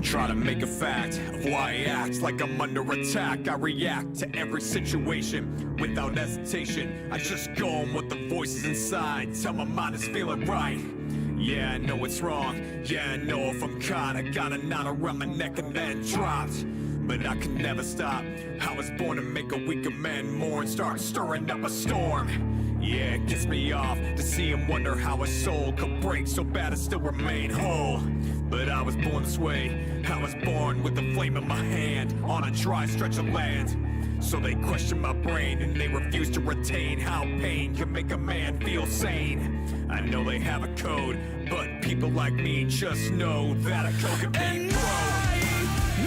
try to make a fact of why I act like I'm under attack. I react to every situation without hesitation. I just go on what the voices inside tell my mind is feeling right. Yeah, I know it's wrong. Yeah, I know if I'm caught, I got a knot around my neck and then dropped. But I can never stop. I was born to make a weaker man mourn, start stirring up a storm. Yeah, it gets me off to see him wonder how a soul could break so bad I still remain whole. But I was born this way. I was born with the flame in my hand on a dry stretch of land. So they question my brain and they refuse to retain how pain can make a man feel sane. I know they have a code, but people like me just know that a code can be broke.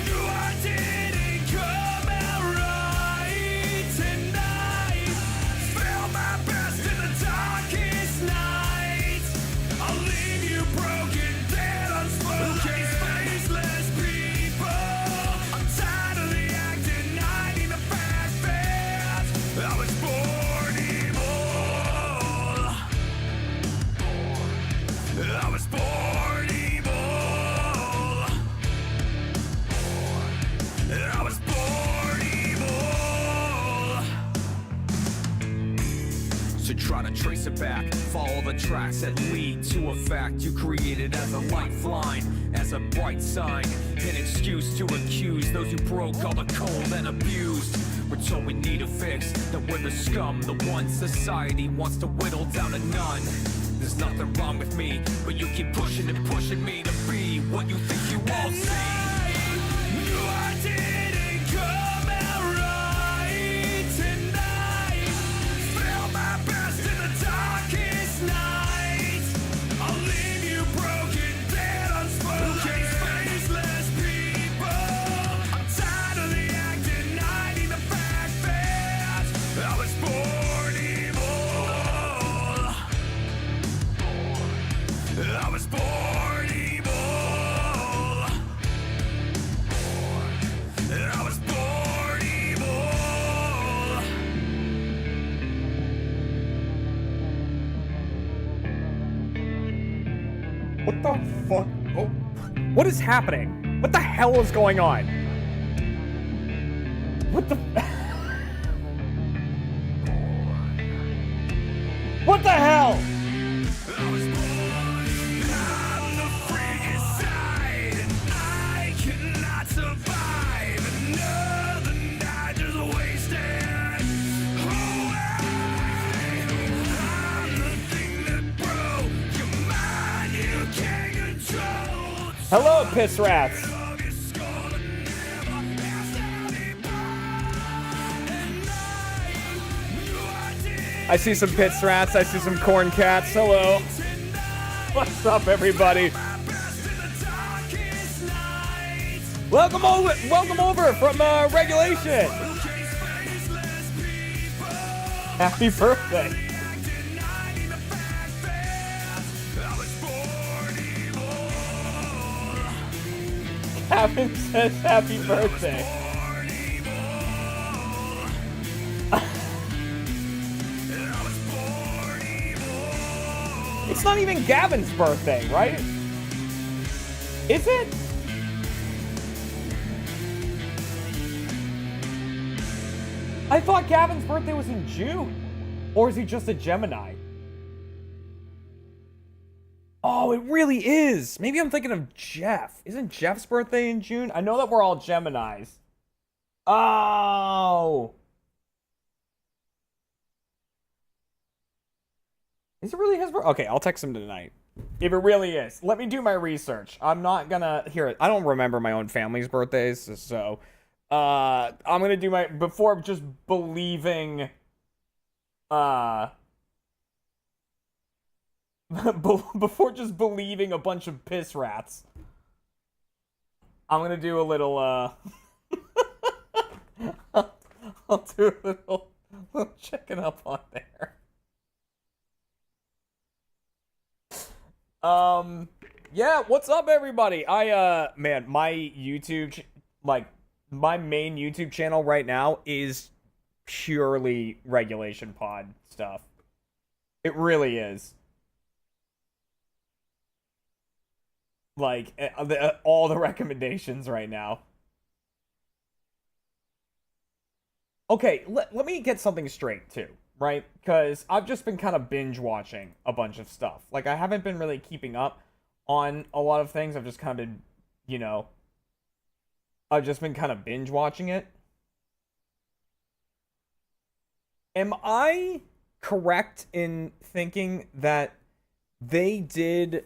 Knew I didn't come out right tonight. Felt my best in the darkest night. I'll leave you broken, dead, unspoken. Faceless people. I'm tired of the acting, I need a fact fast. I was born evil. I was born evil. I was born evil. So try to trace it back, follow the tracks that lead to a fact you created as a lifeline, as a bright sign, an excuse to accuse those who broke all the cold and abused. We're told we need a fix, that we're the scum, the one society wants to whittle down to none. There's nothing wrong with me, but you keep pushing and pushing me to be what you think you all see. Knew I didn't come out right tonight. Felt my best in the darkest night. I'll leave you broken, dead, unspoken. Faceless people. I'm tired of the acting, I need the fact fast. I was born evil. I was born evil. I was born evil. What the fuck? Oh. What is happening? What the hell is going on? What the... What the hell? I was born on the freaky side. I cannot survive another night just wasted away. I'm the thing that broke your mind. You can't control. Hello, piss rats. Of your skull and never asked anybody. I see some piss rats. I see some corn cats. Hello. What's up, everybody? Welcome over from Regulation. Happy birthday. Kevin says happy birthday. It's not even Gavin's birthday, right? Is it? I thought Gavin's birthday was in June. Or is he just a Gemini? Oh, it really is. Maybe I'm thinking of Jeff. Isn't Jeff's birthday in June? I know that we're all Geminis. Oh. Is it really his birthday? Okay, I'll text him tonight. If it really is. Let me do my research. I'm not gonna... Here, I don't remember my own family's birthdays, so... I'm gonna do my... Before just believing... before just believing a bunch of piss rats. I'm gonna do a little, I'll do a little checking up on there. Yeah, what's up, everybody? Man, my YouTube, my main YouTube channel right now is purely Regulation Pod stuff. It really is. like all the recommendations right now. Okay, let me get something straight too, right? Because I've just been kind of binge watching a bunch of stuff. Like I haven't been really keeping up on a lot of things. I've just kind of been, you know, I've just been kind of binge watching it. Am I correct in thinking that they did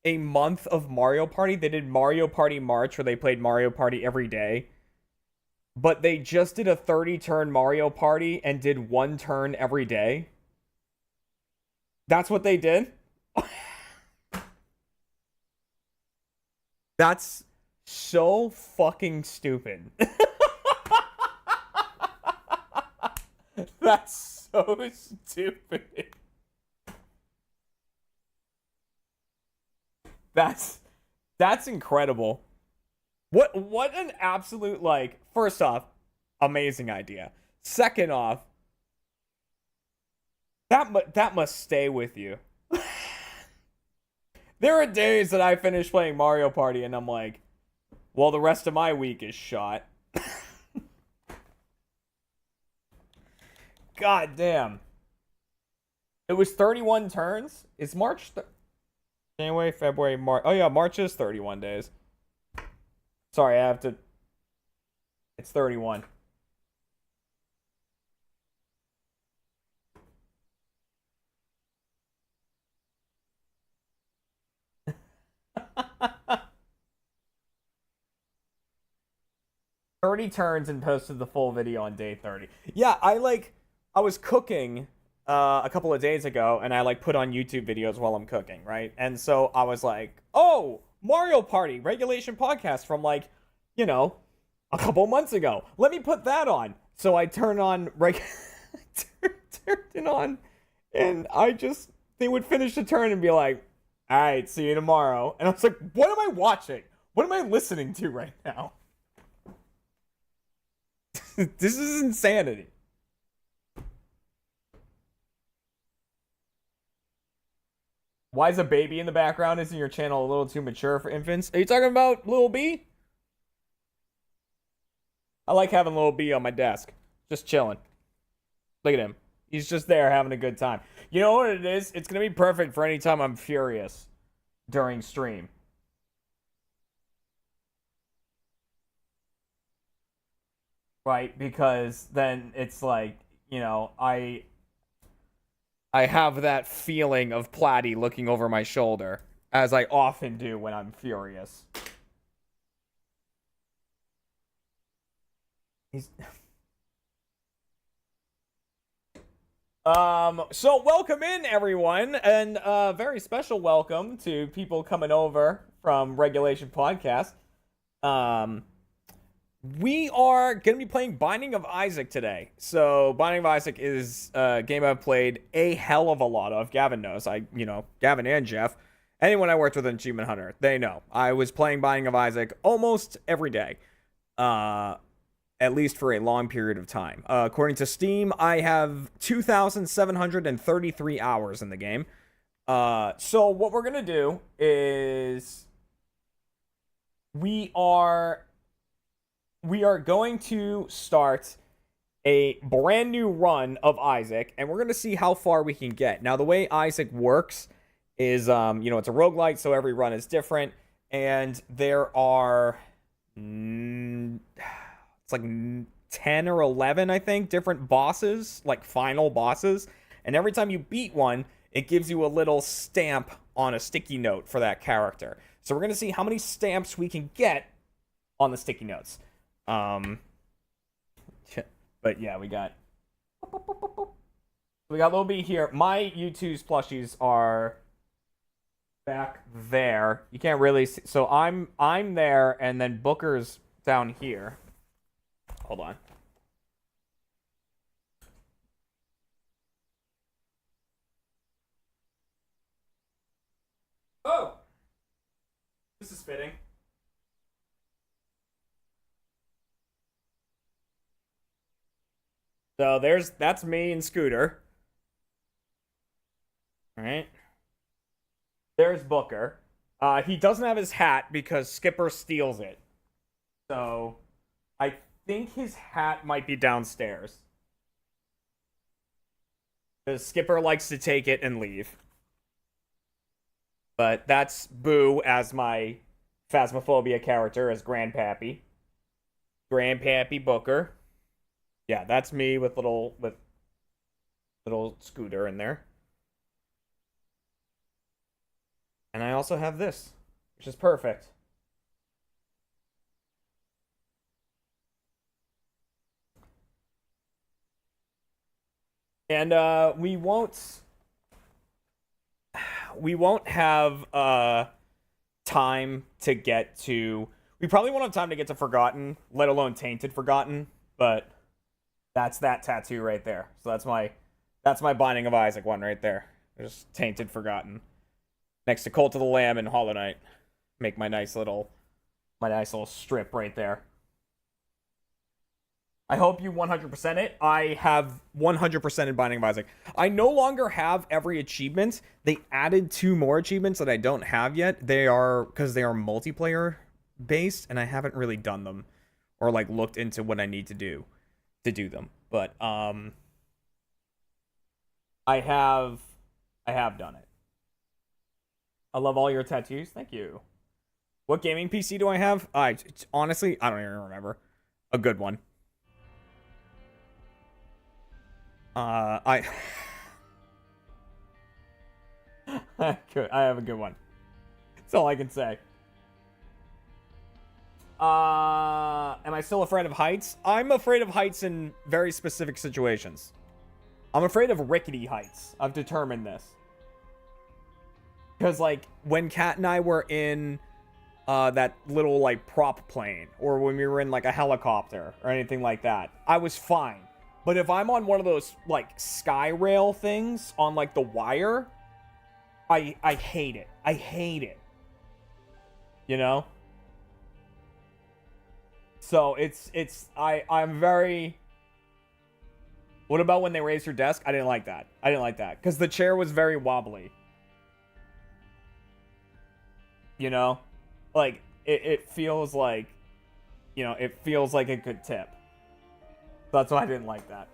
a month of Mario Party? They did Mario Party March where they played Mario Party every day, but they just did a 30 turn Mario Party and did one turn every day. That's what they did? That's so fucking stupid. That's so stupid. That's that's incredible. What an absolute like first off, amazing idea. Second off, that must stay with you. There are days that I finish playing Mario Party and I'm like, well, the rest of my week is shot. God damn. It was 31 turns. Is January, February, March. Oh yeah, March is 31 days. Sorry, I have to. It's 31. "30 turns and posted the full video on day 30. Yeah, I was cooking a couple of days ago and I like put on YouTube videos while I'm cooking, right? And so I was like, "Oh, Mario Party regulation podcast from like, you know, a couple months ago. Let me put that on." So I turn on turned it on and they would finish the turn and be like, "All right, see you tomorrow." And I was like, "What am I watching? What am I listening to right now?" This is insanity. Why is a baby in the background? Isn't your channel a little too mature for infants? Are you talking about Little B? I like having Little B on my desk. Just chilling. Look at him. He's just there having a good time. You know what it is? It's going to be perfect for any time I'm furious during stream. Right? Because then it's like, you know, I have that feeling of Platy looking over my shoulder, as I often do when I'm furious. He's so welcome in everyone, and very special welcome to people coming over from Regulation Podcast. Um we are going to be playing Binding of Isaac today. So Binding of Isaac is a game I've played a hell of a lot of. Gavin knows. Gavin and Jeff, anyone I worked with in Achievement Hunter, they know. I was playing Binding of Isaac almost every day. At least for a long period of time. According to Steam, I have 2,733 hours in the game. So what we're going to do is we are going to start a brand new run of Isaac, and we're going to see how far we can get. Now, the way Isaac works is, it's a roguelite, so every run is different, and there are, it's like 10 or 11, I think, different bosses, like final bosses, and every time you beat one, it gives you a little stamp on a sticky note for that character. So we're going to see how many stamps we can get on the sticky notes. But yeah, we got Lil B here. My U2's plushies are back there. You can't really see. So I'm there, and then Booker's down here. Hold on. Oh, this is fitting. So that's me and Scooter. All right. There's Booker. He doesn't have his hat because Skipper steals it. So, I think his hat might be downstairs. Because Skipper likes to take it and leave. But that's Boo as my Phasmophobia character, as Grandpappy. Grandpappy Booker. Yeah, that's me with little Scooter in there. And I also have this, which is perfect. And we won't have time to get to. We probably won't have time to get to Forgotten, let alone Tainted Forgotten. But that's that tattoo right there. So that's my Binding of Isaac one right there. There's Tainted Forgotten next to Cult of the Lamb and Hollow Knight. Make my nice little strip right there. I hope you 100% it. I have 100% in Binding of Isaac. I no longer have every achievement. They added 2 more achievements that I don't have yet. They are because they are multiplayer based, and I haven't really done them or like looked into what I need to do them. But I have done it. I love all your tattoos. Thank you. What gaming PC do I have? Honestly, I don't even remember. A good one. I have a good one. That's all I can say. Am I still afraid of heights? I'm afraid of heights in very specific situations. I'm afraid of rickety heights. I've determined this. Because, like, when Kat and I were in that little, like, prop plane, or when we were in, like, a helicopter, or anything like that, I was fine. But if I'm on one of those, like, sky rail things on, like, the wire, I hate it. I hate it. You know? So, I'm very... What about when they raised your desk? I didn't like that. Because the chair was very wobbly. You know? Like, it feels like... You know, it feels like a good tip. That's why I didn't like that.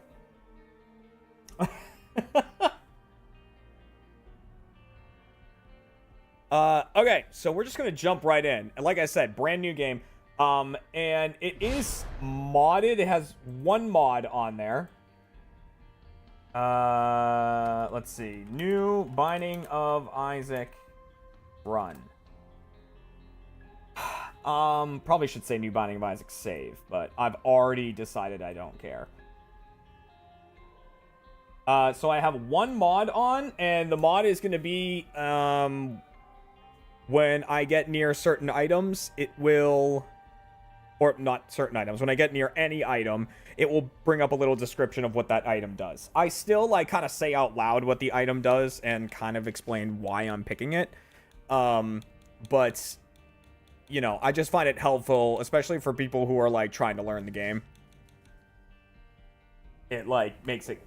Okay, so we're just gonna jump right in. And like I said, brand new game. And it is modded. It has 1 mod on there. Let's see. New Binding of Isaac run. Probably should say New Binding of Isaac save, but I've already decided I don't care. So I have 1 mod on, and the mod is going to be, when I get near certain items, it will, or not certain items, when I get near any item, it will bring up a little description of what that item does. I still, like, kind of say out loud what the item does and kind of explain why I'm picking it. But... You know, I just find it helpful, especially for people who are, like, trying to learn the game. It, like, makes it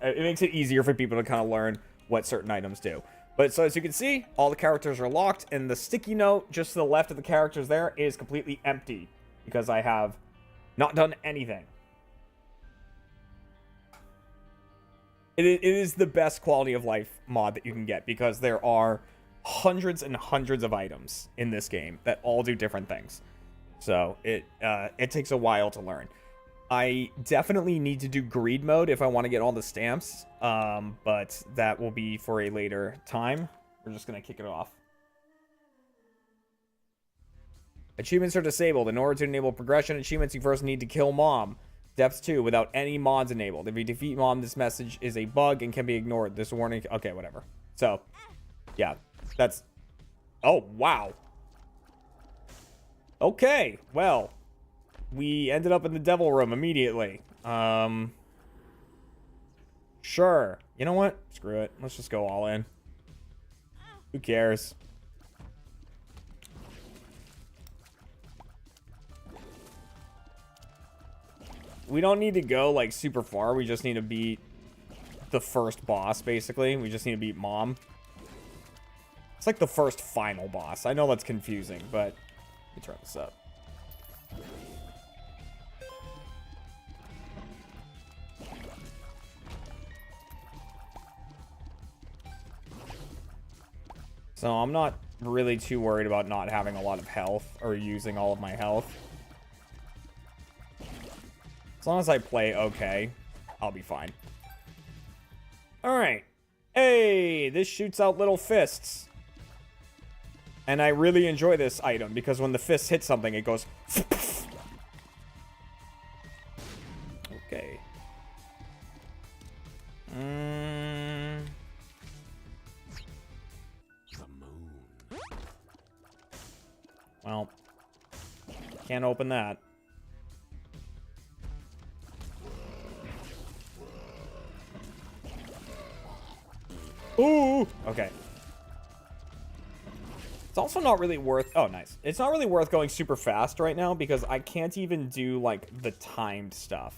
easier for people to kind of learn what certain items do. But, so as you can see, all the characters are locked, and the sticky note just to the left of the characters there is completely empty, because I have not done anything. It is the best quality of life mod that you can get, because there are... hundreds and hundreds of items in this game that all do different things. So it takes a while to learn. I definitely need to do greed mode if I want to get all the stamps, but that will be for a later time. We're just going to kick it off. Achievements are disabled. In order to enable progression achievements, you first need to kill Mom. Depths 2 without any mods enabled. If you defeat Mom, this message is a bug and can be ignored. This warning... Okay, whatever. So, yeah. That's... Oh, wow. Okay, well. We ended up in the devil room immediately. Sure. You know what? Screw it. Let's just go all in. Who cares? We don't need to go, like, super far. We just need to beat the first boss, basically. We just need to beat Mom. It's like the first final boss. I know that's confusing, but let me turn this up. So I'm not really too worried about not having a lot of health or using all of my health. As long as I play okay, I'll be fine. Alright. Hey, this shoots out little fists. And I really enjoy this item because when the fist hits something, it goes... Okay. Well, can't open that. Ooh! Okay. It's also not really worth... Oh, nice. It's not really worth going super fast right now because I can't even do, like, the timed stuff.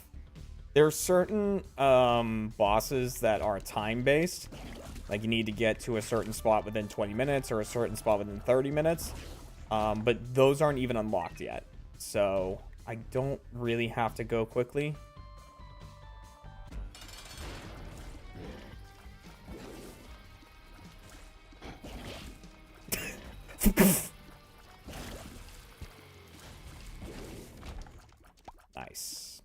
There are certain bosses that are time-based. Like, you need to get to a certain spot within 20 minutes or a certain spot within 30 minutes. But those aren't even unlocked yet. So, I don't really have to go quickly. Nice.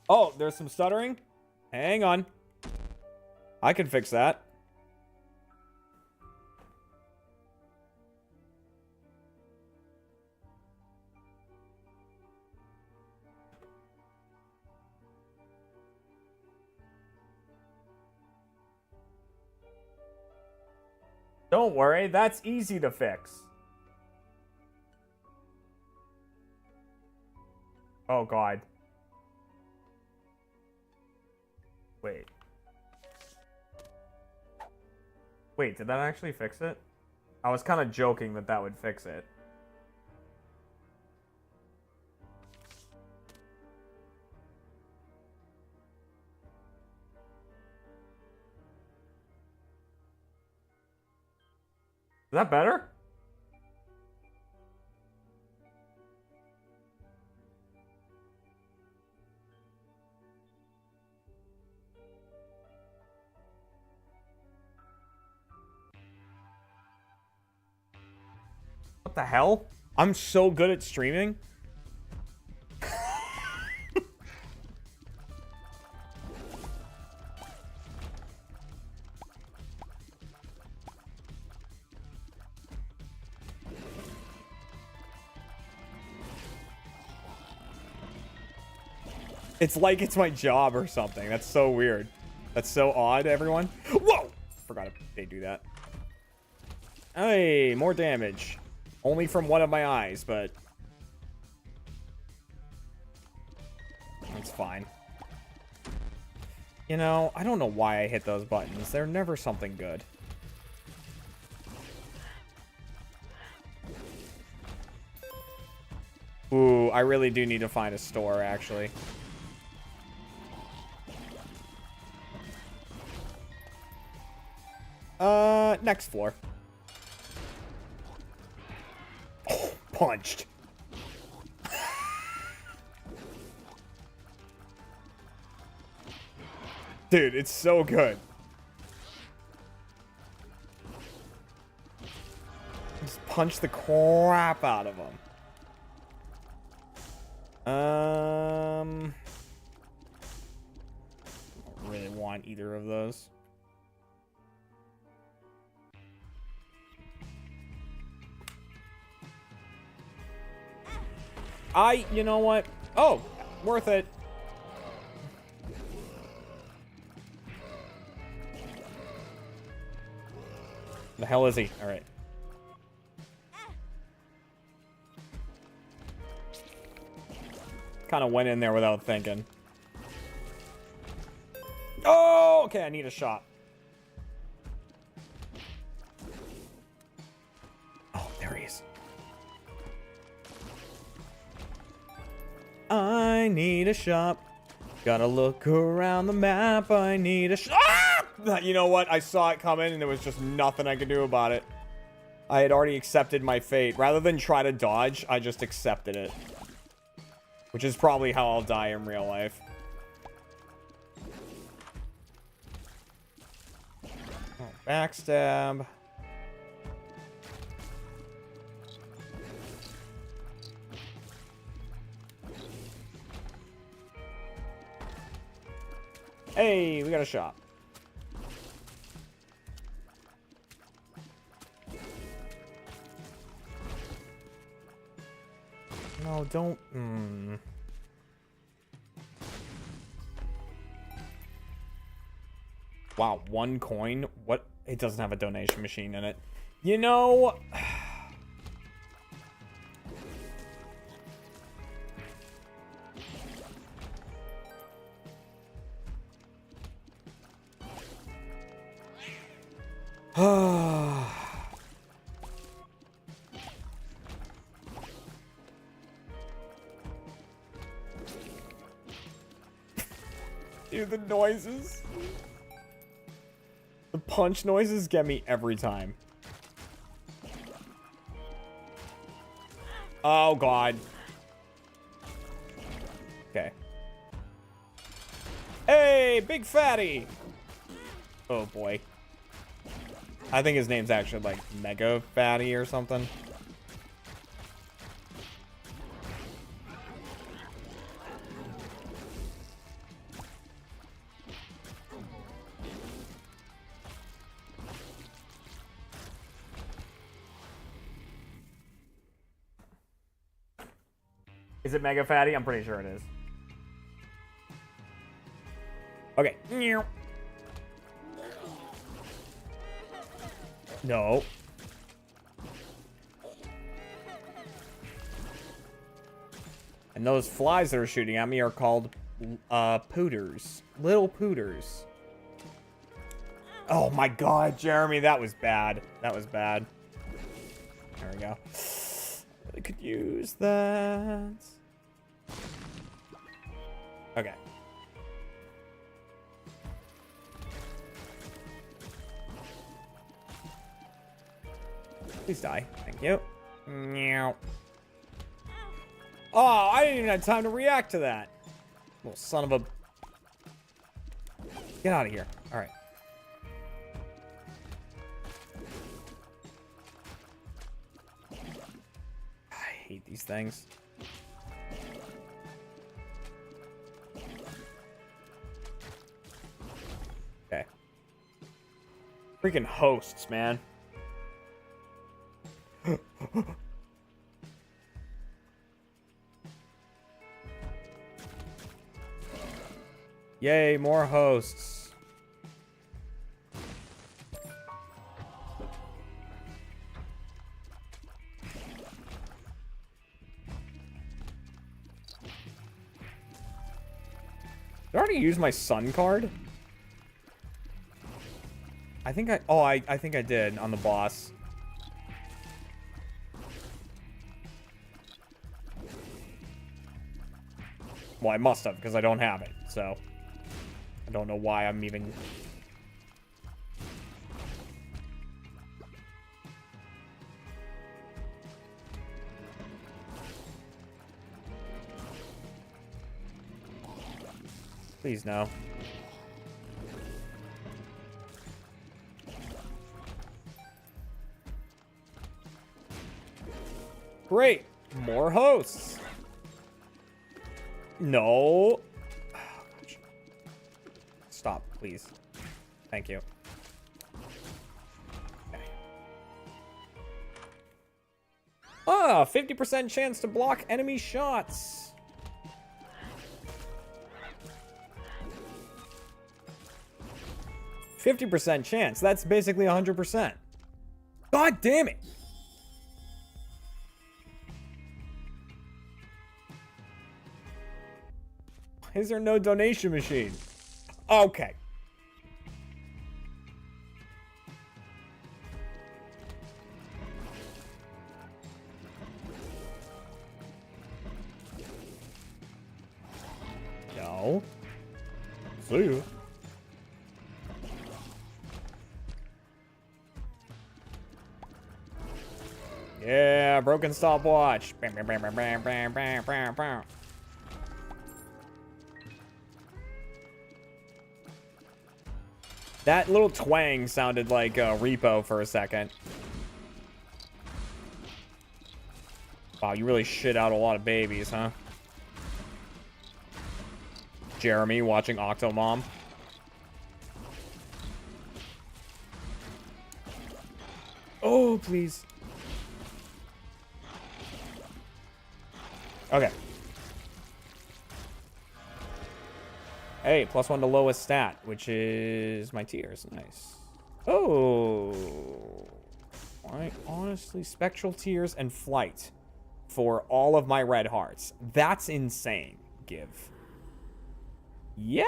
Oh, there's some stuttering? Hang on. I can fix that. Don't worry, that's easy to fix. Oh, God. Wait. Wait, did that actually fix it? I was kind of joking that that would fix it. Is that better? What the hell? I'm so good at streaming. It's like it's my job or something. That's so weird. That's so odd, everyone. Whoa! Forgot they do that. Hey, more damage. Only from one of my eyes, but... That's fine. You know, I don't know why I hit those buttons. They're never something good. Ooh, I really do need to find a store, actually. Next floor. Oh, punched. Dude, it's so good. Just punch the crap out of him. I don't really want either of those. You know what? Oh, worth it. The hell is he? All right. Kind of went in there without thinking. Oh, okay, I need a shot. Oh, there he is. I need a shot. Gotta look around the map. I need a ah! You know what? I saw it coming and there was just nothing I could do about it. I had already accepted my fate. Rather than try to dodge, I just accepted it. Which is probably how I'll die in real life. Oh, backstab. Hey, we got a shop. No, don't. Wow, 1 coin? What? It doesn't have a donation machine in it. You know... Dude, the noises. The punch noises get me every time. Oh, God. Okay. Hey, big fatty. Oh, boy. I think his name's actually, like, Mega Fatty or something. Is it Mega Fatty? I'm pretty sure it is. Okay. No. And those flies that are shooting at me are called pooters. Little pooters. Oh my God, Jeremy, that was bad. That was bad. There we go. I could use that. Okay. Please die. Thank you. Meow. Oh, I didn't even have time to react to that. Little son of a... Get out of here. All right. I hate these things. Okay. Freaking hosts, man. Yay, more hosts. Did I already use my sun card? I think I think I did on the boss. Well, I must have, because I don't have it, so... I don't know why I'm even... Please, no. Great! More hosts! No! Stop, please. Thank you. Okay. Ah, 50% chance to block enemy shots. %50 chance. That's basically 100%. God damn it. Why is there no donation machine? Okay. No. See you. Yeah, broken stopwatch. Bam, bam, bam, bam, bam, bam, bam, bam, bam. That little twang sounded like Repo for a second. Wow, you really shit out a lot of babies, huh? Jeremy watching Octomom. Oh, please. Okay. Hey, +1 to lowest stat, which is my tears. Nice. Oh. I honestly, spectral tears and flight for all of my red hearts. That's insane. Give. Yay!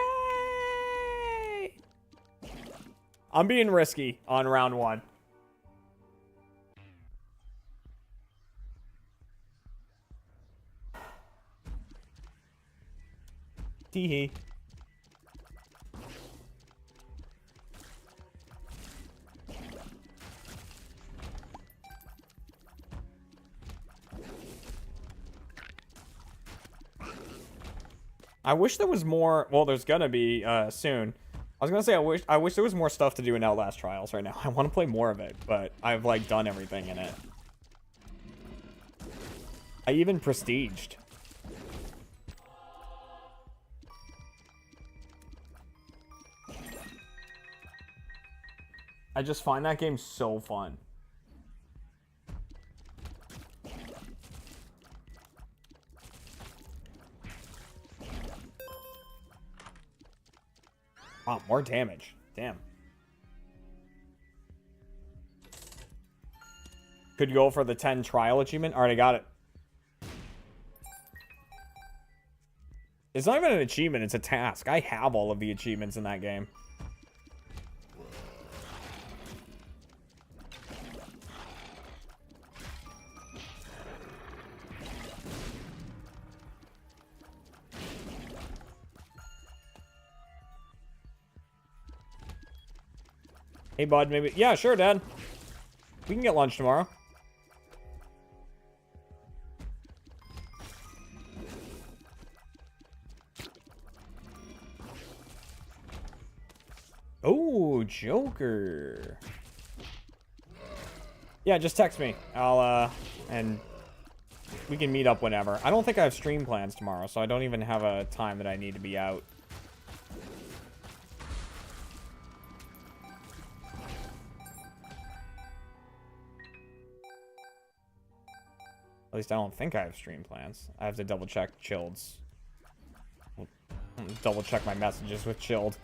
I'm being risky on round 1. Tee-hee. I wish there was more. Well, there's gonna be soon. I was gonna say I wish there was more stuff to do in Outlast Trials right now. I want to play more of it, but I've like done everything in it. I even prestiged. I just find that game so fun. Wow, more damage. Damn. Could go for the 10 trial achievement. Already got it. It's not even an achievement, it's a task. I have all of the achievements in that game. Hey, bud, maybe... Yeah, sure, Dad. We can get lunch tomorrow. Oh, Joker. Yeah, just text me. I'll, and we can meet up whenever. I don't think I have stream plans tomorrow, so I don't even have a time that I need to be out. At least I don't think I have stream plans. I have to double check Chilled's. Double check my messages with Chilled.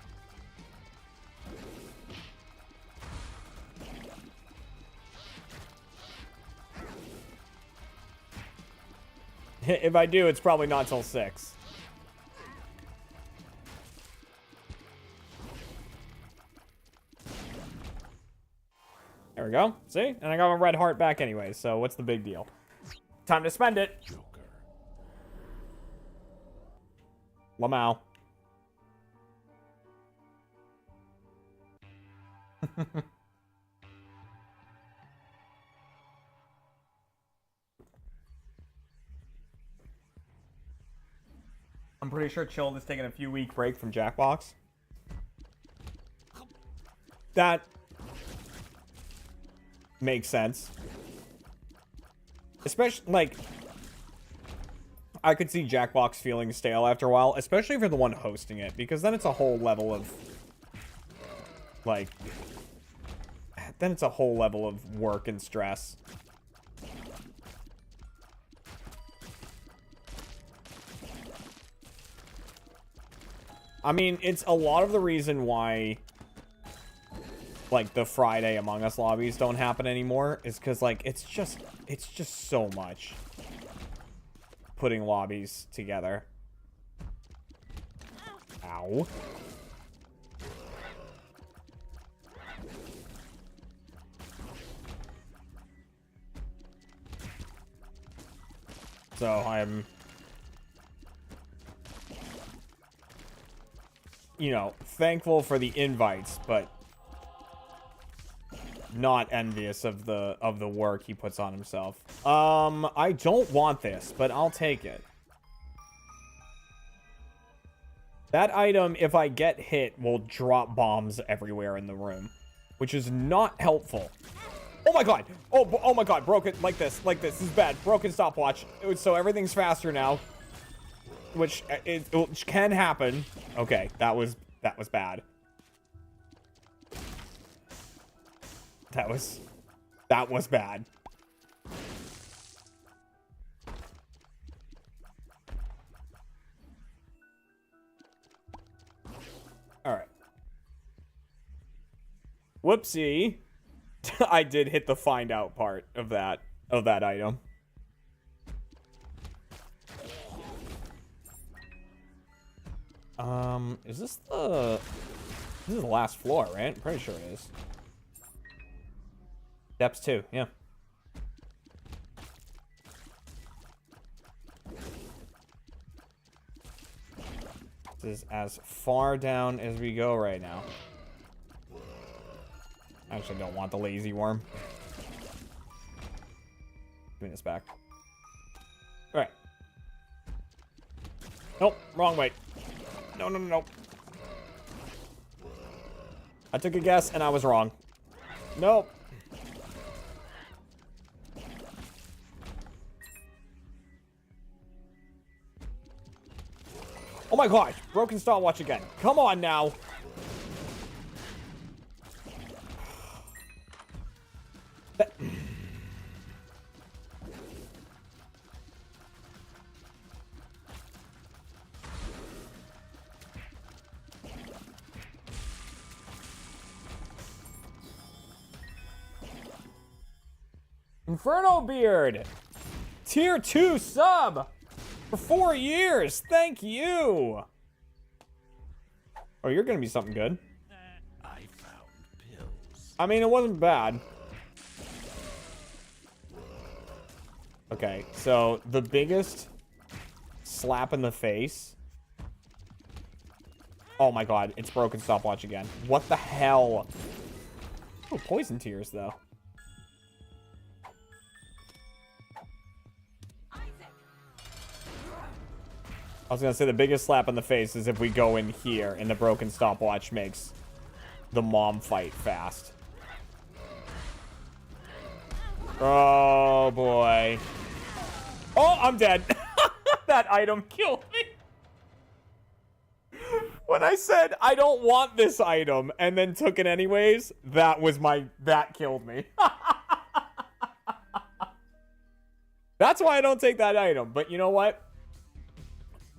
If I do, it's probably not till 6. There we go. See? And I got my red heart back anyway, so what's the big deal? Time to spend it. Joker. Lamau. I'm pretty sure Chilled is taking a few week break from Jackbox. That makes sense. Especially, like, I could see Jackbox feeling stale after a while, especially for the one hosting it, because then it's a whole level of, like, then it's a whole level of work and stress. I mean, it's a lot of the reason why, like, the Friday Among Us lobbies don't happen anymore is because, like, it's just so much putting lobbies together. Ow. So I'm you know, thankful for the invites, but not envious of the work he puts on himself. I don't want this, but I'll take it. That item, if I get hit, will drop bombs everywhere in the room, which is not helpful. Oh my god! Oh my god! Broken like this. This is bad. Broken stopwatch. So everything's faster now, which can happen. Okay, that was bad. That was bad. All right. Whoopsie. I did hit the find out part of that item. Is this the last floor, right? I'm pretty sure it is. Depths 2, yeah. This is as far down as we go right now. I actually don't want the lazy worm. Give me this back. Alright. Nope, wrong way. No. I took a guess and I was wrong. Nope. Oh my gosh, broken stopwatch again. Come on now. Inferno Beard, tier 2 sub for 4 years. Thank you. Oh, you're gonna be something good. I found pills. I mean, it wasn't bad. Okay, so the biggest slap in the face. Oh my god, it's broken stopwatch again. What the hell? Oh, poison tears though. I was gonna say the biggest slap in the face is if we go in here and the broken stopwatch makes the mom fight fast. Oh boy. Oh, I'm dead. That item killed me. When I said I don't want this item and then took it anyways, that killed me. That's why I don't take that item. But you know what?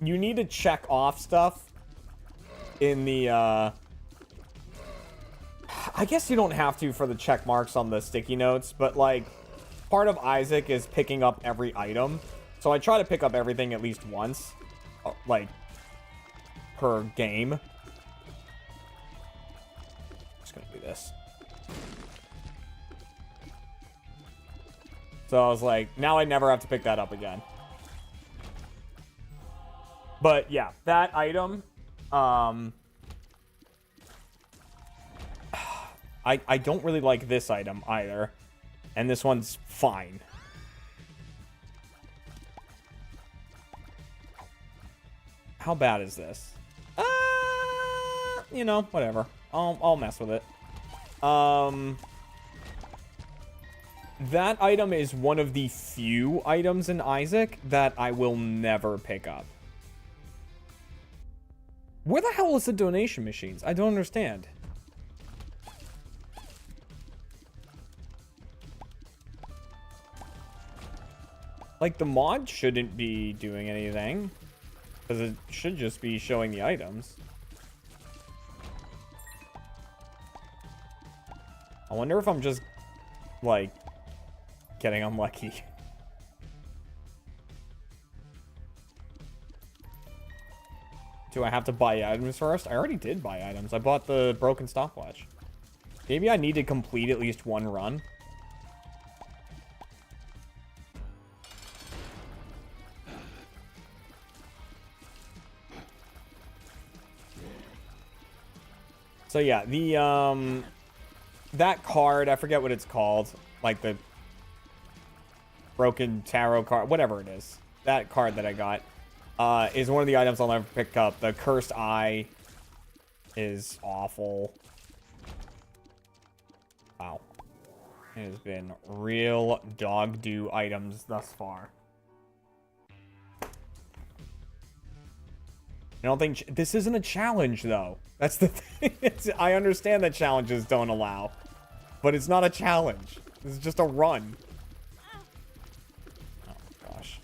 You need to check off stuff in the, I guess you don't have to for the check marks on the sticky notes, but, like, part of Isaac is picking up every item. So I try to pick up everything at least once, like, per game. Just gonna do this. So I was like, now I never have to pick that up again. But yeah, that item, I don't really like this item either. And this one's fine. How bad is this? You know, whatever. I'll mess with it. That item is one of the few items in Isaac that I will never pick up. Where the hell is the donation machines? I don't understand. Like, the mod shouldn't be doing anything. Because it should just be showing the items. I wonder if I'm just, like, getting unlucky. Do I have to buy items first? I already did buy items. I bought the broken stopwatch. Maybe I need to complete at least one run. So yeah, the that card, I forget what it's called, like the broken tarot card, whatever it is. That card that I got is one of the items I'll never pick up. The cursed eye is awful. Wow. It has been real dog do items thus far. I don't think this isn't a challenge though. That's the thing. I understand that challenges don't allow, but it's not a challenge. This is just a run. Oh gosh.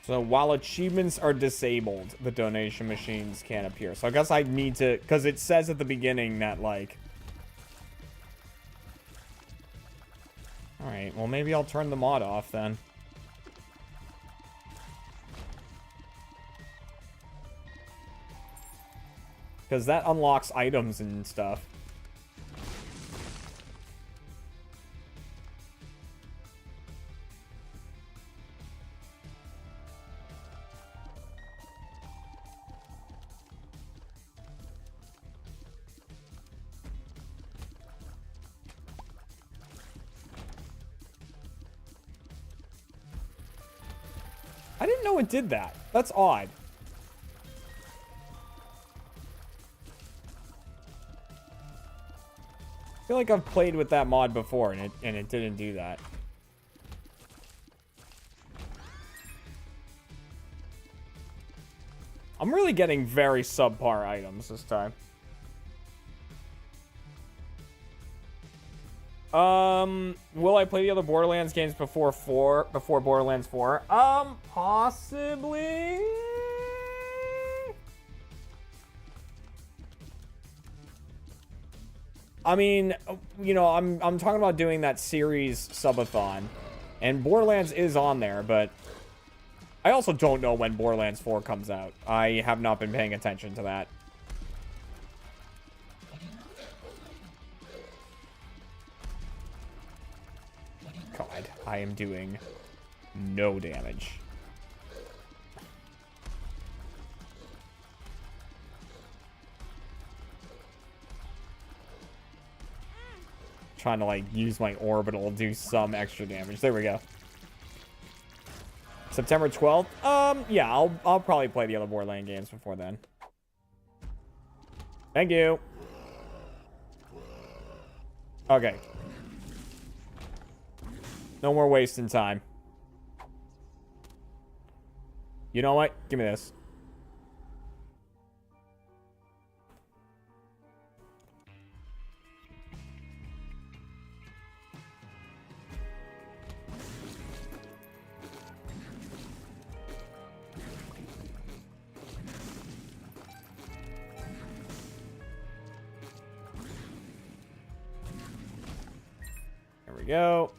So while achievements are disabled, the donation machines can't appear. So I guess I need to, because it says at the beginning that, like... Alright, well maybe I'll turn the mod off then. Because that unlocks items and stuff. I didn't know it did that. That's odd. I feel like I've played with that mod before and it didn't do that. I'm really getting very subpar items this time. Will I play the other Borderlands games before Borderlands 4? Possibly. I mean, you know, I'm talking about doing that series subathon, and Borderlands is on there, but I also don't know when Borderlands 4 comes out. I have not been paying attention to that. God, I am doing no damage. Trying to, like, use my orbital, do some extra damage. There we go. September 12th? Yeah, I'll probably play the other Borderlands games before then. Thank you. Okay. No more wasting time. You know what? Give me this. There we go.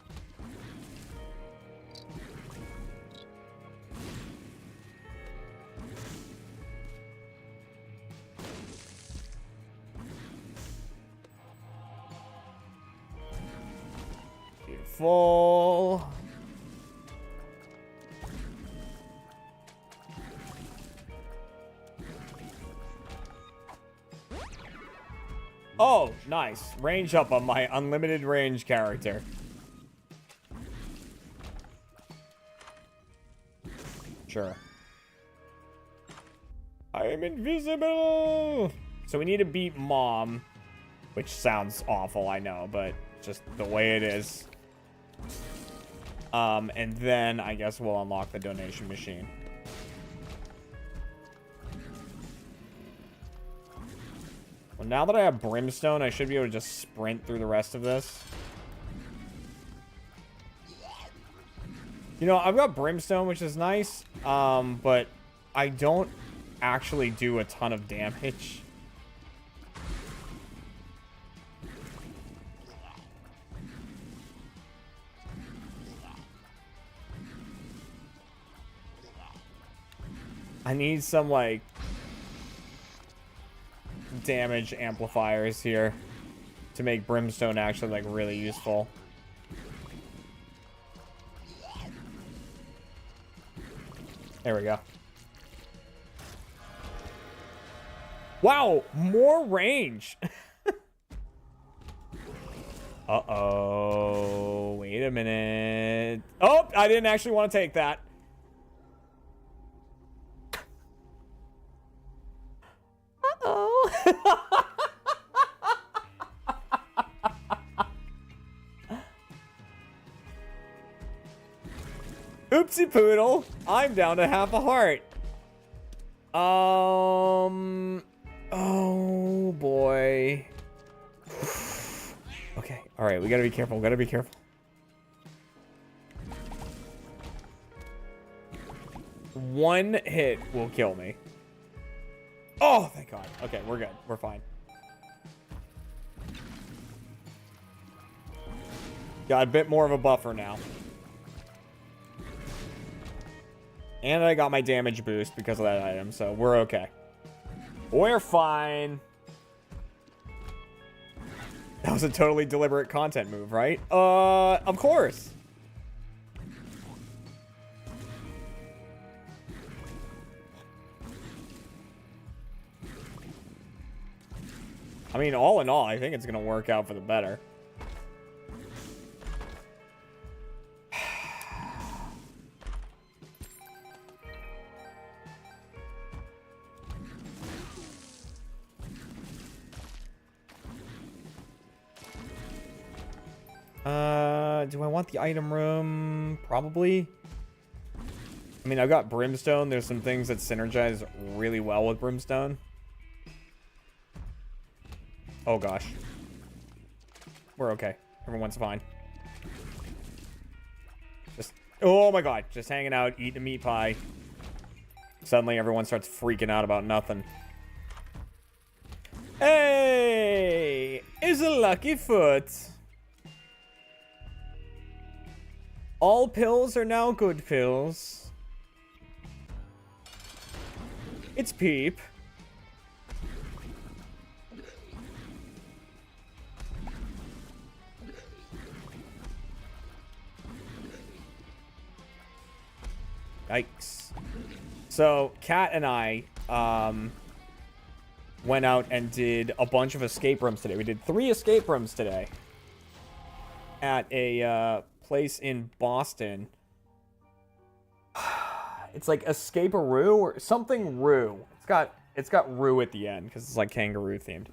Beautiful. Oh, nice. Range up on my unlimited range character. Sure. I am invisible. So we need to beat Mom, which sounds awful, I know, but just the way it is. And then I guess we'll unlock the donation machine. Well, now that I have Brimstone, I should be able to just sprint through the rest of this. You know, I've got Brimstone, which is nice, but I don't actually do a ton of damage. I need some, like, damage amplifiers here to make brimstone actually, like, really useful. There we go. Wow, more range. Uh-oh. Wait a minute. Oh, I didn't actually want to take that. Uh-oh. Oopsie poodle. I'm down to half a heart. Oh boy. Okay. All right. We gotta be careful. We gotta be careful. One hit will kill me. Oh, thank God. Okay, we're good. We're fine. Got a bit more of a buffer now. And I got my damage boost because of that item, so we're okay. We're fine. That was a totally deliberate content move, right? Of course. I mean, all in all, I think it's gonna work out for the better. Do I want the item room? Probably. I mean, I've got brimstone. There's some things that synergize really well with brimstone. Oh, gosh. We're okay. Everyone's fine. Just... Oh, my God. Just hanging out, eating a meat pie. Suddenly, everyone starts freaking out about nothing. Hey! It's a lucky foot. All pills are now good pills. It's Peep. Yikes. So, Kat and I went out and did a bunch of escape rooms today. We did 3 escape rooms today at a place in Boston. It's like Escape-a-Roo or something Roo. It's got Roo at the end because it's like kangaroo themed.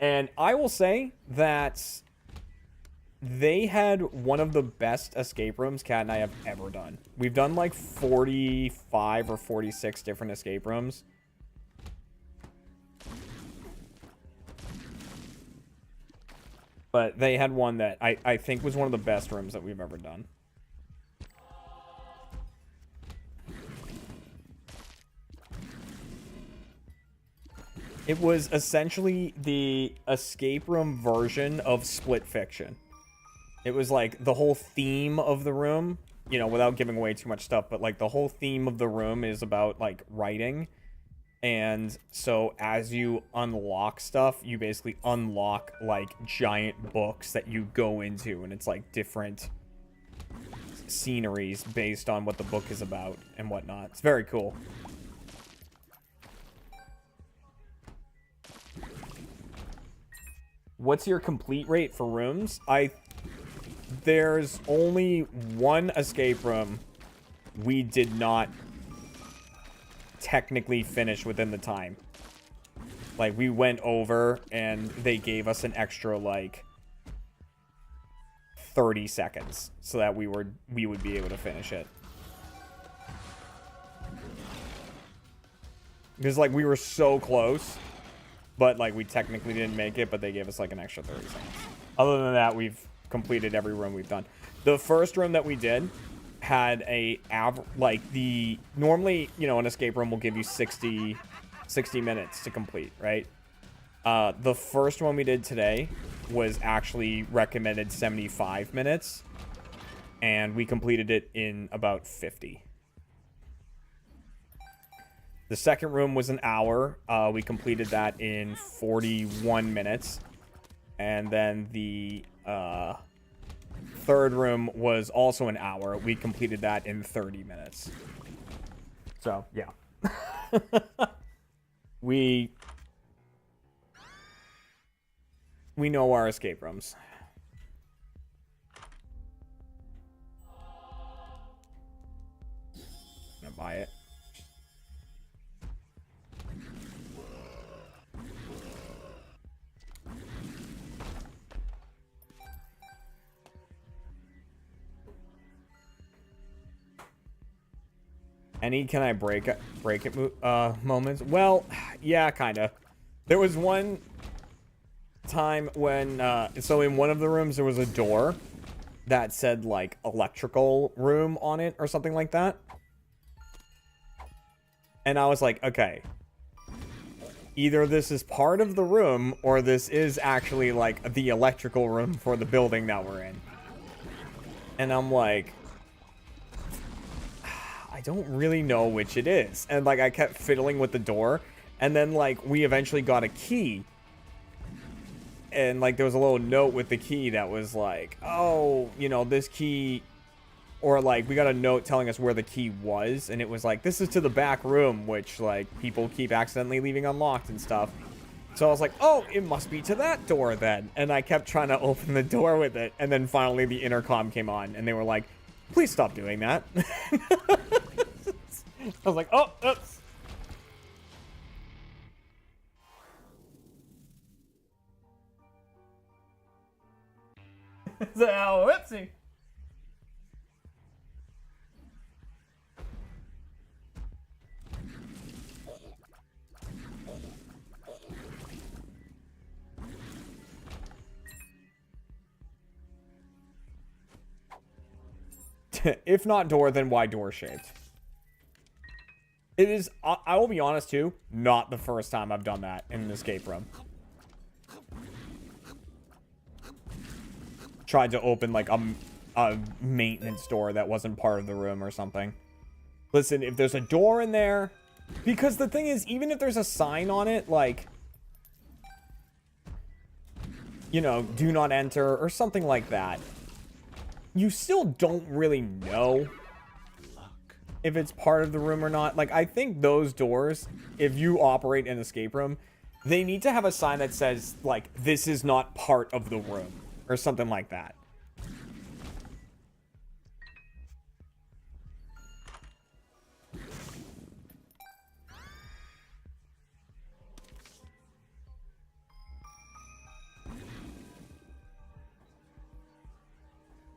And I will say that they had one of the best escape rooms Kat and I have ever done. We've done like 45 or 46 different escape rooms. But they had one that I think was one of the best rooms that we've ever done. It was essentially the escape room version of Split Fiction. It was like the whole theme of the room, you know, without giving away too much stuff, but like the whole theme of the room is about like writing. And so as you unlock stuff, you basically unlock like giant books that you go into, and it's like different sceneries based on what the book is about and whatnot. It's very cool. What's your complete rate for rooms? There's only one escape room we did not technically finish within the time. Like, we went over and they gave us an extra like 30 seconds so that we would be able to finish it. Because like we were so close, but like we technically didn't make it, but they gave us like an extra 30 seconds. Other than that, we've completed every room we've done. The first room that we did had normally, you know, an escape room will give you 60 minutes to complete, right? The first one we did today was actually recommended 75 minutes, and we completed it in about 50. The second room was an hour. We completed that in 41 minutes. And then the third room was also an hour. We completed that in 30 minutes. So, yeah. We know our escape rooms. I'm gonna buy it. Any can I break it moments? Well, yeah, kind of. There was one time when so in one of the rooms there was a door that said like electrical room on it or something like that. And I was like, okay, either this is part of the room or this is actually like the electrical room for the building that we're in. And I'm like, I don't really know which it is. And like I kept fiddling with the door, and then like we eventually got a key. And like there was a little note with the key that was like, oh, you know, this key, or like we got a note telling us where the key was, and it was like, this is to the back room, which like people keep accidentally leaving unlocked and stuff. So I was like, oh, it must be to that door then. And I kept trying to open the door with it, and then finally the intercom came on, and they were like, please stop doing that. I was like, oh, oops. So, whoopsie. If not door, then why door shaped? It is, I will be honest too, not the first time I've done that in an escape room. Tried to open like a maintenance door that wasn't part of the room or something. Listen, if there's a door in there, because the thing is, even if there's a sign on it, like, you know, do not enter or something like that, you still don't really know if it's part of the room or not. Like, I think those doors, if you operate an escape room, they need to have a sign that says, like, this is not part of the room, or something like that.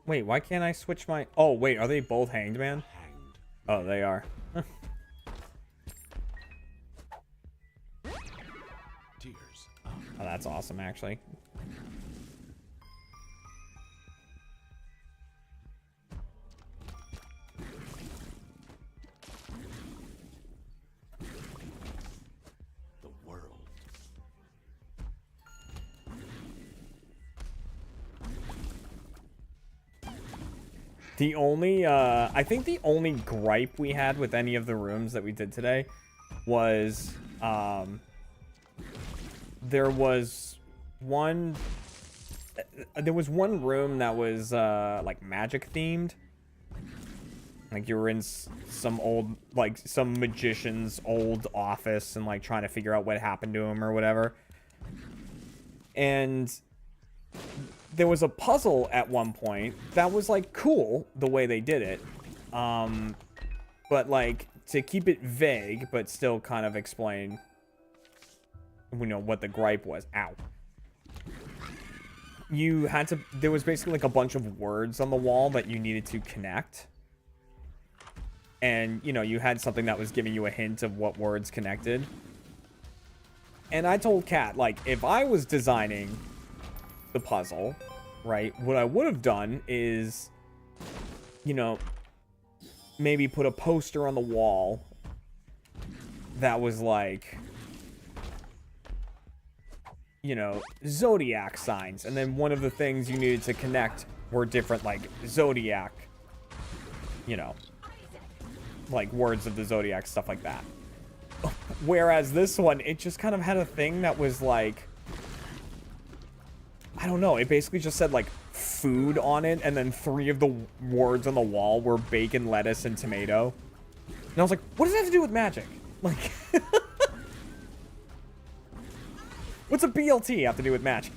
Wait, why can't I switch my... Oh, wait, are they both hanged, man? Oh, they are. Oh, that's awesome, actually. The world. The only, I think the only gripe we had with any of the rooms that we did today was, there was one room that was, like, magic themed. Like, you were in some old, like, some magician's old office and, like, trying to figure out what happened to him or whatever. And there was a puzzle at one point that was, like, cool the way they did it. But, like, to keep it vague, but still kind of explain, you know, what the gripe was. Ow. You had to, there was basically, like, a bunch of words on the wall that you needed to connect. And, you know, you had something that was giving you a hint of what words connected. And I told Kat, like, if I was designing the puzzle, right, what I would have done is, you know, maybe put a poster on the wall that was like, you know, zodiac signs, and then one of the things you needed to connect were different, like, zodiac, you know, like words of the zodiac, stuff like that. Whereas this one, it just kind of had a thing that was like, I don't know. It basically just said like food on it, and then 3 of the words on the wall were bacon, lettuce, and tomato. And I was like, what does that have to do with magic? Like, what's a BLT have to do with magic?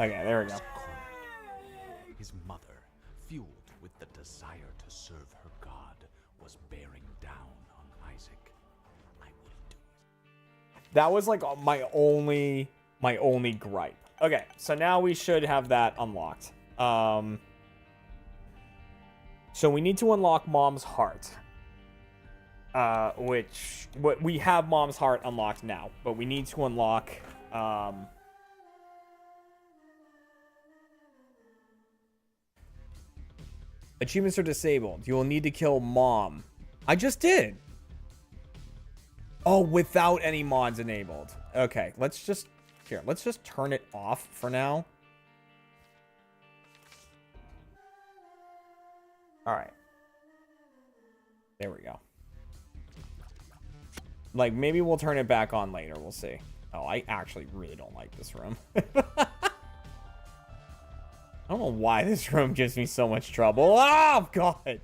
Okay, there we go. His mother, fueled with the desire to serve her God, was bearing down on Isaac. I will do it. That was like my only gripe. Okay, so now we should have that unlocked. So we need to unlock Mom's Heart. What we have Mom's Heart unlocked now, but we need to unlock achievements are disabled. You will need to kill Mom. I just did. Oh, without any mods enabled. Okay, let's just turn it off for now. All right. There we go. Like, maybe we'll turn it back on later. We'll see. Oh, I actually really don't like this room. I don't know why this room gives me so much trouble. Oh, God.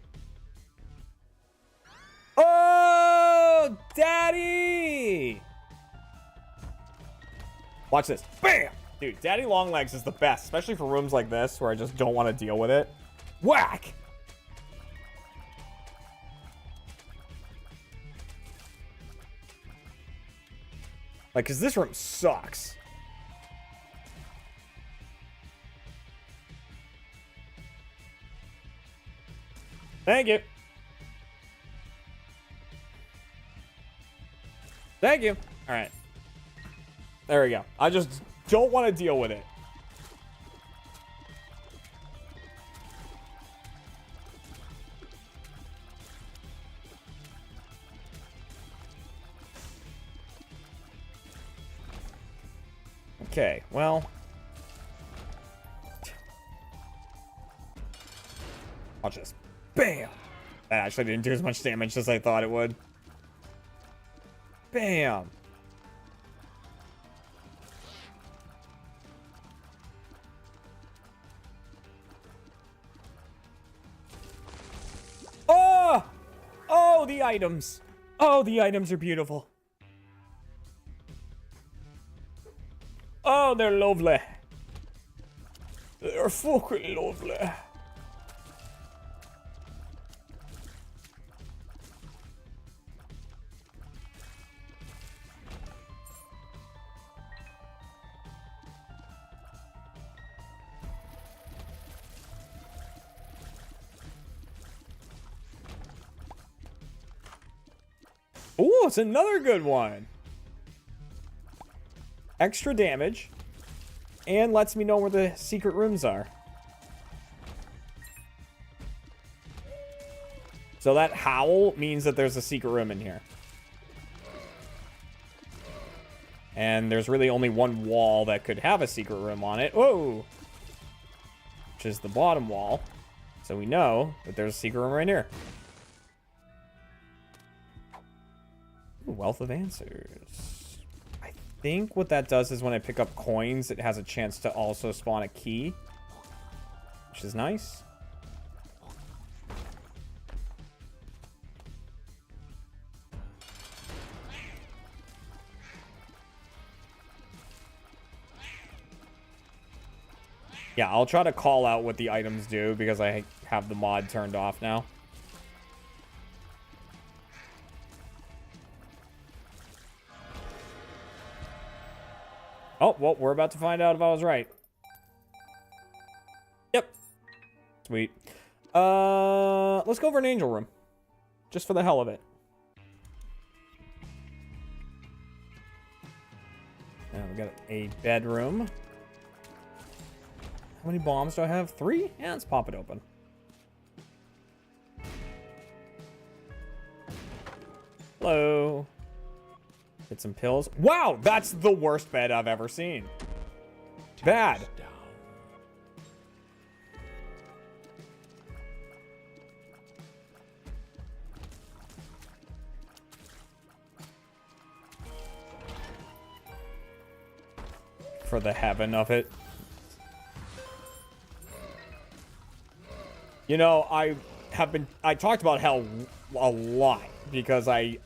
Oh, Daddy. Watch this. Bam. Dude, Daddy Longlegs is the best, especially for rooms like this where I just don't want to deal with it. Whack. Like, because this room sucks. Thank you. Thank you. All right. There we go. I just don't want to deal with it. Okay, well. Watch this. Bam! That actually didn't do as much damage as I thought it would. Bam! Oh! Oh, the items. Oh, the items are beautiful. Oh, they're lovely. They're fucking lovely. Ooh, it's another good one. Extra damage. And lets me know where the secret rooms are. So that howl means that there's a secret room in here. And there's really only one wall that could have a secret room on it. Whoa! Which is the bottom wall. So we know that there's a secret room right here. Ooh, Wealth of Answers. I think what that does is when I pick up coins, it has a chance to also spawn a key. Which is nice. Yeah, I'll try to call out what the items do because I have the mod turned off now. Oh, well, we're about to find out if I was right. Yep. Sweet. Let's go over an angel room. Just for the hell of it. Now we got a bedroom. How many bombs do I have? 3? Yeah, let's pop it open. Hello. Get some pills. Wow, that's the worst bed I've ever seen. Bad. Down. For the heaven of it. You know, I talked about hell a lot because I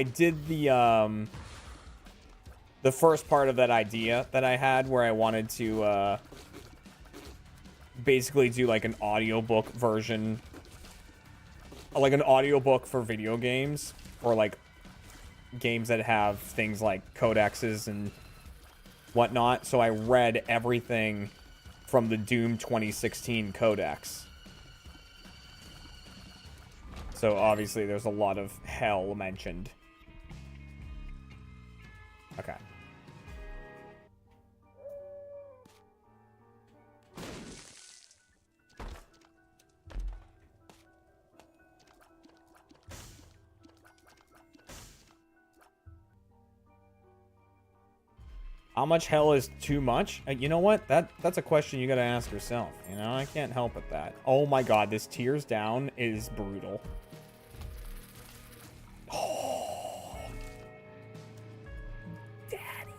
did the first part of that idea that I had where I wanted to basically do like an audiobook version, like an audiobook for video games, or like games that have things like codexes and whatnot. So I read everything from the Doom 2016 codex. So obviously there's a lot of hell mentioned. Okay. How much hell is too much? You know what? That's a question you gotta ask yourself. You know, I can't help with that. Oh my god, this tears down is brutal. Oh. Daddy.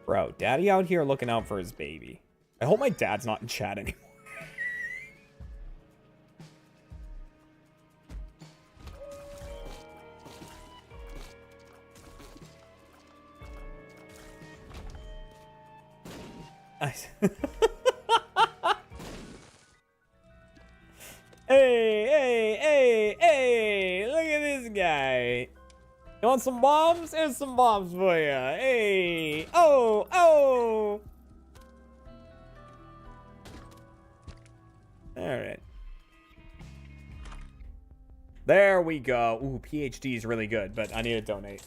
Bro, daddy out here looking out for his baby. I hope my dad's not in chat anymore. Hey, look at this guy. You want some bombs? Here's some bombs for you. Hey, oh. All right. There we go. Ooh, PhD is really good, but I need to donate.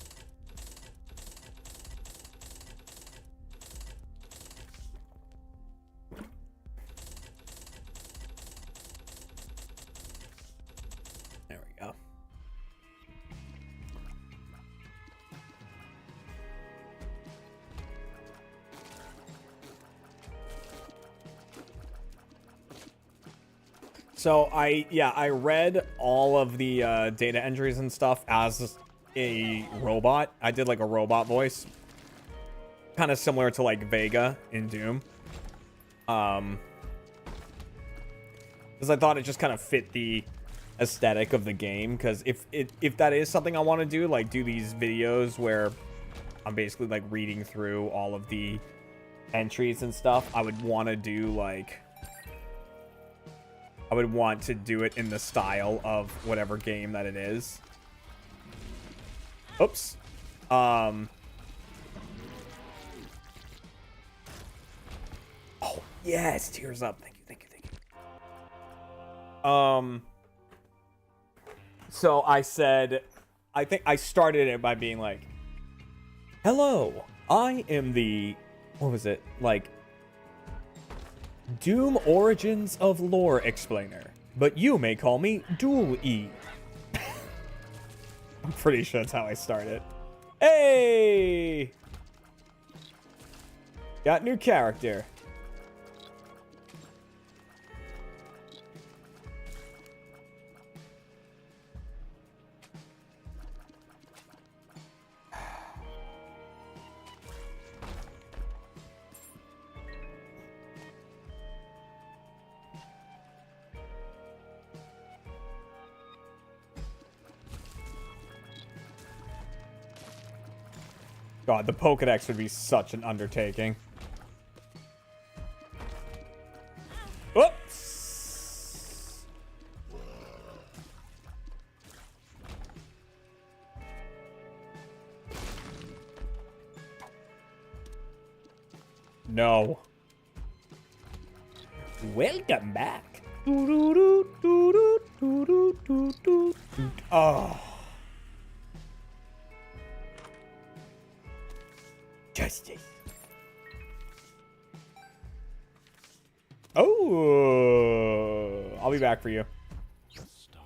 There we go. So I read all of the data entries and stuff as a robot. I did like a robot voice, kind of similar to like Vega in Doom. Because I thought it just kind of fit the aesthetic of the game. Because if that is something I want to do, like do these videos where I'm basically like reading through all of the entries and stuff, I would want to do like, I would want to do it in the style of whatever game that it is. Oops. Oh, yes, tears up. Thank you. So I said, I think I started it by being like, hello, I am the, what was it? Like, Doom Origins of Lore Explainer, but you may call me Dooley. I'm pretty sure that's how I started. Hey! Got new character. God, the Pokedex would be such an undertaking. Oops! No. Welcome back. Oh. Justice. Oh, I'll be back for you. The stars.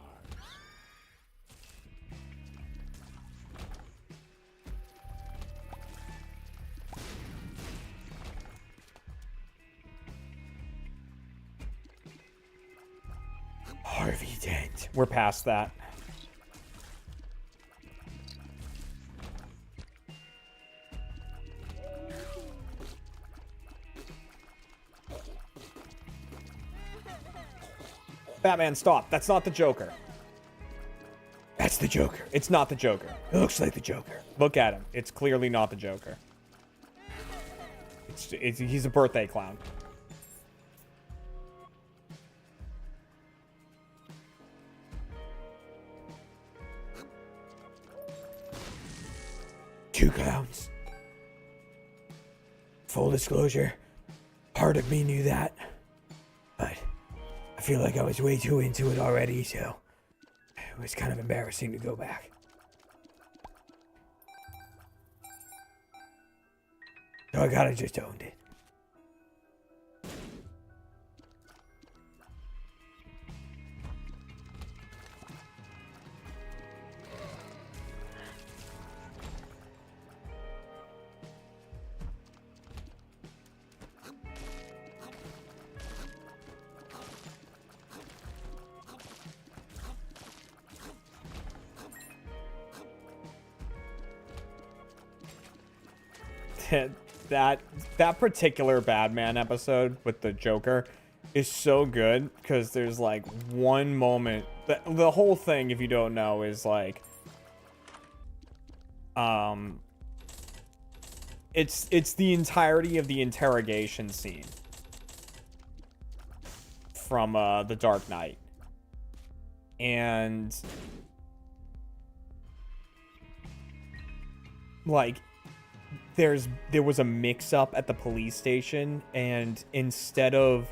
Harvey Dent. We're past that. Batman, stop. That's not the Joker. That's the Joker. It's not the Joker. It looks like the Joker. Look at him. It's clearly not the Joker. He's a birthday clown. Two clowns. Full disclosure, part of me knew that, but I feel like I was way too into it already, so it was kind of embarrassing to go back. So I kinda just owned it. That particular Batman episode with the Joker is so good because there's like one moment the whole thing, if you don't know, is like it's the entirety of the interrogation scene from The Dark Knight, and like there was a mix-up at the police station, and instead of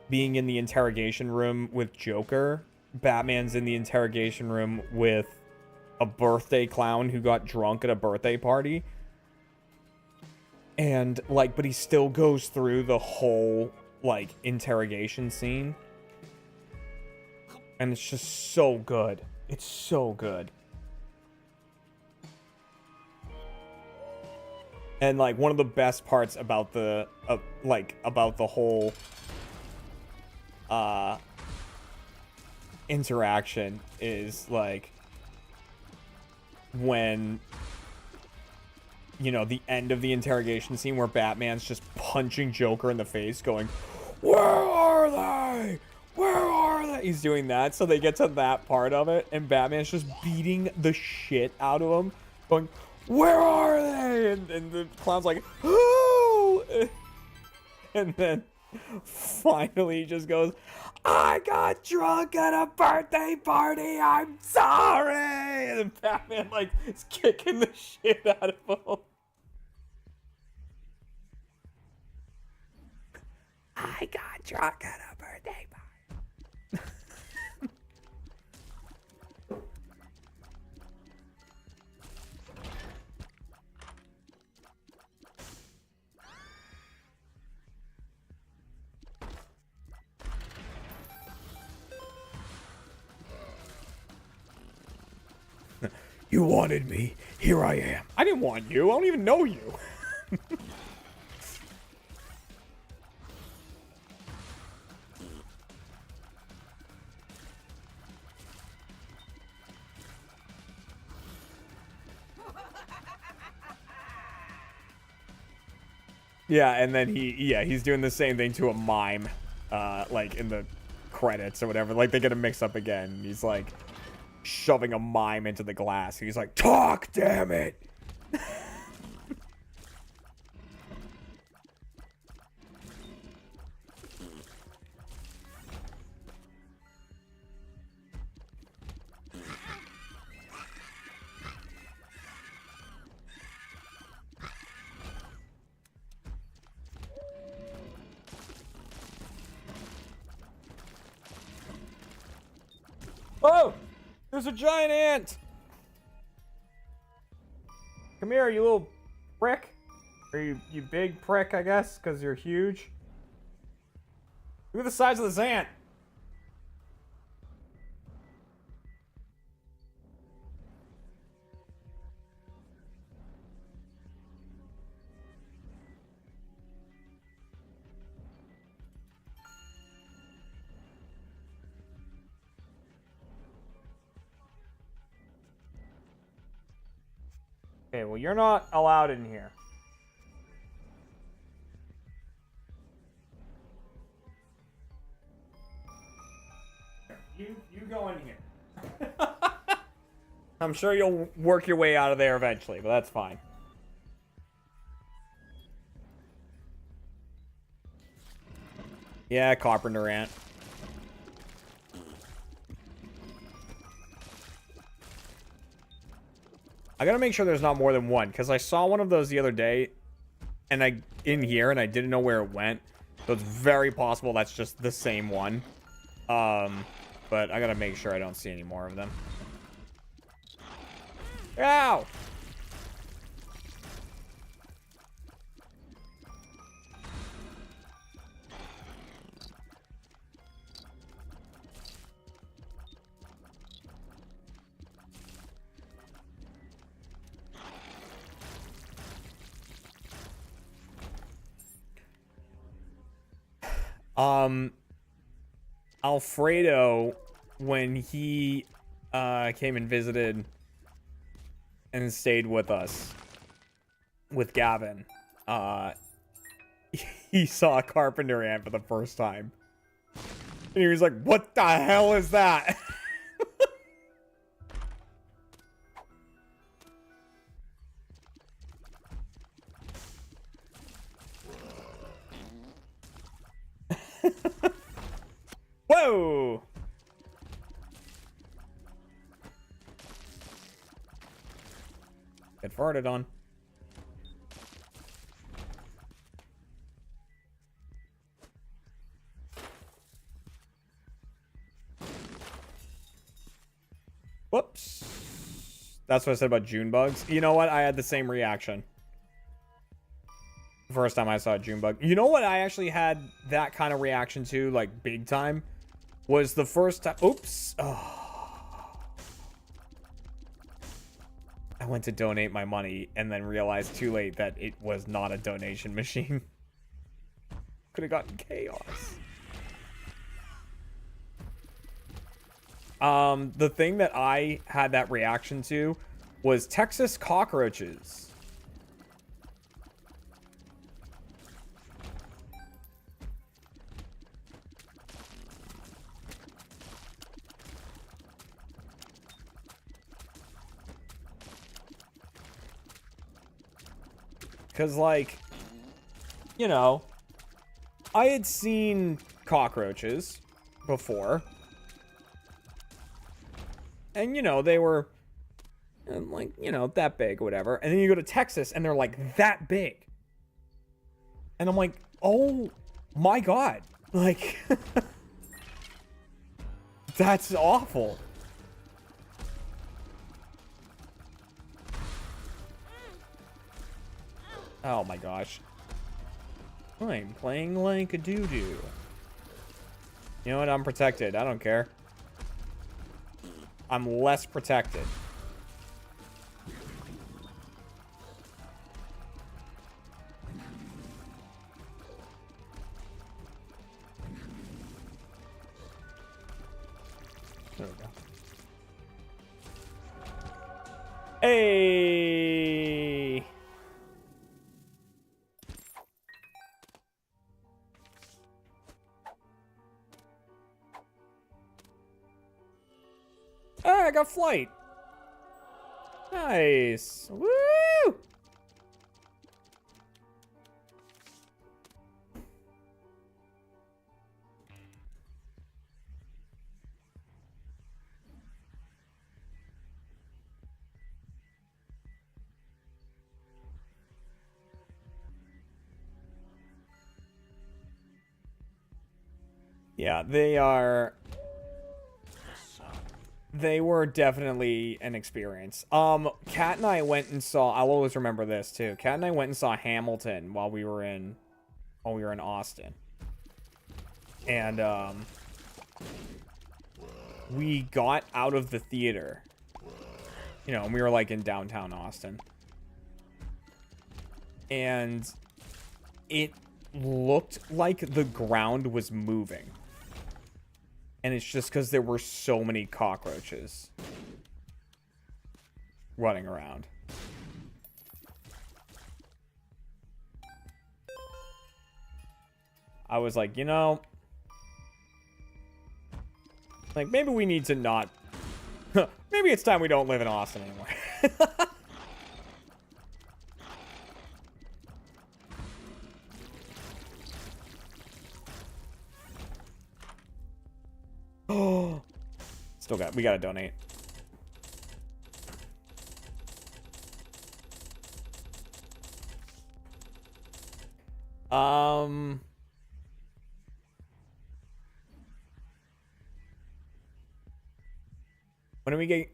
being in the interrogation room with Joker, Batman's in the interrogation room with a birthday clown who got drunk at a birthday party. And like, but he still goes through the whole like interrogation scene. And it's just so good. It's so good. And like one of the best parts about the about the whole interaction is like when, you know, the end of the interrogation scene where Batman's just punching Joker in the face going, "Where are they? Where are they?" He's doing that, so they get to that part of it and Batman's just beating the shit out of him going, "Where are they?" And the clown's like, "Who?" And then finally he just goes, "I got drunk at a birthday party. I'm sorry." And then Batman like is kicking the shit out of him. I got drunk at a birthday party. You wanted me. Here I am. I didn't want you. I don't even know you. Yeah, and then he's doing the same thing to a mime, like in the credits or whatever. Like they get him mixed up again. He's like shoving a mime into the glass. He's like, "Talk, damn it." Oh! There's a giant ant! Come here, you little prick. Or you big prick, I guess, because you're huge. Look at the size of this ant. Okay, well, you're not allowed in here. You go in here. I'm sure you'll work your way out of there eventually, but that's fine. Yeah, carpenter ant. I gotta make sure there's not more than one, because I saw one of those the other day, and in here, and I didn't know where it went. So it's very possible that's just the same one. But I gotta make sure I don't see any more of them. Ow! Alfredo, when he came and visited and stayed with us with Gavin, he saw a carpenter ant for the first time. And he was like, "What the hell is that?" Whoa! Get farted on. Whoops. That's what I said about June bugs. You know what? I had the same reaction. First time I saw a June bug. You know what I actually had that kind of reaction to, like, big time? Was the first time... Oops. Oh. I went to donate my money and then realized too late that it was not a donation machine. Could have gotten chaos. The thing that I had that reaction to was Texas cockroaches. Because, like, you know, I had seen cockroaches before. And, you know, they were, like, you know, that big or whatever. And then you go to Texas and they're, like, that big. And I'm like, oh, my God. Like, that's awful. Oh my gosh. I'm playing like a doo-doo. You know what? I'm protected. I don't care. I'm less protected. There we go. Hey! Ah, I got flight. Nice. Woo! Yeah, they were definitely an experience. Kat and I went and saw, I'll always remember this too. Kat and I went and saw Hamilton while we were in Austin. And we got out of the theater. You know, and we were like in downtown Austin. And it looked like the ground was moving. And it's just because there were so many cockroaches running around. I was like, you know, like, maybe we need to not... maybe it's time we don't live in Austin anymore. Oh, we gotta donate.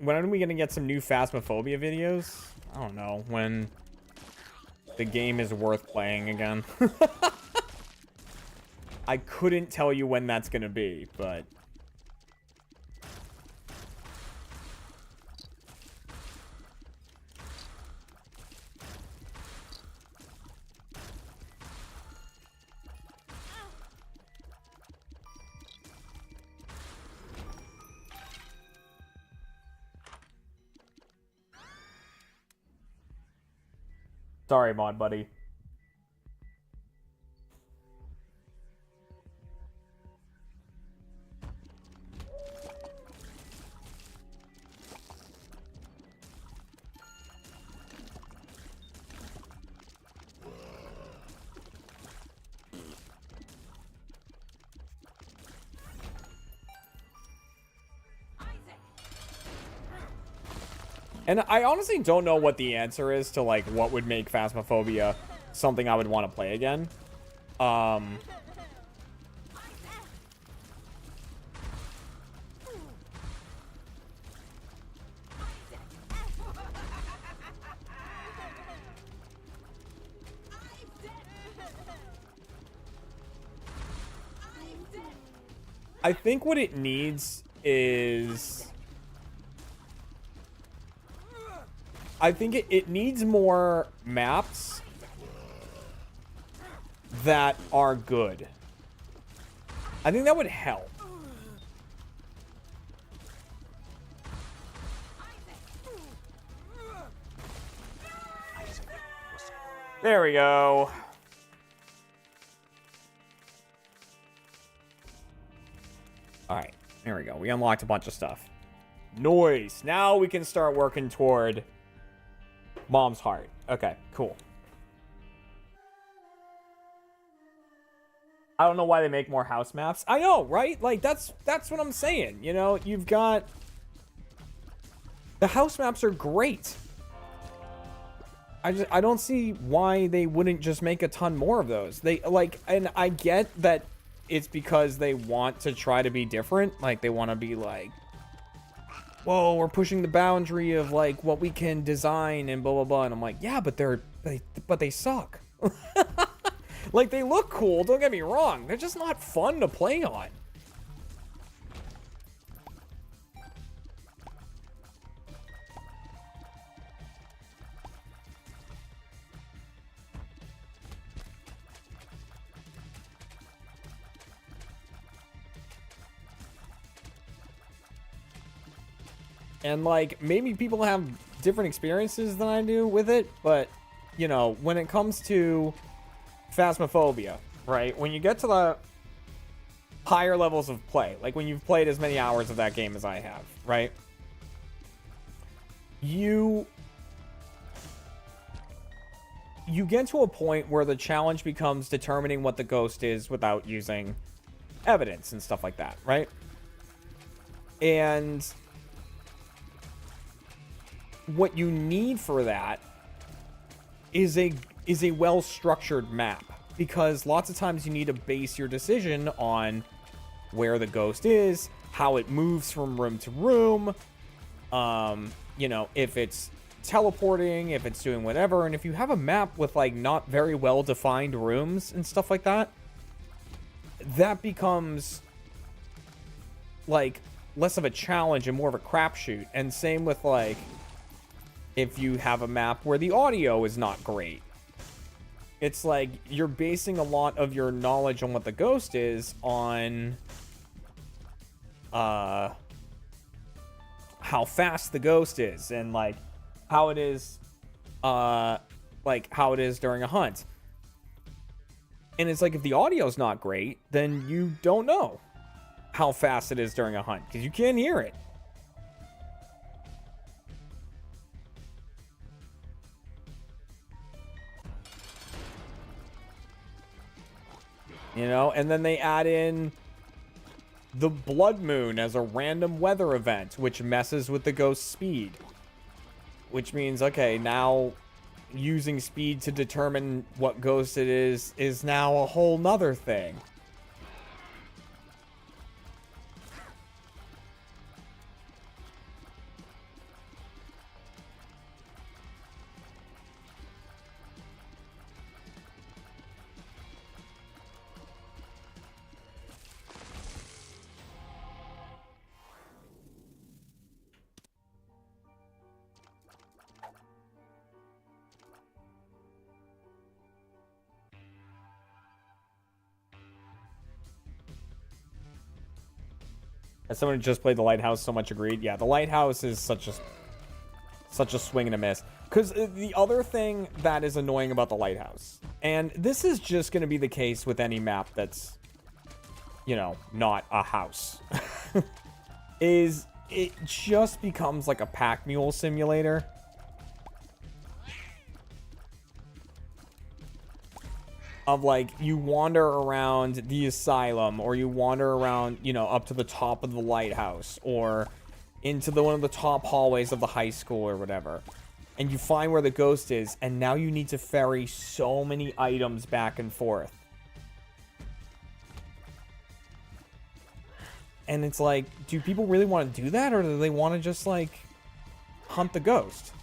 When are we gonna get some new Phasmophobia videos? I don't know, when the game is worth playing again. I couldn't tell you when that's gonna be, but sorry, mod buddy. And I honestly don't know what the answer is to, like, what would make Phasmophobia something I would want to play again. I think what it needs is... I think it needs more maps that are good. I think that would help. There we go. Alright, there we go. We unlocked a bunch of stuff. Nice. Now we can start working toward Mom's heart. Okay, cool. I don't know why they make more house maps. I know, right? Like, that's what I'm saying. You know, you've got... The house maps are great. I don't see why they wouldn't just make a ton more of those. They, like, and I get that it's because they want to try to be different. Like, they want to be like, whoa, we're pushing the boundary of, like, what we can design and blah, blah, blah. And I'm like, yeah, but they suck. Like, they look cool, don't get me wrong. They're just not fun to play on. And, like, maybe people have different experiences than I do with it, but, you know, when it comes to Phasmophobia, right? When you get to the higher levels of play, like when you've played as many hours of that game as I have, right? You get to a point where the challenge becomes determining what the ghost is without using evidence and stuff like that, right? And what you need for that is a well-structured map, because lots of times you need to base your decision on where the ghost is, how it moves from room to room, you know, if it's teleporting, if it's doing whatever. And if you have a map with, like, not very well-defined rooms and stuff like that, that becomes, like, less of a challenge and more of a crapshoot. And same with, like, if you have a map where the audio is not great. It's like you're basing a lot of your knowledge on what the ghost is on how fast the ghost is, and like how it is during a hunt. And it's like, if the audio's not great, then you don't know how fast it is during a hunt, because you can't hear it. You know, and then they add in the blood moon as a random weather event, which messes with the ghost's speed. Which means, okay, now using speed to determine what ghost it is now a whole nother thing. As someone who just played the Lighthouse, so much agreed. Yeah, the Lighthouse is such a swing and a miss. Because the other thing that is annoying about the Lighthouse, and this is just going to be the case with any map that's, you know, not a house, is it just becomes like a pack mule simulator. Of like, you wander around the asylum, or you wander around, you know, up to the top of the lighthouse, or into one of the top hallways of the high school or whatever, and you find where the ghost is, and now you need to ferry so many items back and forth. And it's like, do people really want to do that, or do they want to just like hunt the ghost?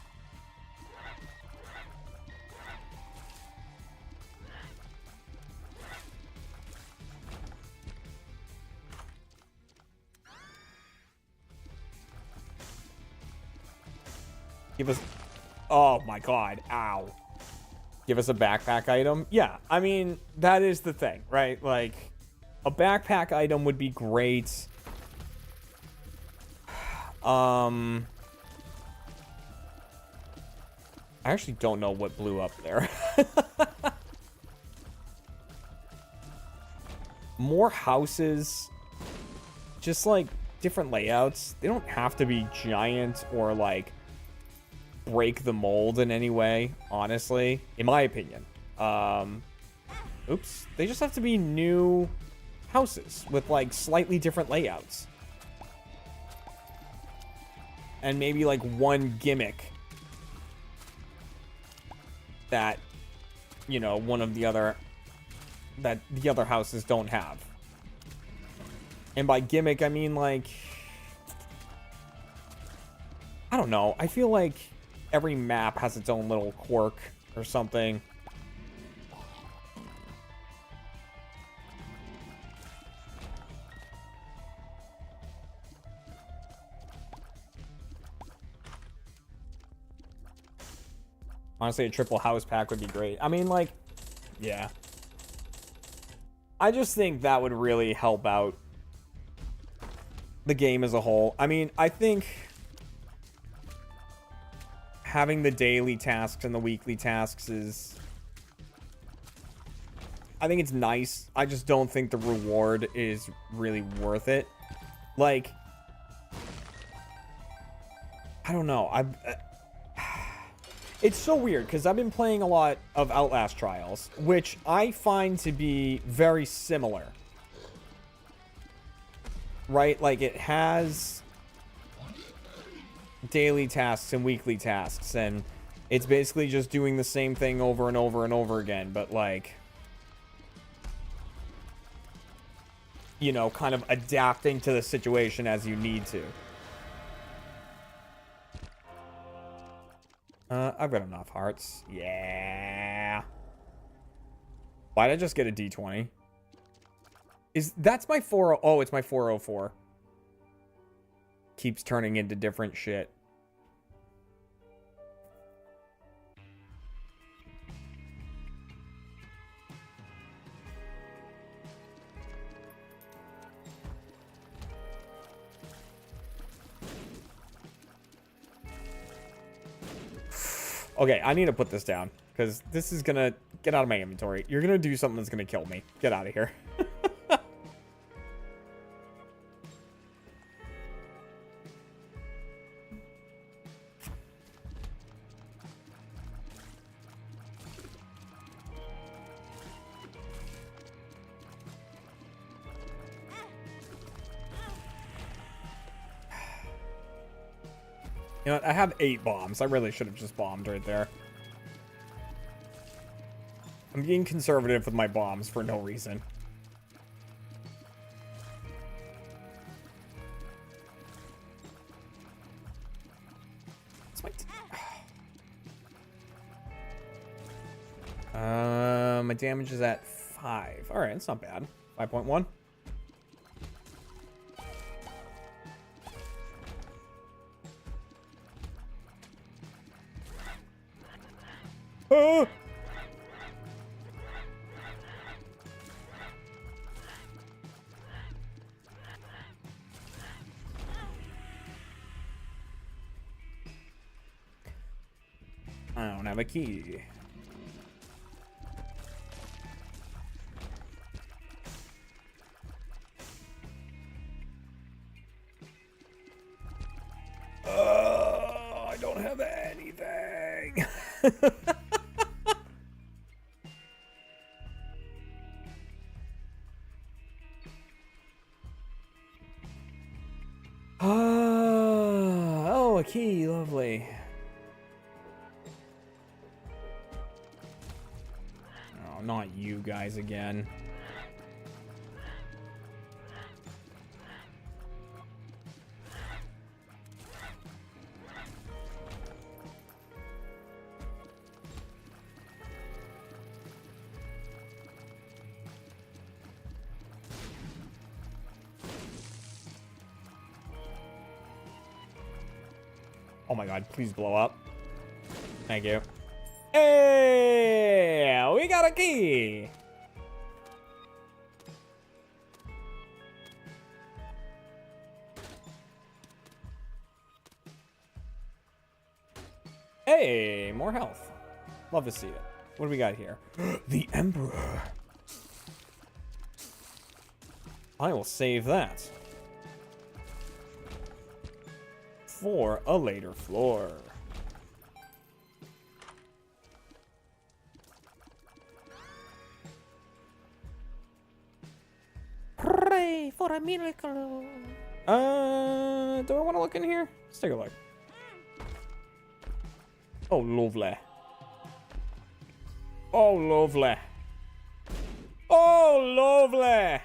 Give us... Oh my god. Ow. Give us a backpack item? Yeah, I mean, that is the thing, right? Like, a backpack item would be great. I actually don't know what blew up there. More houses. Just, like, different layouts. They don't have to be giant or, like, break the mold in any way, honestly, in my opinion. Oops. They just have to be new houses with, like, slightly different layouts. And maybe, like, one gimmick that, you know, that the other houses don't have. And by gimmick, I mean, like, I don't know. I feel like every map has its own little quirk or something. Honestly, a triple house pack would be great. I mean, like, yeah. I just think that would really help out the game as a whole. I mean, I think having the daily tasks and the weekly tasks is... I think it's nice. I just don't think the reward is really worth it. Like, I don't know. It's so weird, because I've been playing a lot of Outlast Trials, which I find to be very similar. Right? Like, it has daily tasks and weekly tasks, and it's basically just doing the same thing over and over and over again, but, like, you know, kind of adapting to the situation as you need to. I've got enough hearts. Yeah. Why did I just get a D20? That's my 4... Oh, it's my 404. Keeps turning into different shit. Okay, I need to put this down. Because this is gonna... Get out of my inventory. You're gonna do something that's gonna kill me. Get out of here. You know what? I have 8 bombs. I really should have just bombed right there. I'm being conservative with my bombs for no reason. My damage is at 5. All right, it's not bad. 5.1. Oh! I don't have a key. I don't have anything. Oh, a key, lovely. Oh, not you guys again. Oh my god, please blow up. Thank you. Hey, we got a key. Hey, more health. Love to see it. What do we got here? The Emperor. I will save that for a later floor. Pray for a miracle. Do I want to look in here? Let's take a look. Oh, lovely. Oh, lovely. Oh, lovely.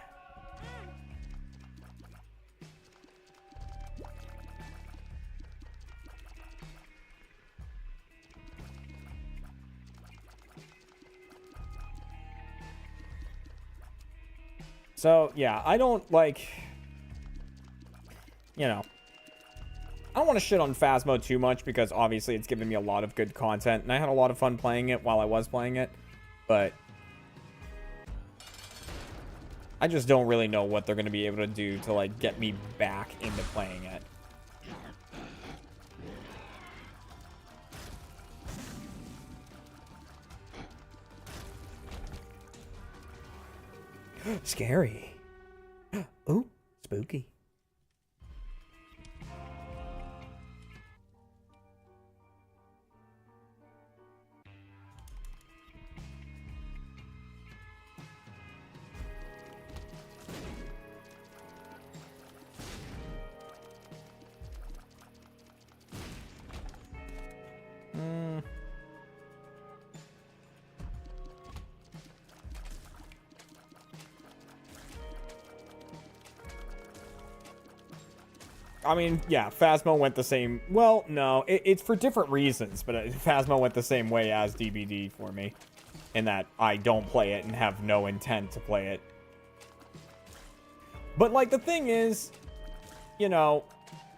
So, yeah, I don't, like, you know, I don't want to shit on Phasmo too much because obviously it's given me a lot of good content, and I had a lot of fun playing it while I was playing it, but I just don't really know what they're going to be able to do to, like, get me back into playing it. Scary. Ooh, spooky. I mean, yeah, Phasmo went the same... Well, no, it's for different reasons, but Phasmo went the same way as DBD for me. In that I don't play it and have no intent to play it. But, like, the thing is, you know,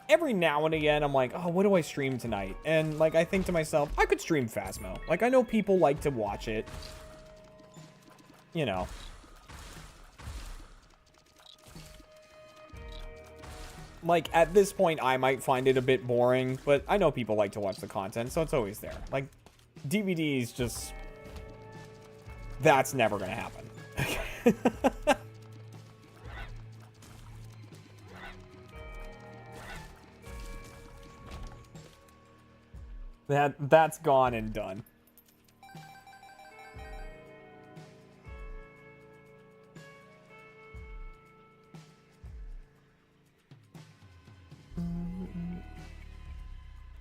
every now and again, I'm like, oh, what do I stream tonight? And, like, I think to myself, I could stream Phasmo. Like, I know people like to watch it. You know. Like, at this point, I might find it a bit boring, but I know people like to watch the content, so it's always there. Like, DVDs just... That's never gonna happen. That's gone and done.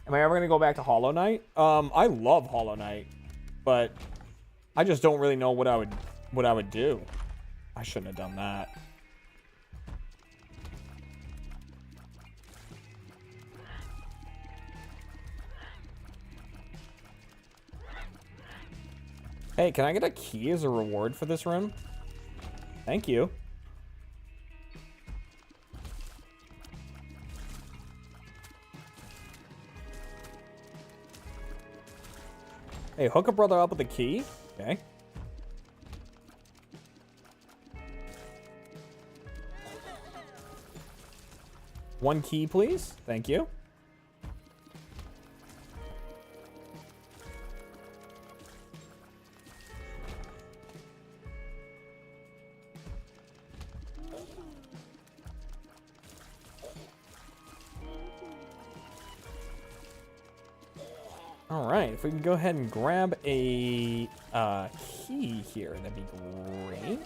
Am I ever gonna go back to Hollow Knight? I love Hollow Knight, but I just don't really know what I would do. I shouldn't have done that. Hey, can I get a key as a reward for this room? Thank you. Hey, hook a brother up with a key. Okay. One key, please. Thank you. All right, if we can go ahead and grab a key here, that'd be great.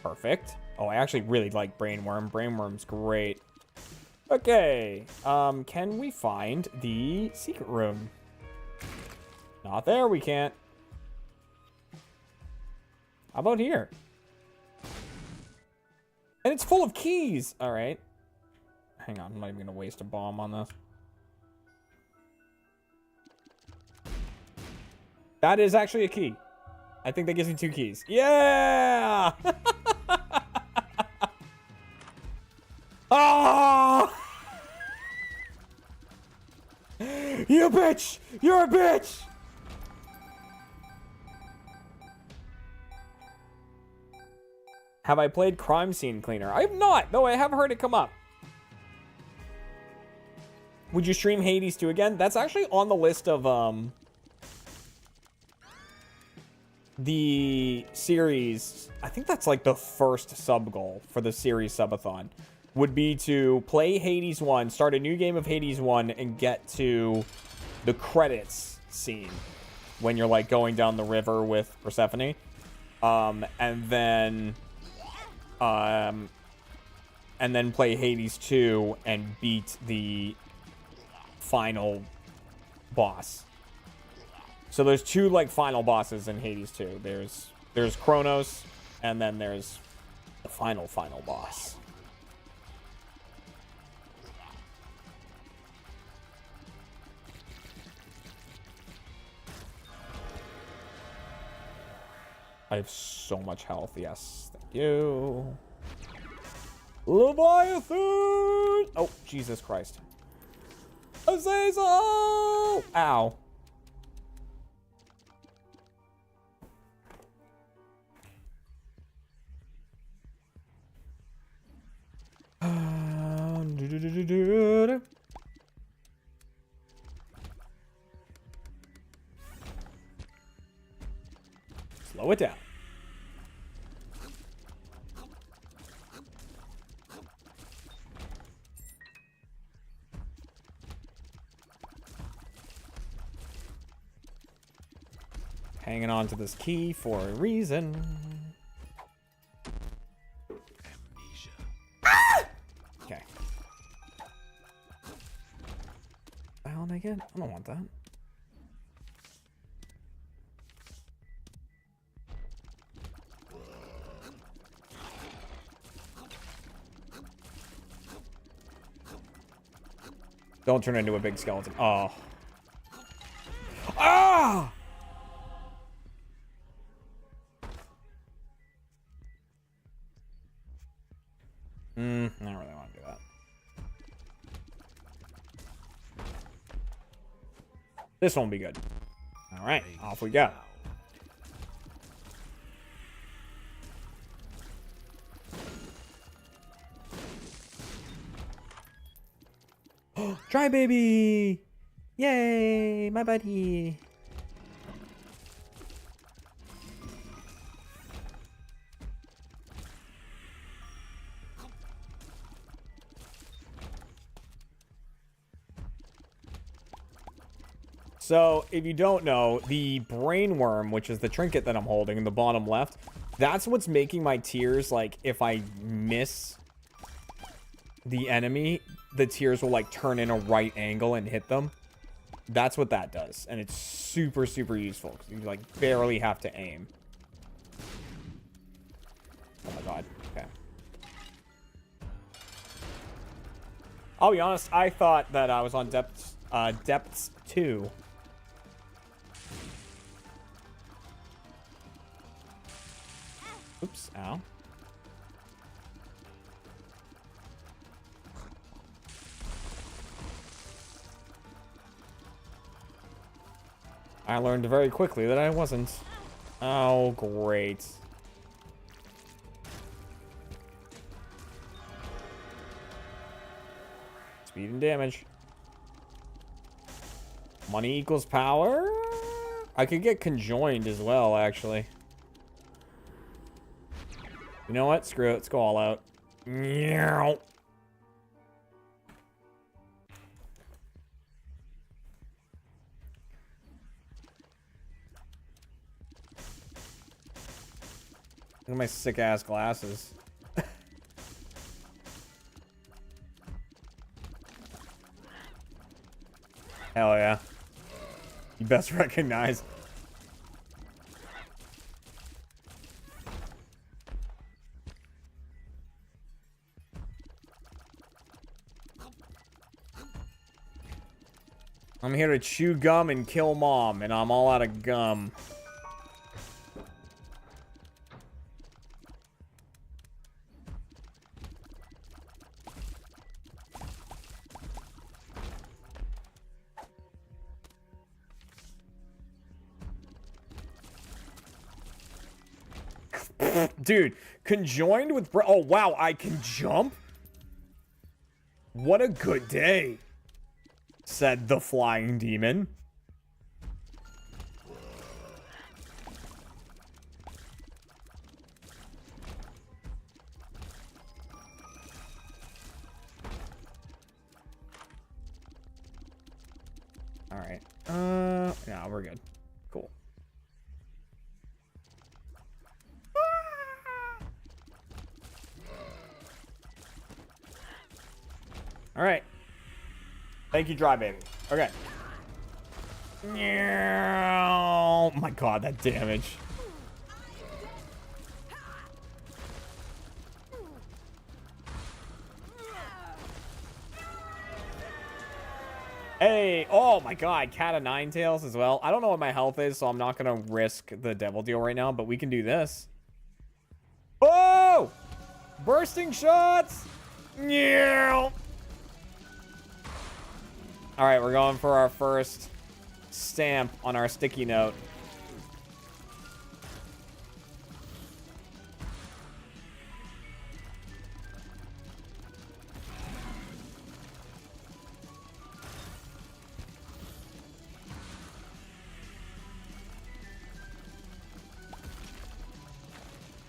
Perfect. Oh, I actually really like Brainworm. Brainworm's great. Okay, can we find the secret room? Not there, we can't. How about here? And it's full of keys. All right. Hang on, I'm not even gonna waste a bomb on this. That is actually a key. I think that gives me 2 keys. Yeah! Oh! You bitch! You're a bitch! Have I played Crime Scene Cleaner? I have not, though I have heard it come up. Would you stream Hades 2 again? That's actually on the list of the series. I think that's like the first sub goal for the series subathon. Would be to play Hades 1, start a new game of Hades 1, and get to the credits scene when you're like going down the river with Persephone. And then play Hades 2 and beat the final boss. So there's 2 like final bosses in Hades 2. There's Kronos, and then there's the final boss. I have so much health. Yes, thank you. Leviathan! Oh, Jesus Christ. Azazel! Ow. Slow it down. Hanging on to this key for a reason. Amnesia. Ah! Okay. What the hell did I get? I don't want that. Don't turn into a big skeleton. Oh. Ah! I don't really want to do that. This won't be good. All right, off we go. Try baby. Yay, my buddy. So, if you don't know, the brain worm, which is the trinket that I'm holding in the bottom left, that's what's making my tears, like, if I miss the enemy, the tears will, like, turn in a right angle and hit them. That's what that does. And it's super, super useful, because you, like, barely have to aim. Oh my god. Okay. I'll be honest, I thought that I was on depths 2. Oops, ow. I learned very quickly that I wasn't. Oh, great. Speed and damage. Money equals power? I could get conjoined as well, actually. You know what? Screw it. Let's go all out. Meow. Look at my sick-ass glasses. Hell yeah. You best recognize. I'm here to chew gum and kill mom, and I'm all out of gum. Dude, conjoined with... Oh, wow, I can jump? What a good day, said the flying demon. All right. Yeah, we're good. Cool. All right. Thank you, Dry Baby. Okay. Oh my god, that damage. Hey, oh my god, Cat of Nine Tails as well. I don't know what my health is, so I'm not gonna risk the devil deal right now, but we can do this. Oh! Bursting shots! Yeah. All right, we're going for our first stamp on our sticky note.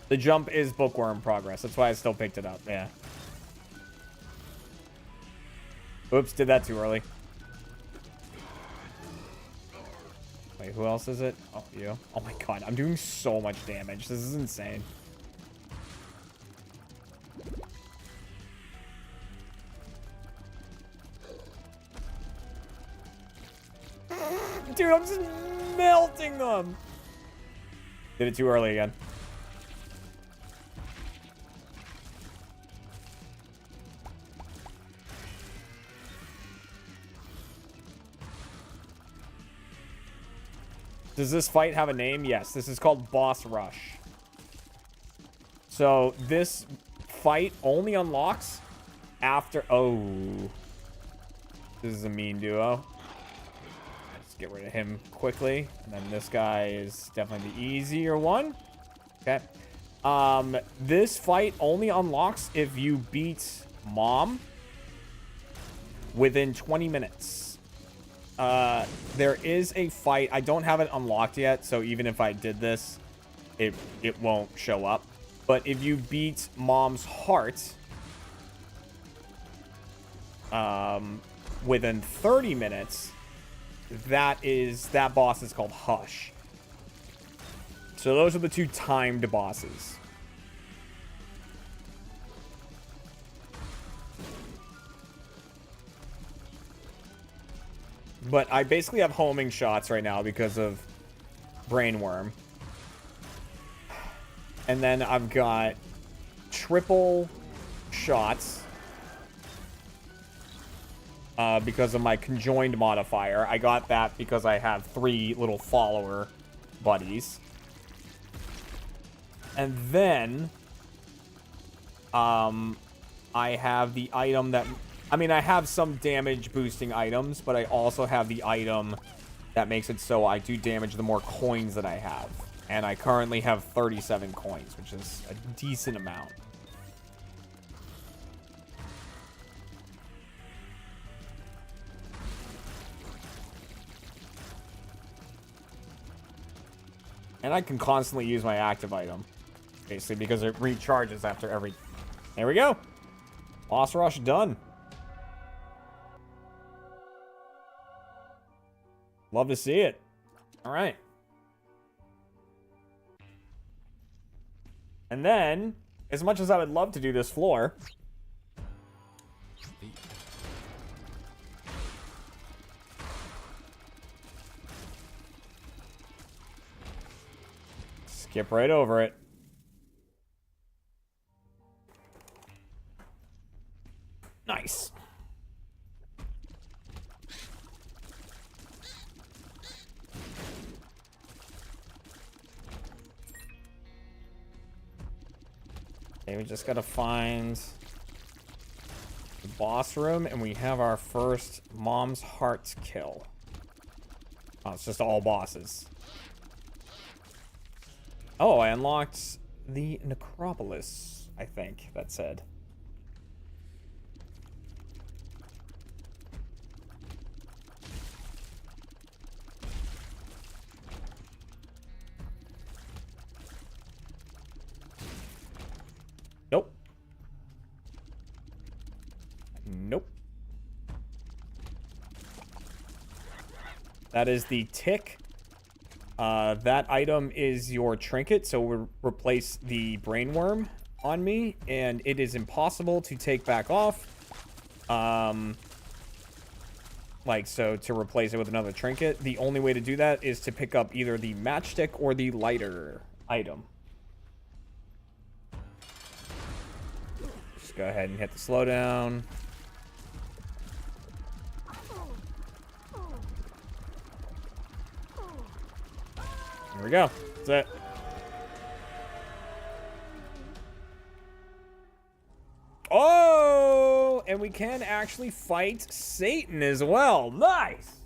The jump is bookworm progress. That's why I still picked it up. Yeah. Oops, did that too early. Wait, who else is it? Oh, you. Oh my god, I'm doing so much damage. This is insane. Dude, I'm just melting them. Did it too early again. Does this fight have a name? Yes, this is called Boss Rush. So this fight only unlocks after... Oh. This is a mean duo. Let's get rid of him quickly. And then this guy is definitely the easier one. Okay. This fight only unlocks if you beat Mom within 20 minutes. there is a fight. I don't have it unlocked yet, so even if I did this, it won't show up. But if you beat Mom's Heart within 30 minutes, that boss is called Hush. So those are the two timed bosses. But I basically have homing shots right now because of Brainworm. And then I've got triple shots because of my conjoined modifier. I got that because I have 3 little follower buddies. And then I have the item that... I mean, I have some damage boosting items, but I also have the item that makes it so I do damage the more coins that I have. And I currently have 37 coins, which is a decent amount. And I can constantly use my active item, basically, because it recharges after every... There we go. Boss rush done. Love to see it. All right. And then, as much as I would love to do this floor, skip right over it. Nice. Okay, we just gotta find the boss room, and we have our first Mom's Heart kill. Oh, it's just all bosses. Oh, I unlocked the Necropolis, I think that said. Nope. Nope. That is the tick. That item is your trinket, so we'll replace the brainworm on me, and it is impossible to take back off. Like, so to replace it with another trinket, the only way to do that is to pick up either the matchstick or the lighter item. Just go ahead and hit the slowdown. There we go. That's it. Oh, and we can actually fight Satan as well. Nice.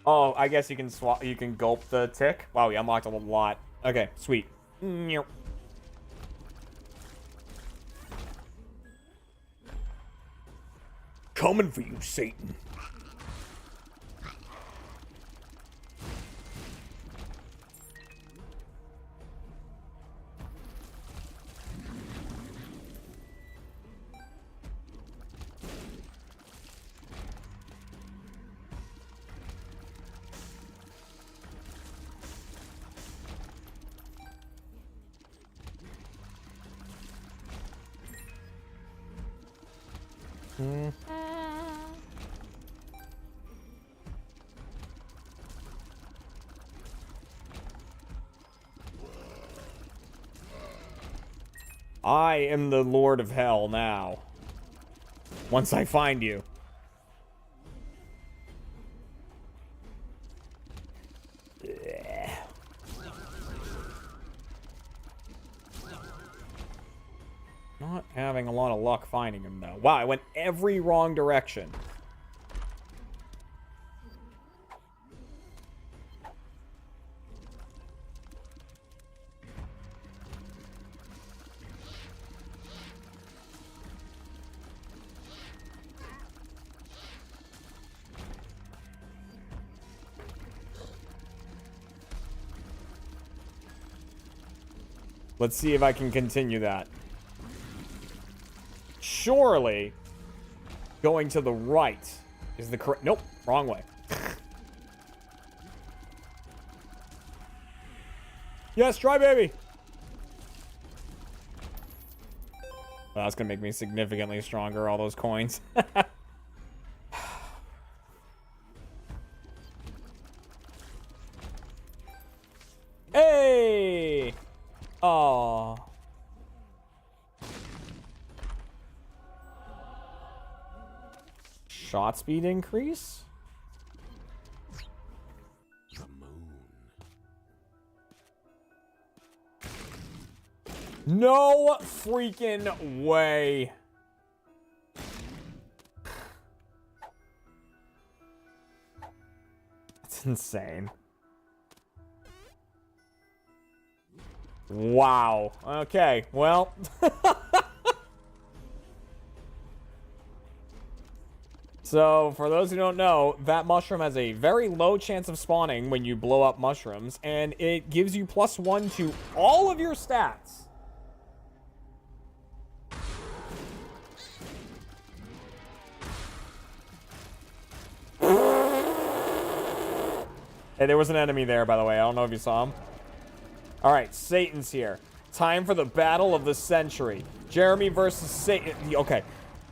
Oh, I guess you can swap. You can gulp the tick. Wow, we unlocked a lot. Okay, sweet. Coming for you, Satan. I am the Lord of Hell now. Once I find you. Not having a lot of luck finding him, though. Wow, I went every wrong direction. Let's see if I can continue that. Surely, going to the right is the correct... Nope, wrong way. Yes, try, baby! Well, that's gonna make me significantly stronger, all those coins. Hey! Aww. Shot speed increase? The moon. No freaking way. That's insane. Wow. Okay, well. So, for those who don't know, that mushroom has a very low chance of spawning when you blow up mushrooms, and it gives you +1 to all of your stats. Hey, there was an enemy there, by the way. I don't know if you saw him. Alright, Satan's here. Time for the battle of the century. Jeremy versus Satan. Okay.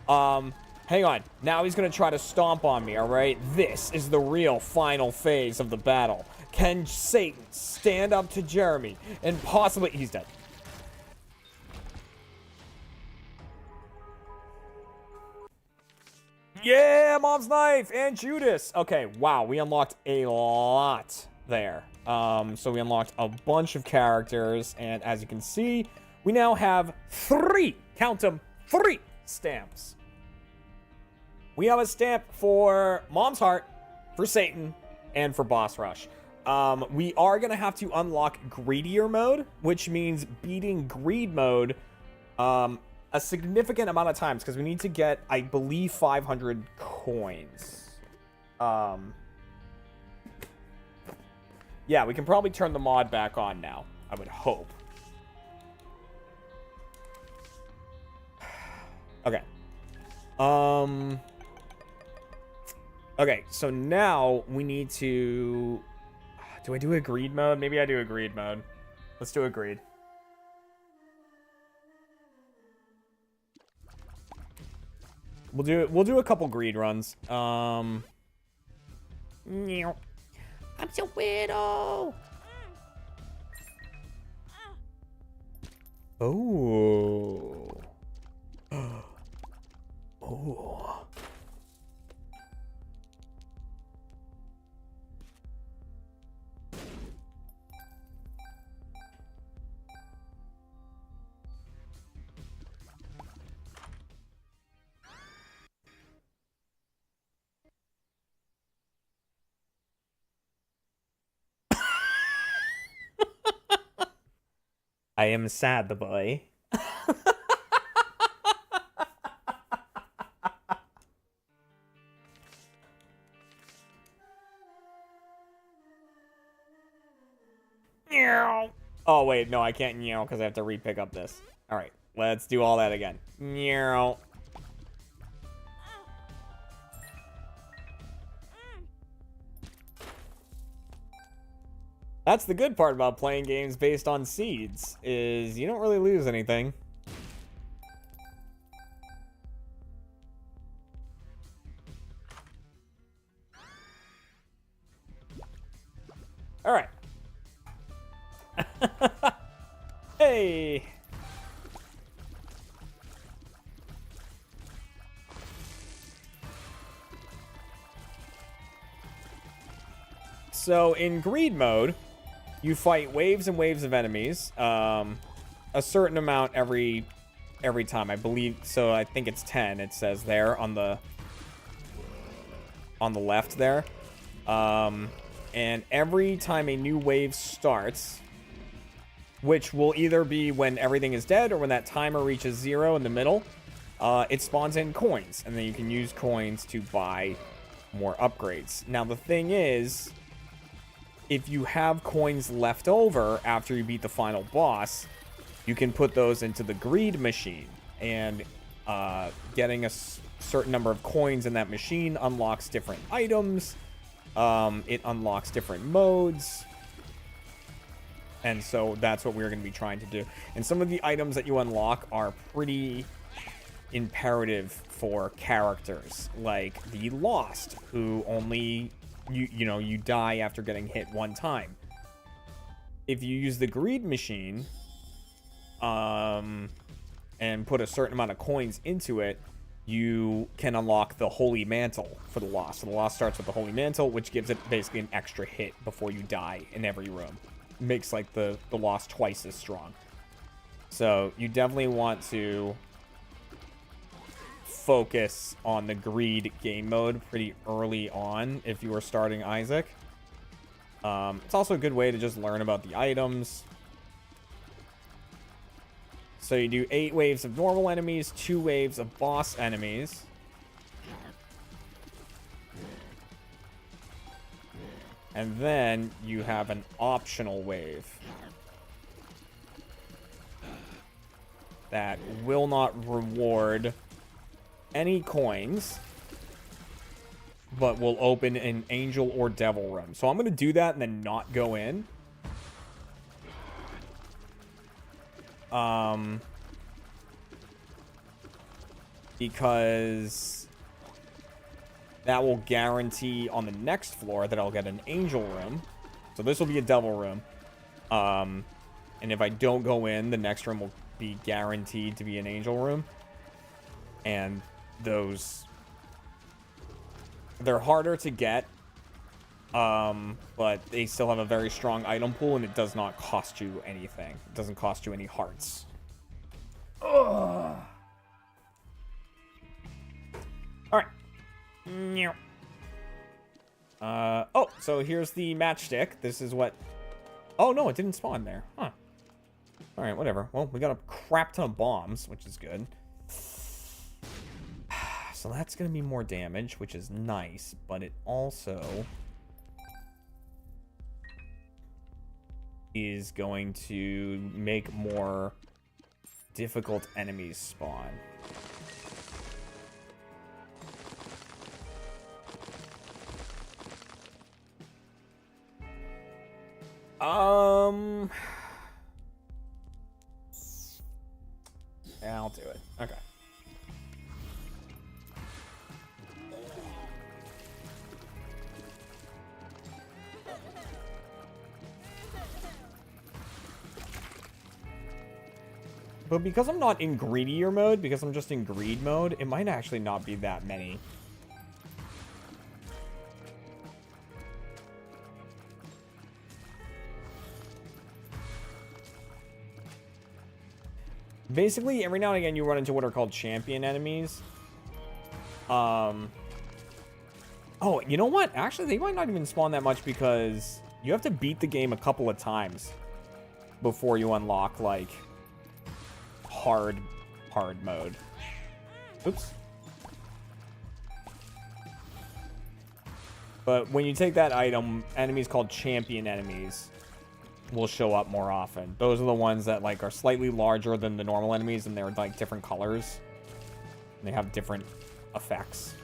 Hang on. Now he's gonna try to stomp on me, alright? This is the real final phase of the battle. Can Satan stand up to Jeremy and possibly... He's dead. Yeah, Mom's Knife and Judas. Okay, wow, we unlocked a lot there. So we unlocked a bunch of characters, and as you can see, we now have 3, count them, 3 stamps. We have a stamp for Mom's Heart, for Satan, and for Boss Rush. We are going to have to unlock Greedier mode, which means beating Greed mode a significant amount of times, because we need to get, I believe, 500 coins. Yeah, we can probably turn the mod back on now, I would hope. Okay. Okay, so now we need to... Do I do a greed mode? Maybe I do a greed mode. Let's do a greed. We'll do a couple greed runs. I'm so weirdo. Oh. Oh. I am sad, the boy. Oh, wait, no, I can't because I have to re-pick up this. All right, let's do all that again. That's the good part about playing games based on seeds, is you don't really lose anything. All right. Hey. So in greed mode, you fight waves and waves of enemies, a certain amount every time, I believe. So I think it's 10. It says there on the left there, and every time a new wave starts, which will either be when everything is dead or when that timer reaches 0 in the middle, it spawns in coins, and then you can use coins to buy more upgrades. Now the thing is, if you have coins left over after you beat the final boss, you can put those into the greed machine, and getting a certain number of coins in that machine unlocks different items. It unlocks different modes. And so that's what we're going to be trying to do. And some of the items that you unlock are pretty imperative for characters, like the Lost, who only you die after getting hit one time. If you use the greed machine and put a certain amount of coins into it, you can unlock the Holy Mantle for the Lost. So the Lost starts with the Holy Mantle, which gives it basically an extra hit before you die in every room. Makes like the Lost twice as strong. So you definitely want to focus on the greed game mode pretty early on if you are starting Isaac. It's also a good way to just learn about the items. So you do 8 waves of normal enemies, 2 waves of boss enemies. And then you have an optional wave that will not reward any coins, but will open an angel or devil room. So I'm going to do that and then not go in. Because that will guarantee on the next floor that I'll get an angel room. So this will be a devil room. And if I don't go in, the next room will be guaranteed to be an angel room. And those... they're harder to get. But they still have a very strong item pool, and it does not cost you anything. It doesn't cost you any hearts. Ugh. Alright. Oh, so here's the matchstick. This is what... oh, no, it didn't spawn there. Huh. Alright, whatever. Well, we got a crap ton of bombs, which is good. So that's going to be more damage, which is nice, but it also is going to make more difficult enemies spawn. Yeah, I'll do it. Okay. But because I'm not in greedier mode, because I'm just in greed mode, it might actually not be that many. Basically, every now and again, you run into what are called champion enemies. Oh, you know what? Actually, they might not even spawn that much because you have to beat the game a couple of times before you unlock, like, hard mode. Oops. But when you take that item, enemies called champion enemies will show up more often. Those are the ones that like are slightly larger than the normal enemies, and they're like different colors. And they have different effects.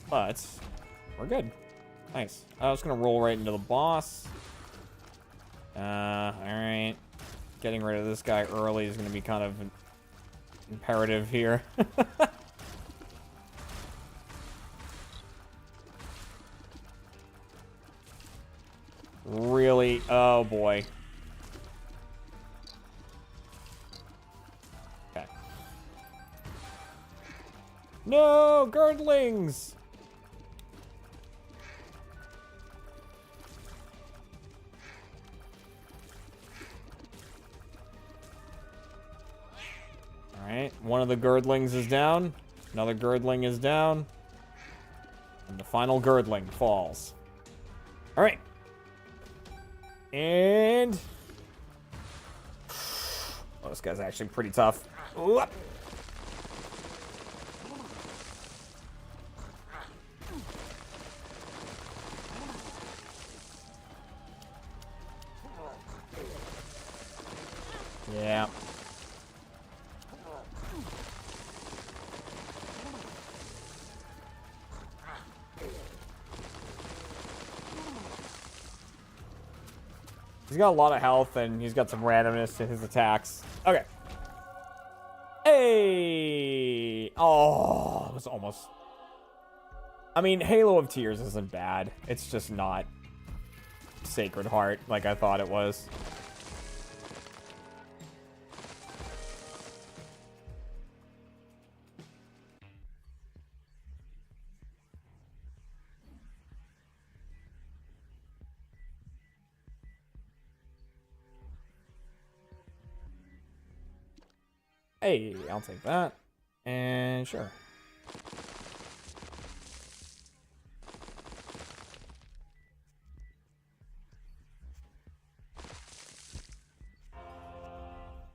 But we're good. Nice. I was gonna roll right into the boss. Alright. Getting rid of this guy early is gonna be kind of imperative here. Really? Oh boy. Okay. No, girdlings! Alright, one of the girdlings is down. Another girdling is down. And the final girdling falls. Alright. And... oh, this guy's actually pretty tough. Ooh. Yeah. He's got a lot of health, and he's got some randomness to his attacks. Okay. Hey! Oh, it was almost... I mean, Halo of Tears isn't bad. It's just not Sacred Heart like I thought it was. Hey, I'll take that. And sure.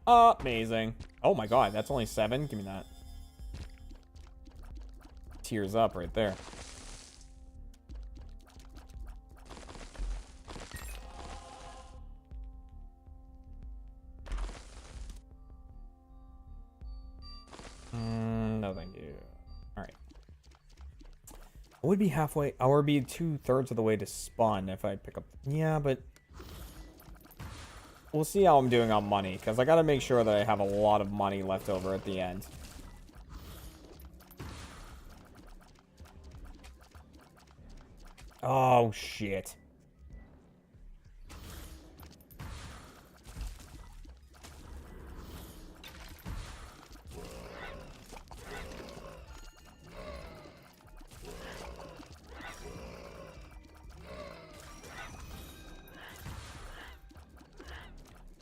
Amazing. Oh my god, that's only 7? Give me that. Tears up right there. No, thank you. Alright. I would be halfway, I would be 2/3 of the way to spawn if I pick up. Yeah, but we'll see how I'm doing on money, because I gotta make sure that I have a lot of money left over at the end. Oh, shit.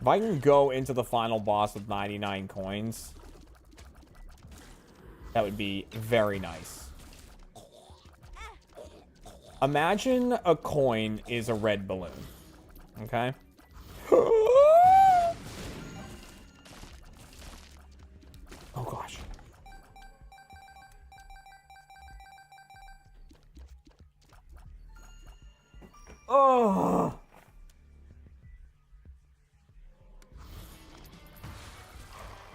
If I can go into the final boss with 99 coins, that would be very nice. Imagine a coin is a red balloon. Okay? Oh gosh. Oh.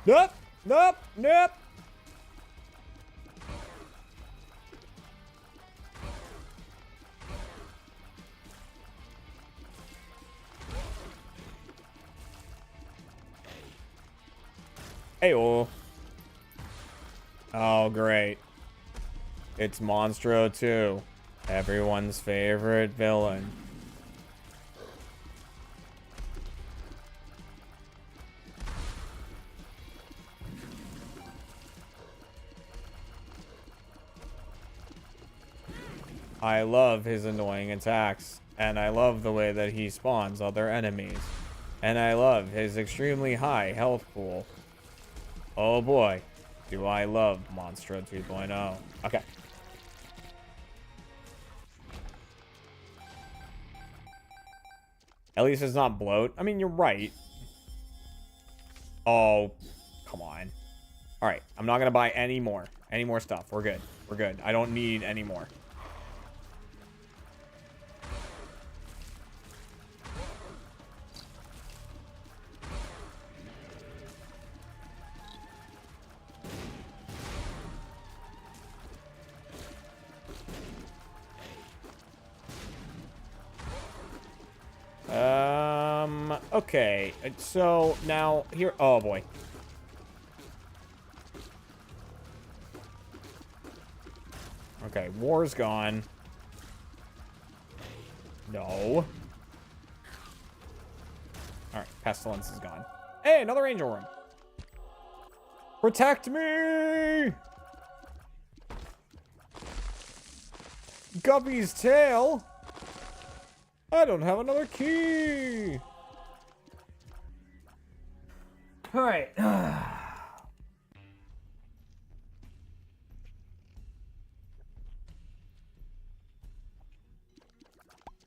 Nope, nope, nope. Hey-oh. Oh, great. It's Monstro 2. Everyone's favorite villain. I love his annoying attacks, and I love the way that he spawns other enemies, and I love his extremely high health pool. Oh boy, do I love Monstro 2.0. Okay. At least it's not bloat. I mean, you're right. Oh, come on. All right, I'm not gonna buy any more stuff. We're good. We're good. I don't need any more. Okay, so now here, oh boy. Okay, war's gone. No. Alright, pestilence is gone. Hey, another angel room. Protect me! Guppy's tail? I don't have another key. All right.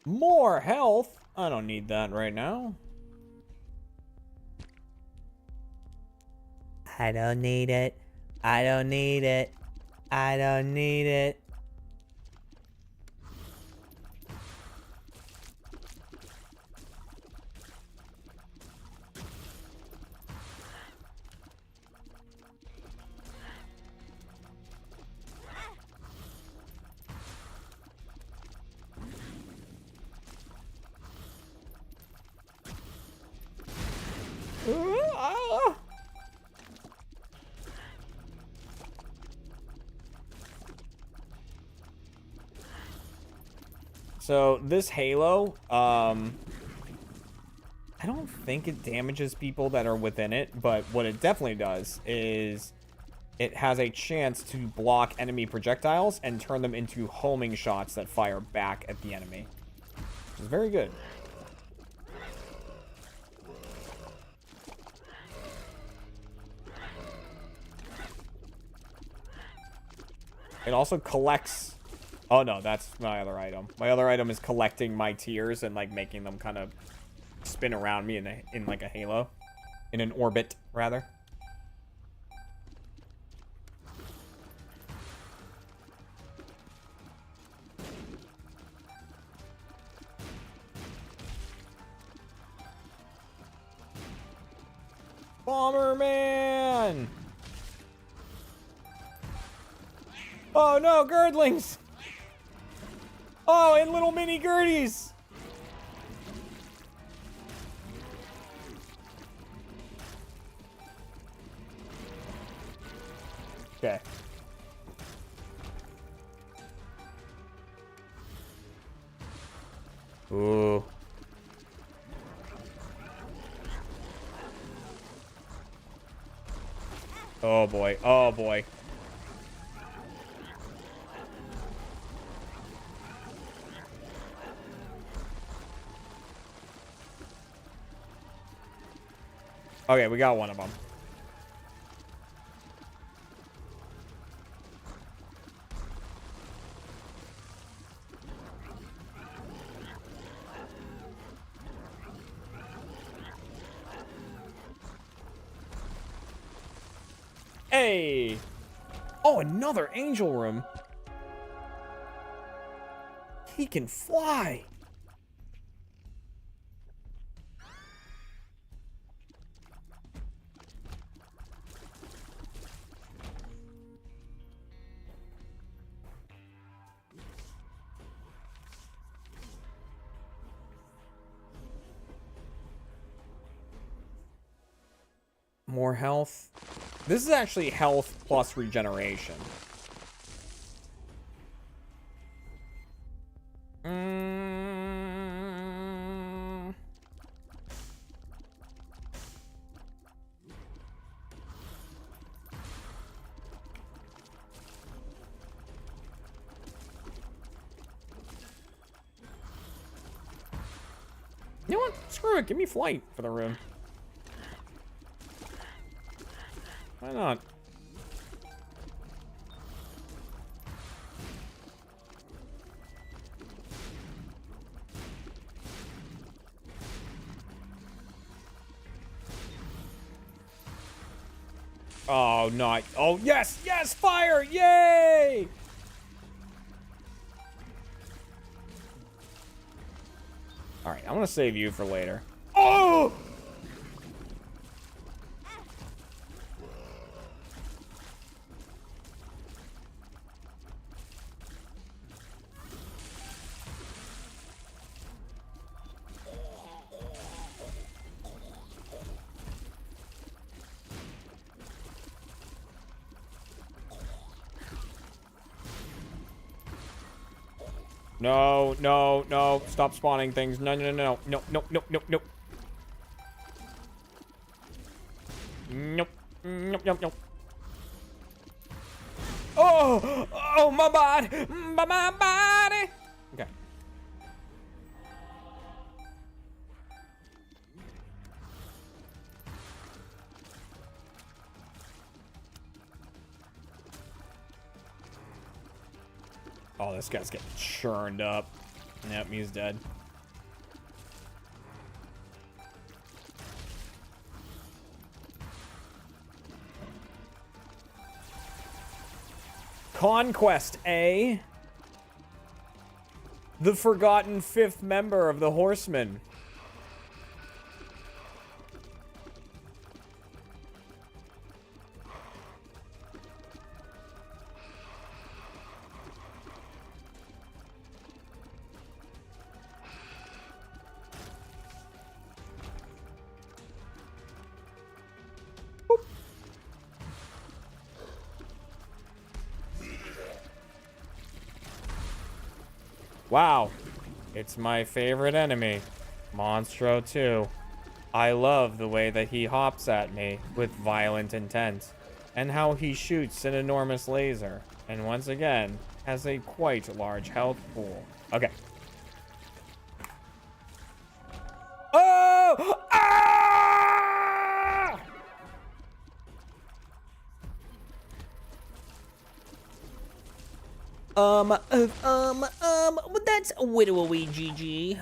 More health. I don't need that right now. I don't need it. I don't need it. I don't need it. So this Halo, I don't think it damages people that are within it, but what it definitely does is it has a chance to block enemy projectiles and turn them into homing shots that fire back at the enemy. Which is very good. It also collects... Oh no, that's my other item. My other item is collecting my tears and like making them kind of spin around me in like a halo. In an orbit, rather. Bomberman! Oh no, girdlings! Oh, and little mini Gerties! Okay. Ooh. Oh boy, oh boy. Okay, we got one of them. Hey! Oh, another angel room. He can fly. More health. This is actually health plus regeneration. You know what? Screw it. Give me flight for the room. Why not? Oh, no. Oh, yes! Yes! Fire! Yay! Alright, I'm gonna save you for later. Oh! No, no, no. Stop spawning things. No, no, no, no. No, no, no, no, no. Nope. Nope, nope, nope. Oh! Oh, my body! My body! Okay. Oh, this guy's getting churned up. Yep, he's dead. Conquest A. The forgotten fifth member of the Horsemen. Wow. It's my favorite enemy. Monstro 2. I love the way that he hops at me with violent intent, and how he shoots an enormous laser, and once again, has a quite large health pool. Okay. Oh! Ah! That's widowy GG.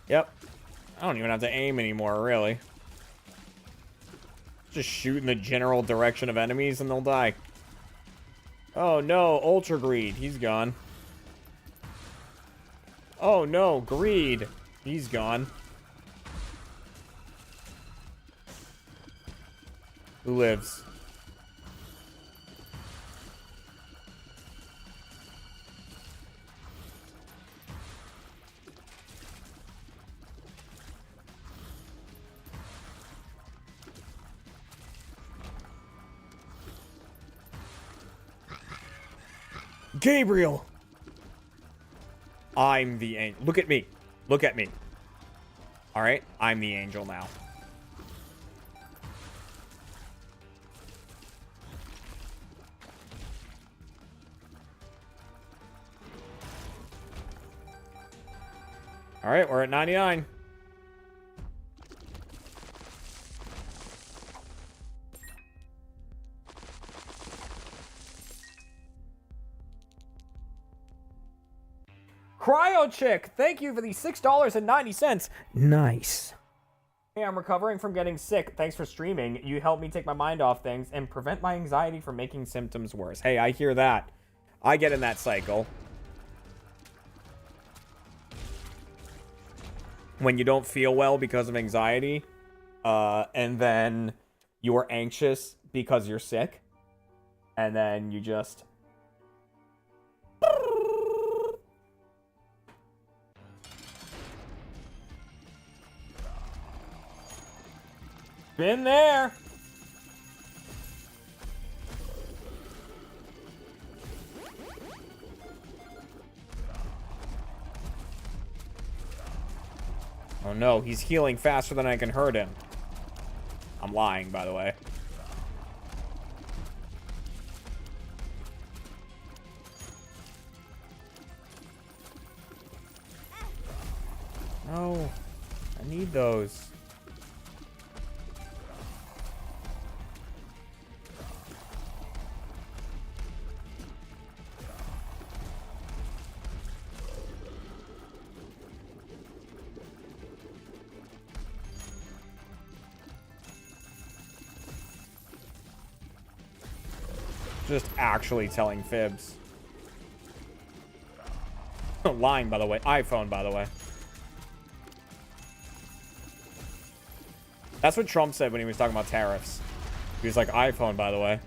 Yep. I don't even have to aim anymore, really. Just shoot in the general direction of enemies and they'll die. Oh no, Ultra Greed. He's gone. Oh no, Greed. He's gone. Who lives? Gabriel! I'm the angel. Look at me. Look at me. Alright, I'm the angel now. Alright, we're at 99. Cryo Chick, thank you for the $6.90. Nice. Hey, I'm recovering from getting sick. Thanks for streaming. You helped me take my mind off things and prevent my anxiety from making symptoms worse. Hey, I hear that. I get in that cycle. When you don't feel well because of anxiety, and then you're anxious because you're sick, and then you just... Been there. Oh no, he's healing faster than I can hurt him. I'm lying, by the way. No, I need those. Just actually telling fibs. Lying, by the way. iPhone, by the way. That's what Trump said when he was talking about tariffs. He was like, iPhone, by the way.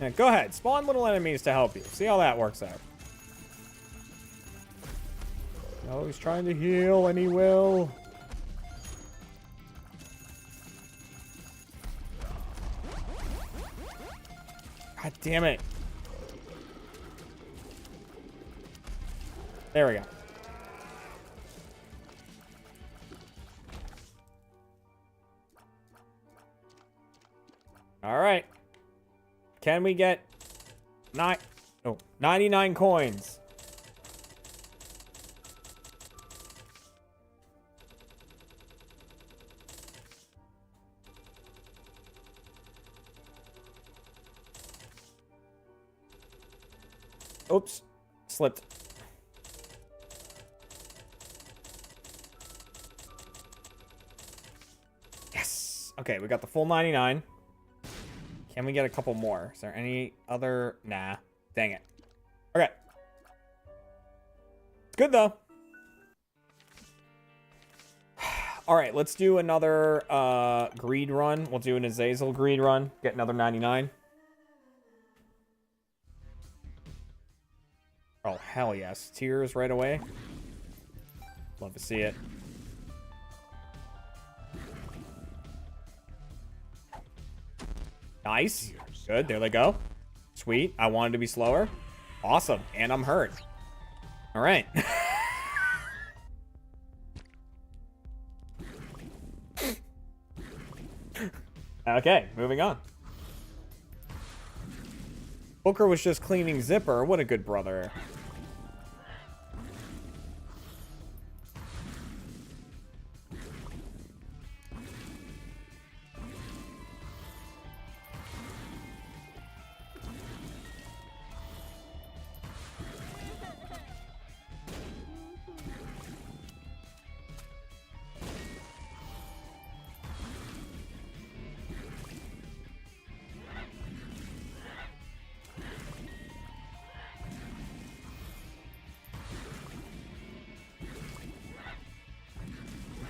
Yeah, go ahead. Spawn little enemies to help you. See how that works out. Oh, he's trying to heal, and he will. God damn it. There we go. All right. Can we get 99 coins? Oops. Slipped. Yes. Okay, we got the full 99. Can we get a couple more? Is there any other? Nah. Dang it. Okay. It's good though. All right, let's do another greed run. We'll do an Azazel greed run. Get another 99. Oh, hell yes. Tears right away. Love to see it. Nice. Good. There they go. Sweet. I wanted to be slower. Awesome. And I'm hurt. All right. Okay, moving on. Booker was just cleaning Zipper. What a good brother.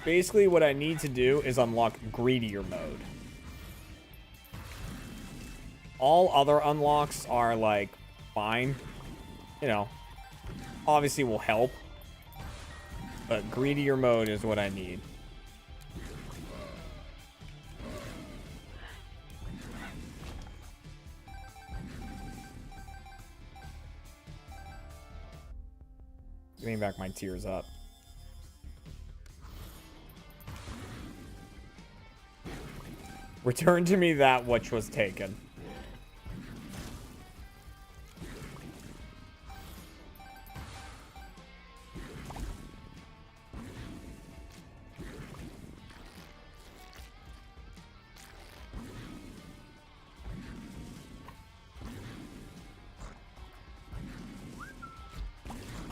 Basically, what I need to do is unlock greedier mode. All other unlocks are, like, fine. You know, obviously will help. But greedier mode is what I need. Give me back my tears up. Return to me that which was taken.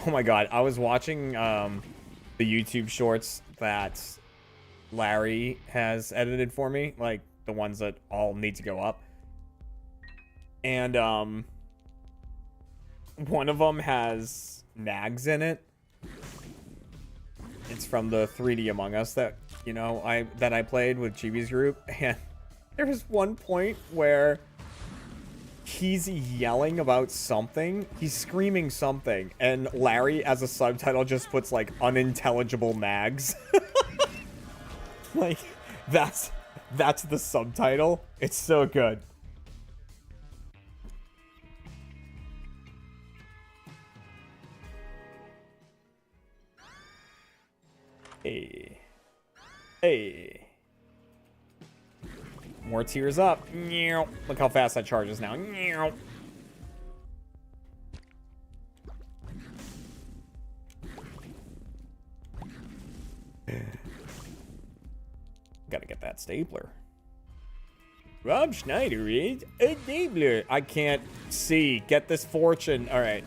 Oh my god, I was watching the YouTube shorts that Larry has edited for me, like the ones that all need to go up. And one of them has nags in it. It's from the 3D Among Us that, you know, I played with Chibi's group, and there was one point where he's yelling about something. He's screaming something, and Larry, as a subtitle, just puts, like, unintelligible nags. Like, that's the subtitle. It's so good. Hey. Hey. More tears up. Look how fast that charges now. Gotta get that stapler. Rob Schneider is a stapler. I can't see. Get this fortune. All right.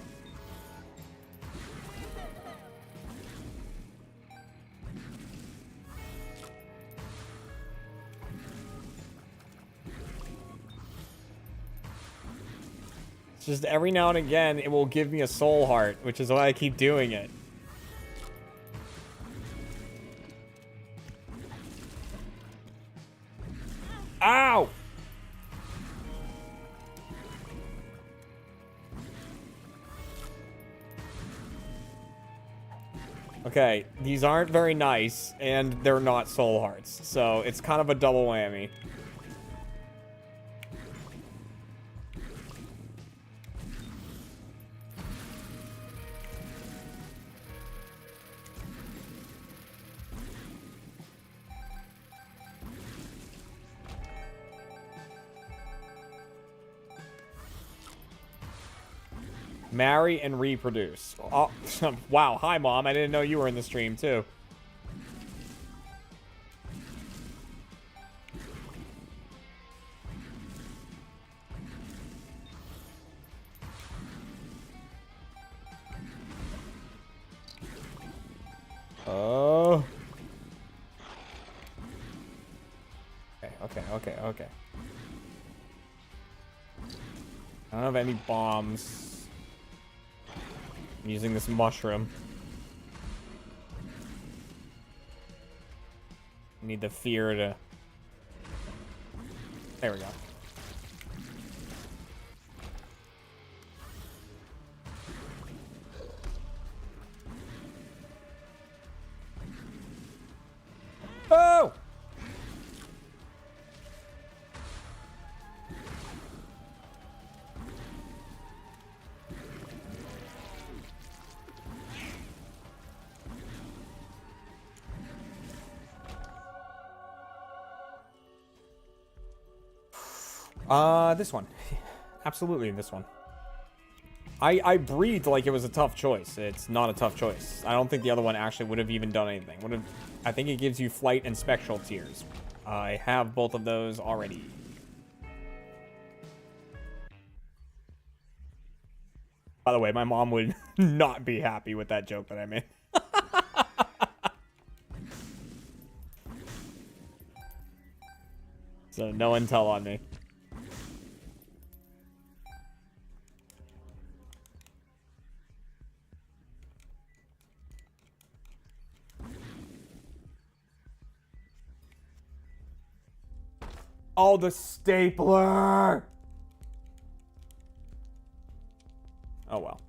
It's just every now and again, it will give me a soul heart, which is why I keep doing it. Ow! Okay, these aren't very nice, and they're not soul hearts, so it's kind of a double whammy. Marry and reproduce. Oh, wow. Hi, Mom. I didn't know you were in the stream, too. Oh. Okay. I don't have any bombs. I'm using this mushroom. Need the fear to... There we go. Oh! This one. Absolutely this one. I breathed like it was a tough choice. It's not a tough choice. I don't think the other one actually would have even done anything. I think it gives you flight and spectral tears. I have both of those already. By the way, my mom would not be happy with that joke that I made. So no intel on me. Oh, the stapler! Oh, well.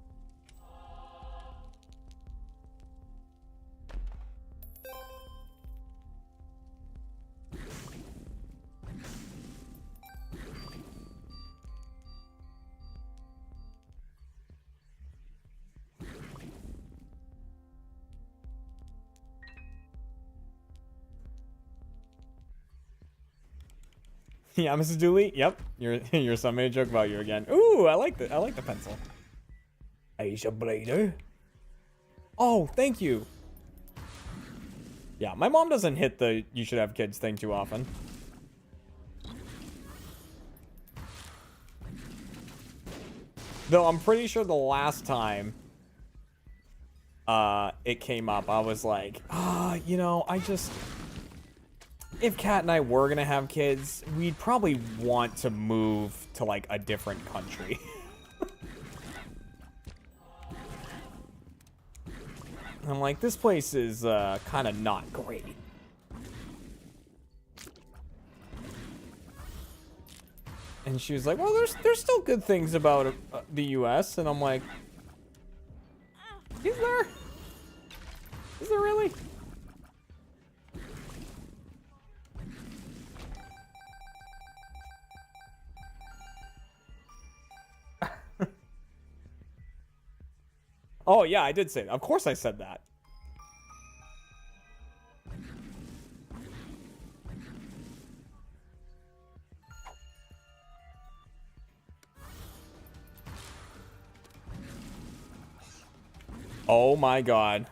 Yeah, Mrs. Dooley. Yep, your son made a joke about you again. Ooh, I like the pencil. Asia Blader. Oh, thank you. Yeah, my mom doesn't hit the "you should have kids" thing too often. Though I'm pretty sure the last time it came up, I was like, you know, if Kat and I were gonna have kids, we'd probably want to move to like a different country. I'm like, this place is kind of not great. And she was like, well, there's still good things about the U.S. And I'm like, is there? Is there really? Oh, yeah, I did say that. Of course I said that. Oh my god.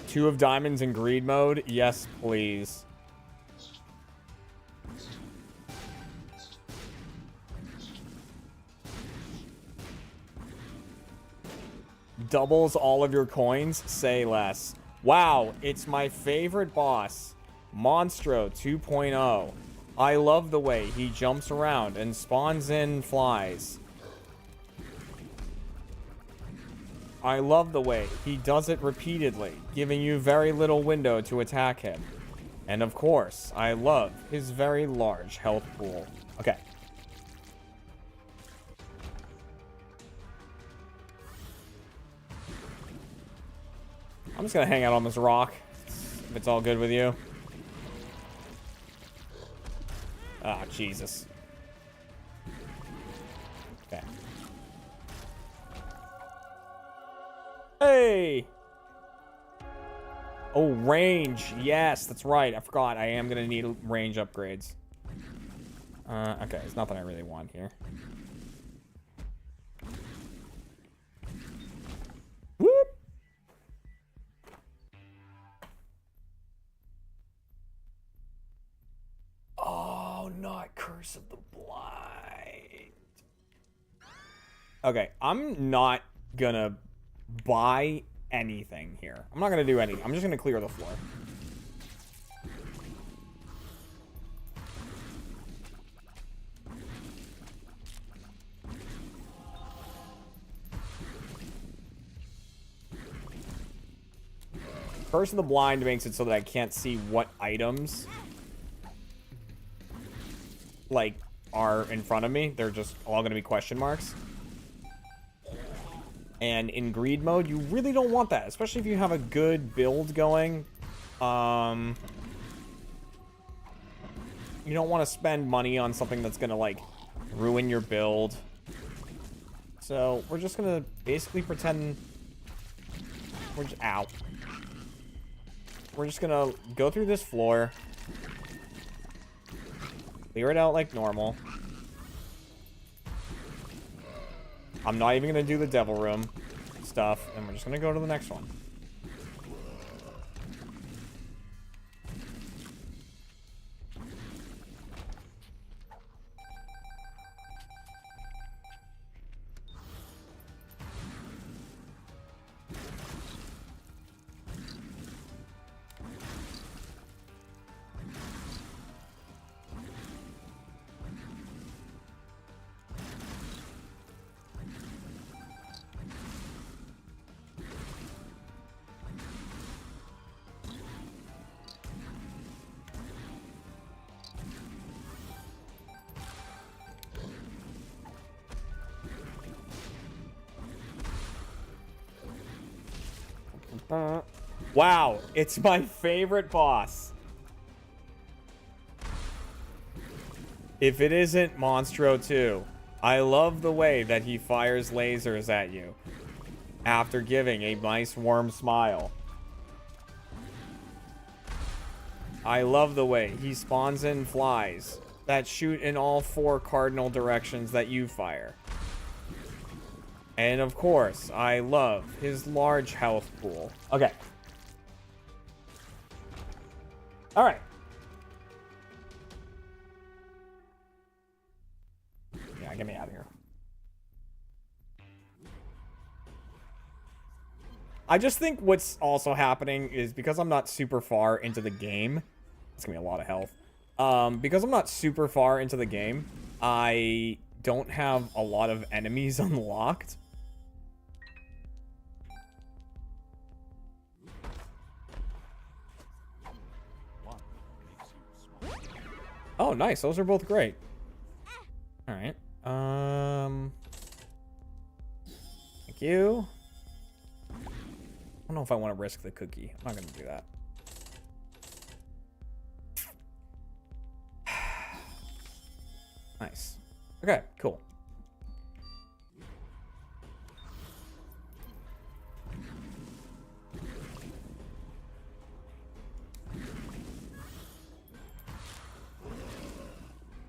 2 of diamonds in greed mode? Yes, please. Doubles all of your coins? Say less. Wow, it's my favorite boss. Monstro 2.0. I love the way he jumps around and spawns in flies. I love the way he does it repeatedly, giving you very little window to attack him. And of course, I love his very large health pool. Okay. I'm just gonna hang out on this rock, if it's all good with you. Ah, Jesus. Okay. Hey! Oh, range. Yes, that's right. I forgot. I am gonna need range upgrades. Okay, there's nothing I really want here. Whoop! Oh, not Curse of the Blind. Okay, I'm not gonna buy anything here. I'm not going to do anything. I'm just going to clear the floor. Curse of the Blind makes it so that I can't see what items, like, are in front of me. They're just all going to be question marks. And in greed mode, you really don't want that, especially if you have a good build going. You don't want to spend money on something that's going to, like, ruin your build. So, we're just going to basically pretend we're just... Ow. We're just going to go through this floor. Clear it out like normal. I'm not even going to do the devil room stuff, and we're just going to go to the next one. Wow, it's my favorite boss. If it isn't Monstro 2, I love the way that he fires lasers at you after giving a nice warm smile. I love the way he spawns in flies that shoot in all 4 cardinal directions that you fire. And of course, I love his large health pool. Okay. Alright. Yeah, get me out of here. I just think what's also happening is because I'm not super far into the game. It's gonna be a lot of health. Because I'm not super far into the game, I don't have a lot of enemies unlocked. Oh, nice. Those are both great. All right. Thank you. I don't know if I want to risk the cookie. I'm not going to do that. Nice. Okay, cool.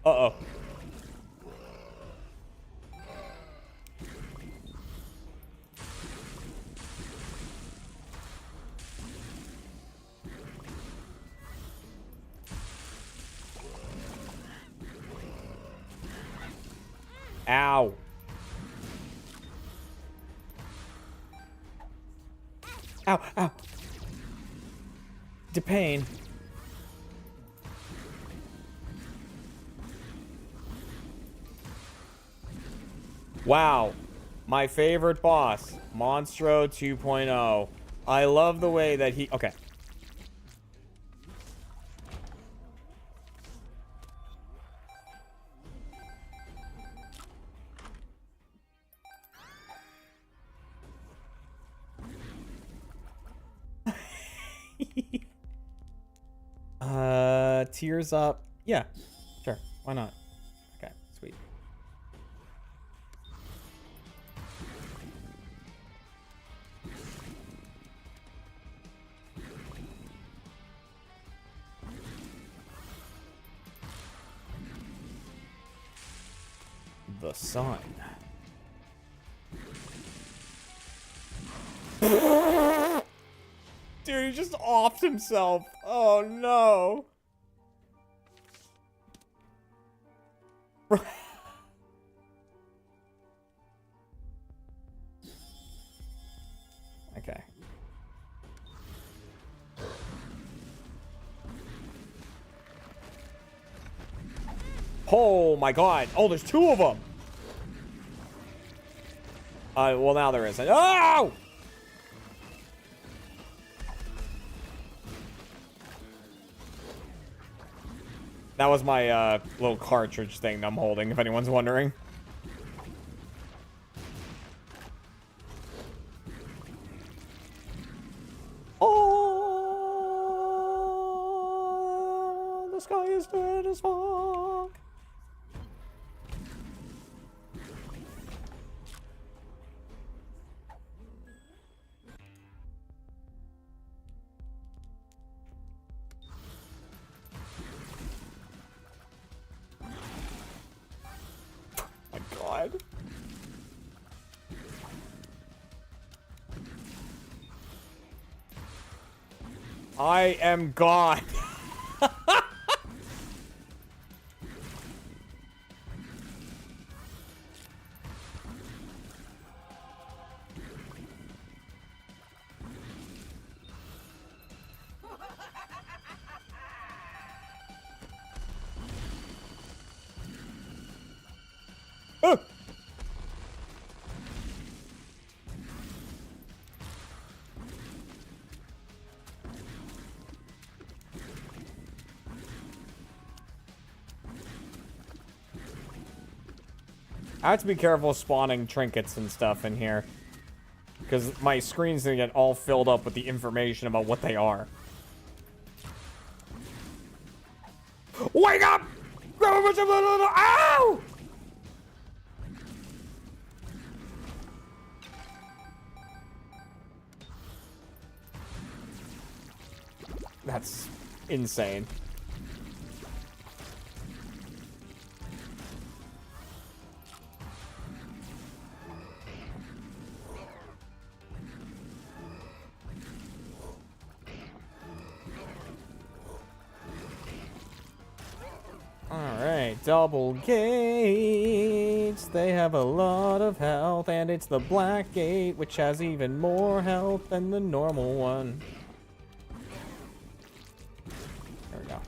Uh-oh. Ow. Ow, ow. The pain. Wow. My favorite boss, Monstro 2.0. I love the way that he... Okay. Tears up. Yeah, sure. Why not? Okay, sweet. The sun. Dude, he just offed himself. Oh no. Okay. Oh my god. Oh, there's 2 of them. Well, now there isn't. Oh! That was my little cartridge thing I'm holding, if anyone's wondering. Oh, the sky is dead as fuck. My God. I am God. Oh! I have to be careful spawning trinkets and stuff in here, because my screen's gonna get all filled up with the information about what they are. Wake up! Ow! That's insane. Alright, double gates. They have a lot of health, and it's the black gate, which has even more health than the normal one. There we go.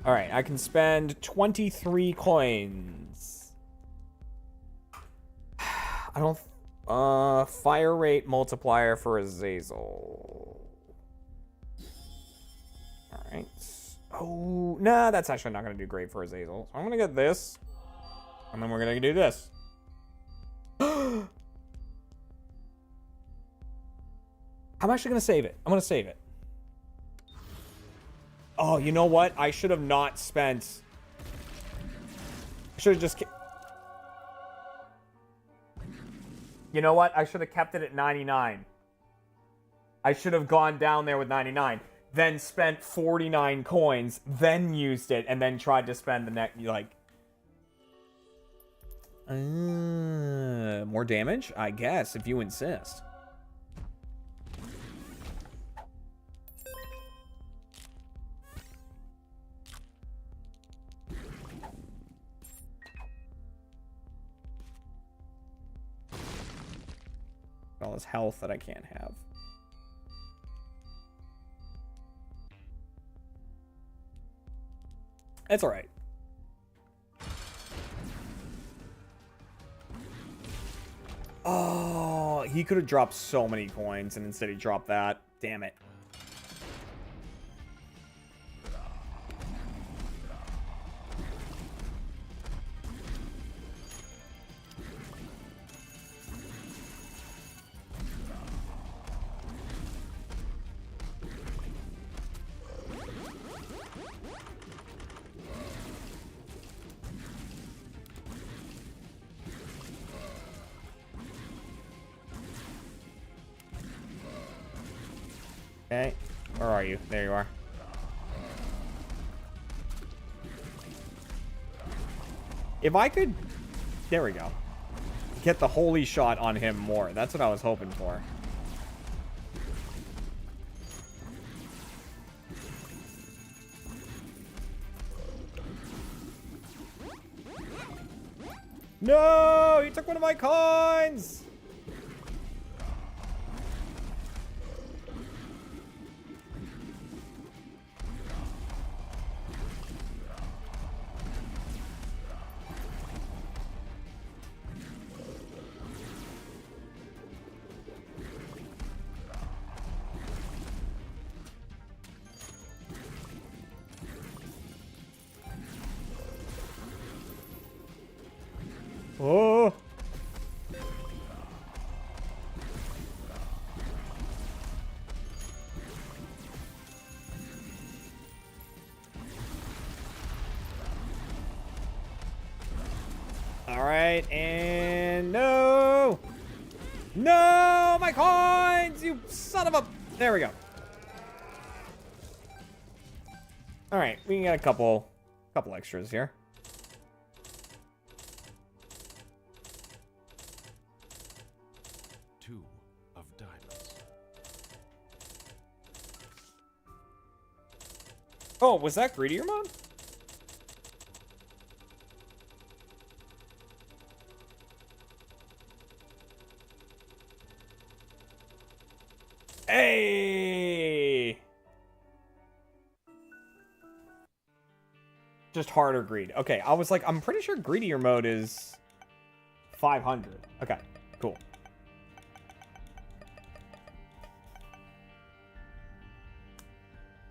Alright, I can spend 23 coins. I don't... fire rate multiplier for Azazel. Alright. Oh, nah, that's actually not going to do great for Azazel. So I'm going to get this. And then we're going to do this. I'm actually going to save it. I'm going to save it. Oh, you know what? I should have not spent... I should have just... You know what? I should have kept it at 99. I should have gone down there with 99. Then spent 49 coins, then used it, and then tried to spend the next, like... more damage? I guess, if you insist. All this health that I can't have. It's alright. Oh, he could have dropped so many coins, and instead he dropped that. Damn it. Okay, where are you? There you are. If I could... There we go. Get the holy shot on him more. That's what I was hoping for. No! He took one of my coins! Oh. All right, and no. No, my coins, you son of a... There we go. All right, we can get a couple extras here. Two of diamonds. Oh, was that greedier mode? Hey! Just harder greed. Okay, I was like, I'm pretty sure greedier mode is 500. Okay, cool.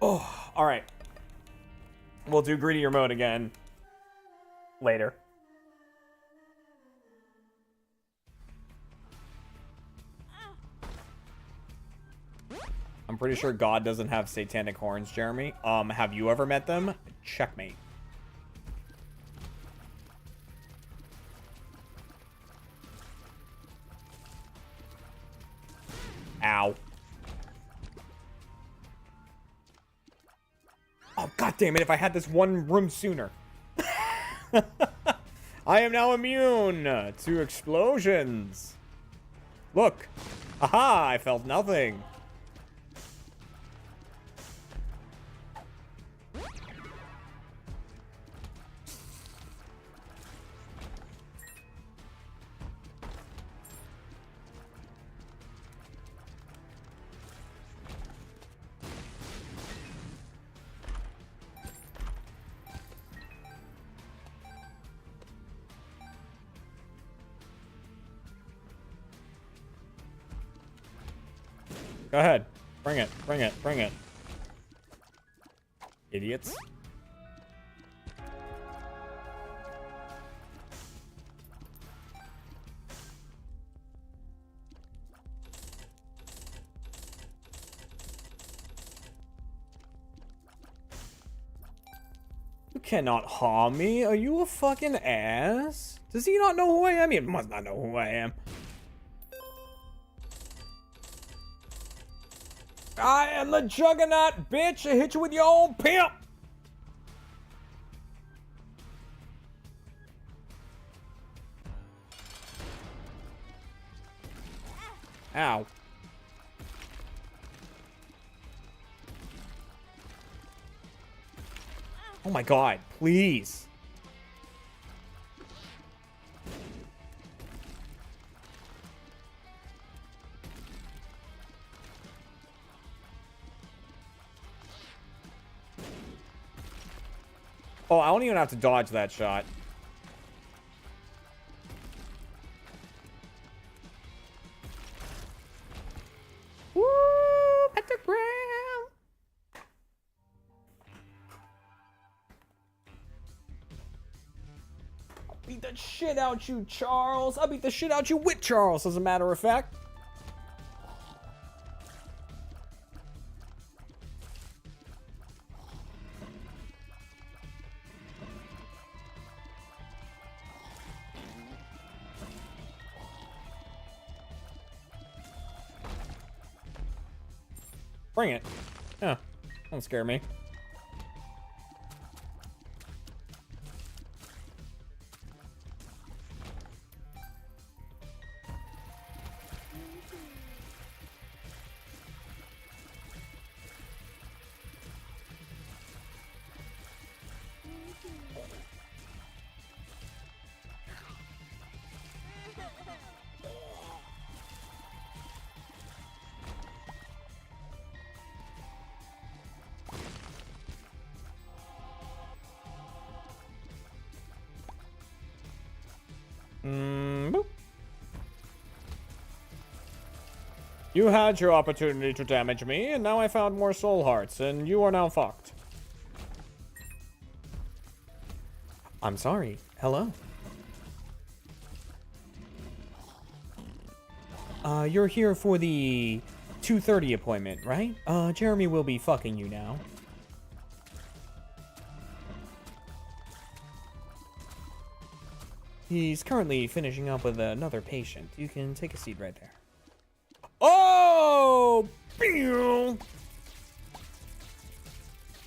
Oh, all right. We'll do greedier mode again later. I'm pretty sure God doesn't have satanic horns, Jeremy. Have you ever met them? Checkmate. Ow. Oh, god damn it, if I had this one room sooner. I am now immune to explosions. Look. Aha, I felt nothing. Go ahead. Bring it. Bring it. Bring it. Idiots. You cannot harm me. Are you a fucking ass? Does he not know who I am? He must not know who I am. I am the juggernaut, bitch! I hit you with your own pimp! Ow. Oh my god, please. Oh, I don't even have to dodge that shot. Woo! Pentagram! I'll beat the shit out you, Charles. I'll beat the shit out you with Charles, as a matter of fact. Bring it. Yeah, don't scare me. Boop. You had your opportunity to damage me, and now I found more soul hearts, and you are now fucked. I'm sorry. Hello. You're here for the 2:30 appointment, right? Jeremy will be fucking you now. He's currently finishing up with another patient. You can take a seat right there. Oh! Pew!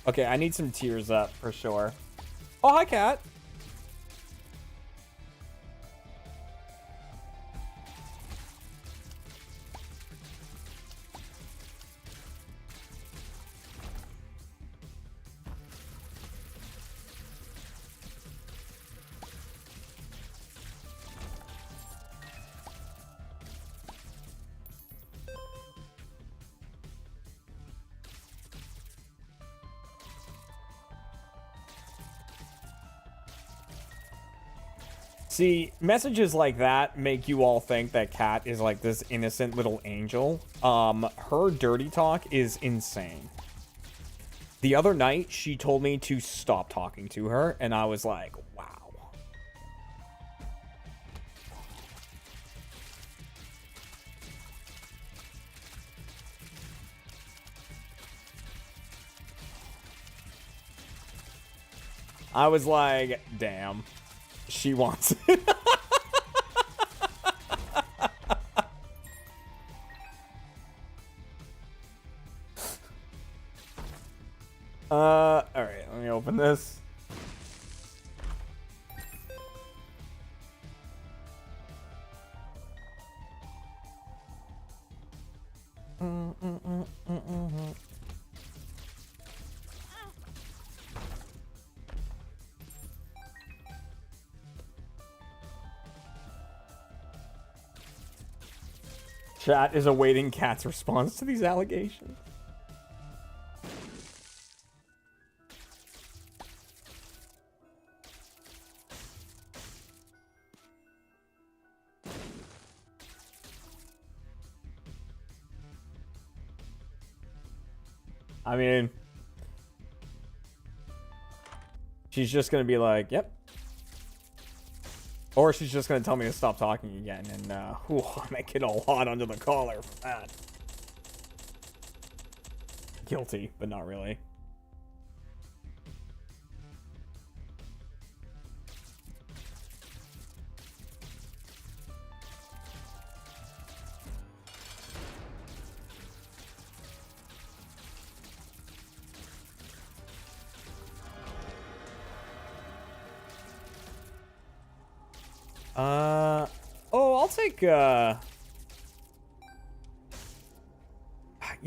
Okay, I need some tears up for sure. Oh, hi, Cat. See, messages like that make you all think that Kat is like this innocent little angel. Her dirty talk is insane. The other night, she told me to stop talking to her, and I was like, wow. I was like, damn. She wants it. All right, let me open this. Chat is awaiting Cat's response to these allegations. I mean, she's just gonna be like, yep. Or she's just gonna tell me to stop talking again, and whew, I might get all hot under the collar for that. Guilty, but not really. Oh, I'll take, you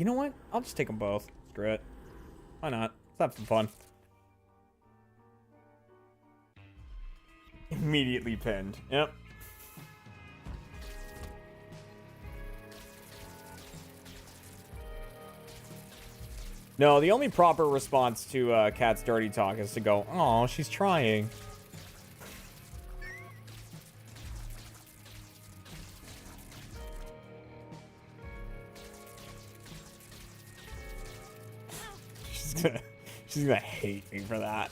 know what? I'll just take them both. Screw it. Why not? Let's have some fun. Immediately pinned. Yep. No, the only proper response to Cat's dirty talk is to go, "Oh, she's trying." She's gonna hate me for that.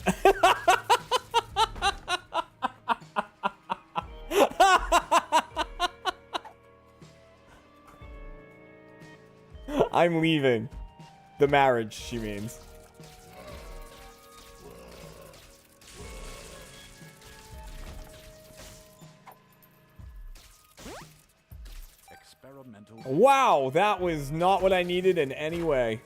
I'm leaving. The marriage, she means. Experimental. Wow, that was not what I needed in any way.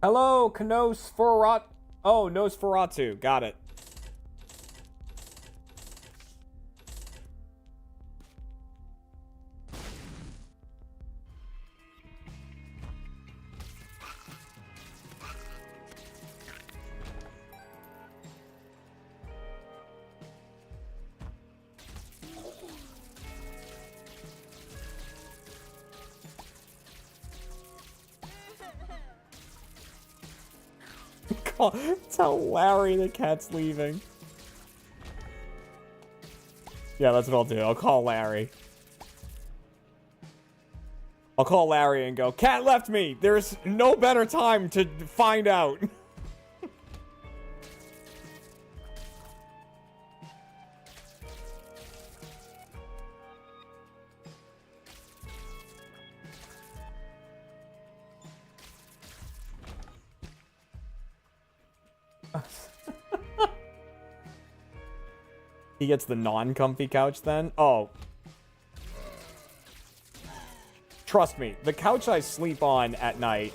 Hello, Nosferatu. Oh, Nosferatu. Got it. Tell Larry the cat's leaving. Yeah, that's what I'll do. I'll call Larry. I'll call Larry and go, "Cat left me. There's no better time to find out." He gets the non-comfy couch then? Oh. Trust me, the couch I sleep on at night,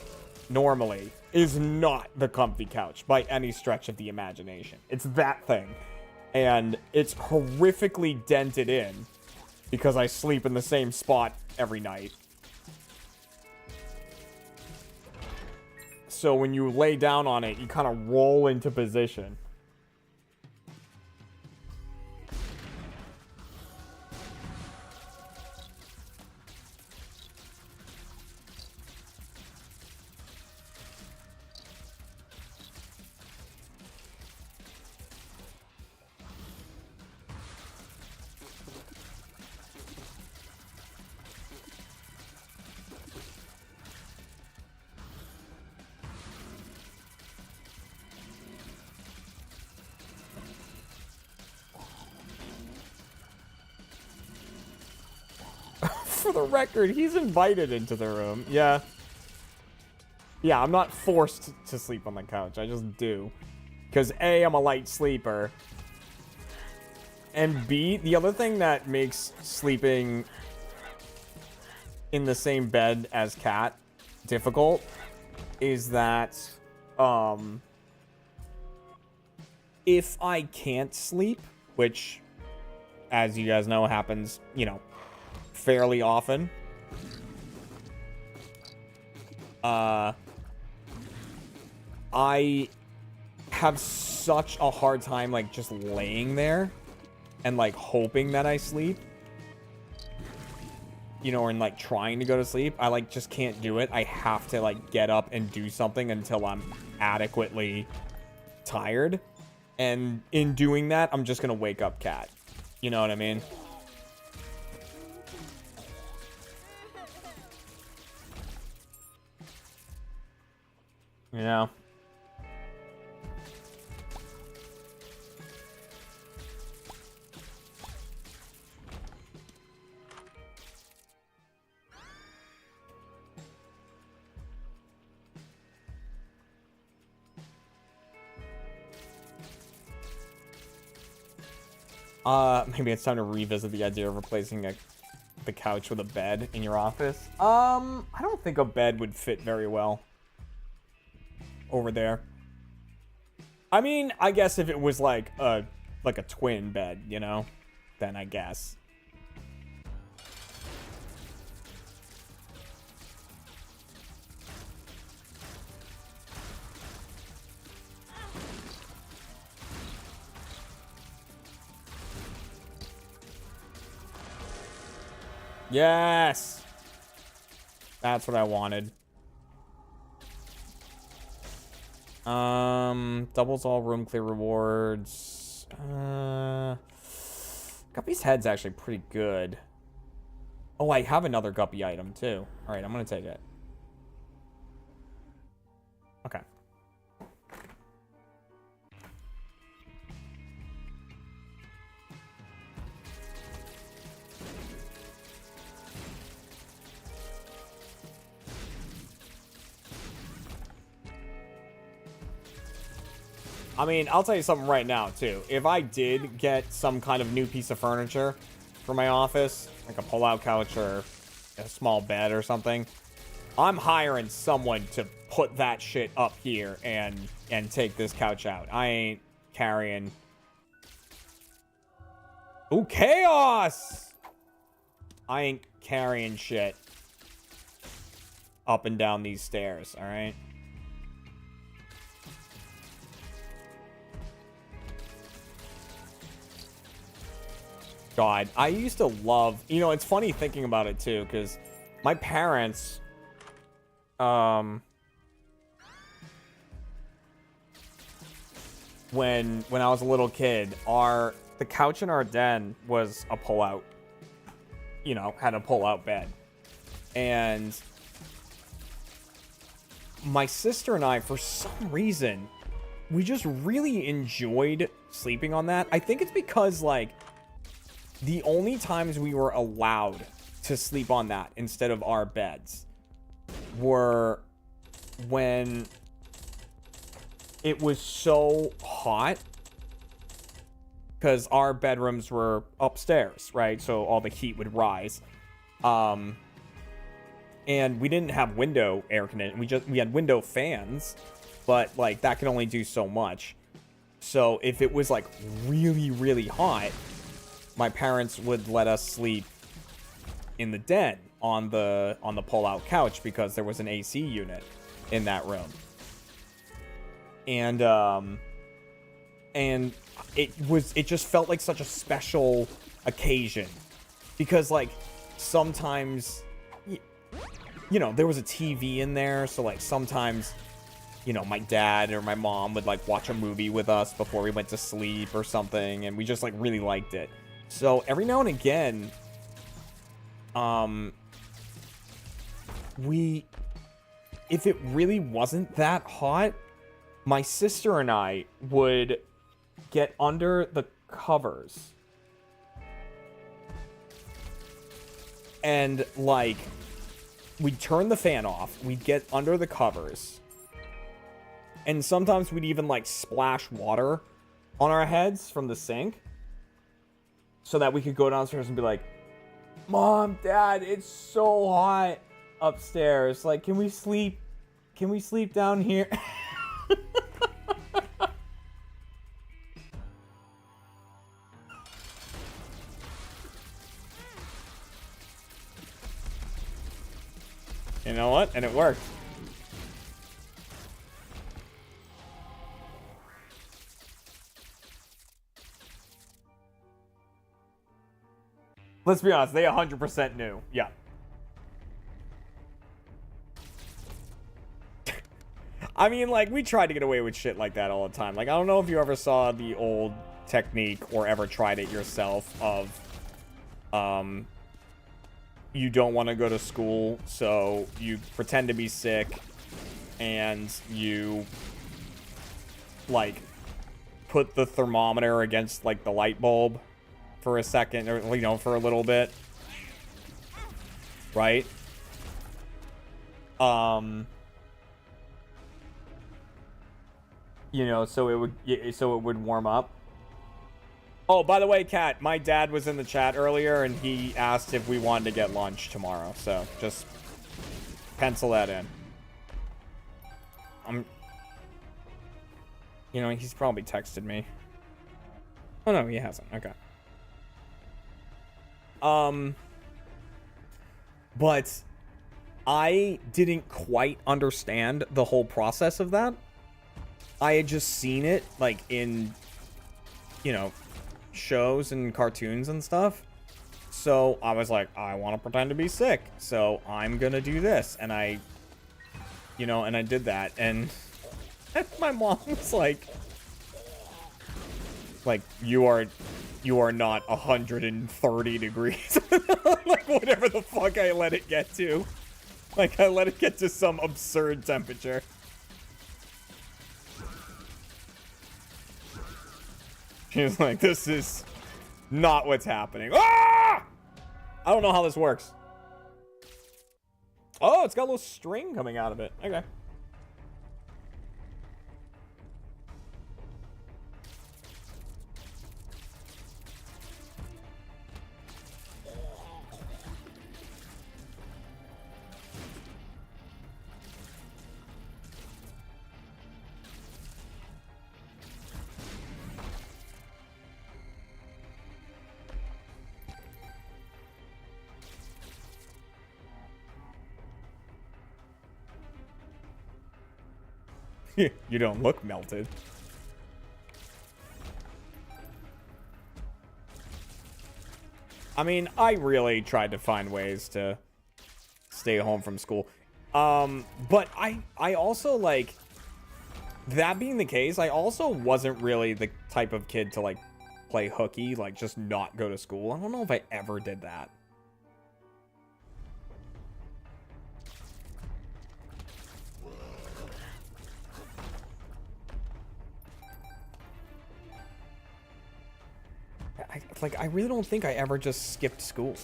normally, is not the comfy couch by any stretch of the imagination. It's that thing. And it's horrifically dented in because I sleep in the same spot every night. So when you lay down on it, you kind of roll into position. For the record, he's invited into the room. Yeah. Yeah, I'm not forced to sleep on the couch. I just do. Because A, I'm a light sleeper. And B, the other thing that makes sleeping in the same bed as Cat difficult is that, if I can't sleep, which, as you guys know, happens, you know, fairly often. I have such a hard time, like, just laying there and, like, hoping that I sleep. You know, and, like, trying to go to sleep. I, like, just can't do it. I have to, like, get up and do something until I'm adequately tired. And in doing that, I'm just gonna wake up Cat. You know what I mean? You know? Maybe it's time to revisit the idea of replacing the couch with a bed in your office. I don't think a bed would fit very well over there. I mean, I guess if it was like a twin bed, you know, then I guess. Yes! That's what I wanted. Doubles all room clear rewards. Guppy's head's actually pretty good. Oh, I have another Guppy item too. Alright, I'm gonna take it. Okay. I mean, I'll tell you something right now, too. If I did get some kind of new piece of furniture for my office, like a pull-out couch or a small bed or something, I'm hiring someone to put that shit up here and take this couch out. I ain't carrying... Ooh, chaos! I ain't carrying shit up and down these stairs, alright? God, I used to love... You know, it's funny thinking about it, too, because my parents... when I was a little kid, the couch in our den was a pull-out. You know, had a pull-out bed. And my sister and I, for some reason, we just really enjoyed sleeping on that. I think it's because, like... The only times we were allowed to sleep on that instead of our beds were when it was so hot because our bedrooms were upstairs, right? So all the heat would rise. And we didn't have window air conditioning. We had window fans, but like that could only do so much. So if it was like really, really hot, my parents would let us sleep in the den on the pull-out couch because there was an AC unit in that room. And it just felt like such a special occasion because like sometimes you know, there was a TV in there, so like sometimes, you know, my dad or my mom would like watch a movie with us before we went to sleep or something, and we just like really liked it. So every now and again, if it really wasn't that hot, my sister and I would get under the covers and like we'd turn the fan off, we'd get under the covers, and sometimes we'd even like splash water on our heads from the sink so that we could go downstairs and be like, Mom, Dad, it's so hot upstairs, like can we sleep down here? You know what? And it worked. Let's be honest, they 100% knew. Yeah. I mean, like, we tried to get away with shit like that all the time. Like, I don't know if you ever saw the old technique or ever tried it yourself of, you don't want to go to school, so you pretend to be sick, and you, like, put the thermometer against, like, the light bulb for a second, or, you know, for a little bit. Right? You know, so it would warm up. Oh, by the way, Kat, my dad was in the chat earlier, and he asked if we wanted to get lunch tomorrow. So, just pencil that in. You know, he's probably texted me. Oh, no, he hasn't. Okay. But I didn't quite understand the whole process of that. I had just seen it, like, in, you know, shows and cartoons and stuff. So I was like, I want to pretend to be sick, so I'm gonna do this. And I did that, and my mom was like you are not 130 degrees. Like whatever the fuck I let it get to. Like I let it get to some absurd temperature. She was like, this is not what's happening. Ah! I don't know how this works. Oh, it's got a little string coming out of it. Okay. You don't look melted. I mean, I really tried to find ways to stay home from school. But I also, like, that being the case, I also wasn't really the type of kid to, like, play hooky, like, just not go to school. I don't know if I ever did that. I really don't think I ever just skipped school.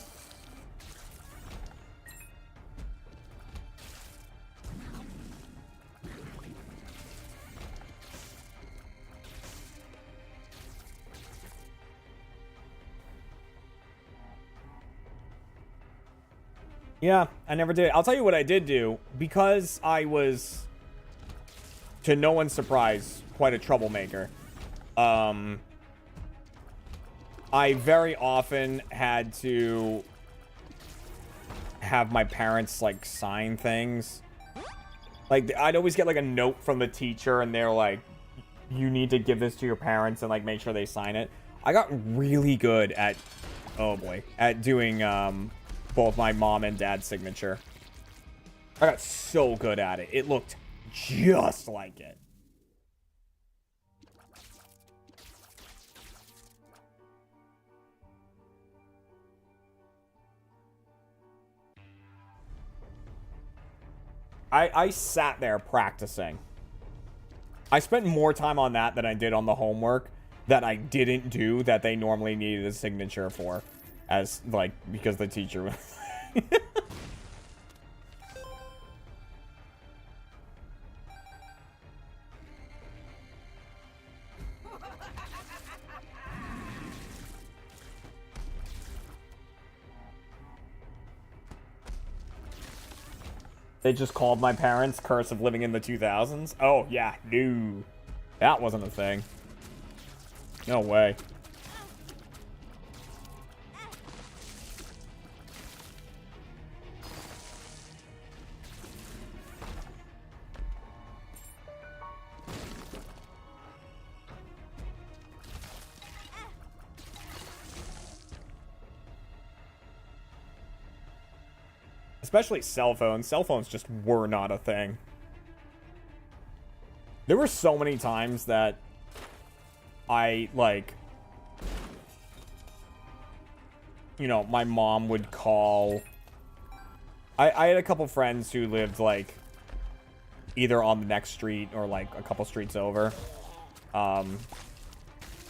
Yeah, I never did. I'll tell you what I did do. Because I was, to no one's surprise, quite a troublemaker. I very often had to have my parents, like, sign things. Like, I'd always get, like, a note from the teacher, and they're like, you need to give this to your parents and, like, make sure they sign it. I got really good at, oh boy, at doing, both my mom and dad's signature. I got so good at it. It looked just like it. I sat there practicing. I spent more time on that than I did on the homework that I didn't do that they normally needed a signature for. As, like, because the teacher was... They just called my parents Curse of Living in the 2000s? Oh, yeah, no. That wasn't a thing. No way. Especially cell phones. Cell phones just were not a thing. There were so many times that I, like, you know, my mom would call. I had a couple friends who lived, like, either on the next street or, like, a couple streets over. There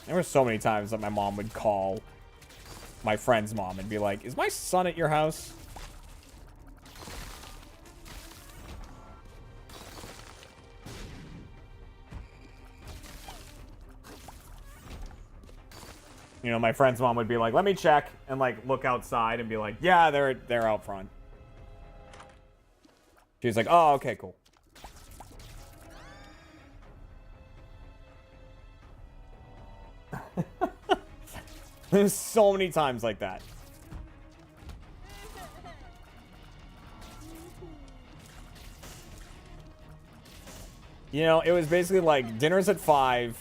were so many times that my mom would call my friend's mom and be like, is my son at your house? You know, my friend's mom would be like, let me check, and, like, look outside and be like, yeah, they're out front. She's like, oh, okay, cool. There's so many times like that. You know, it was basically like, dinner's at 5.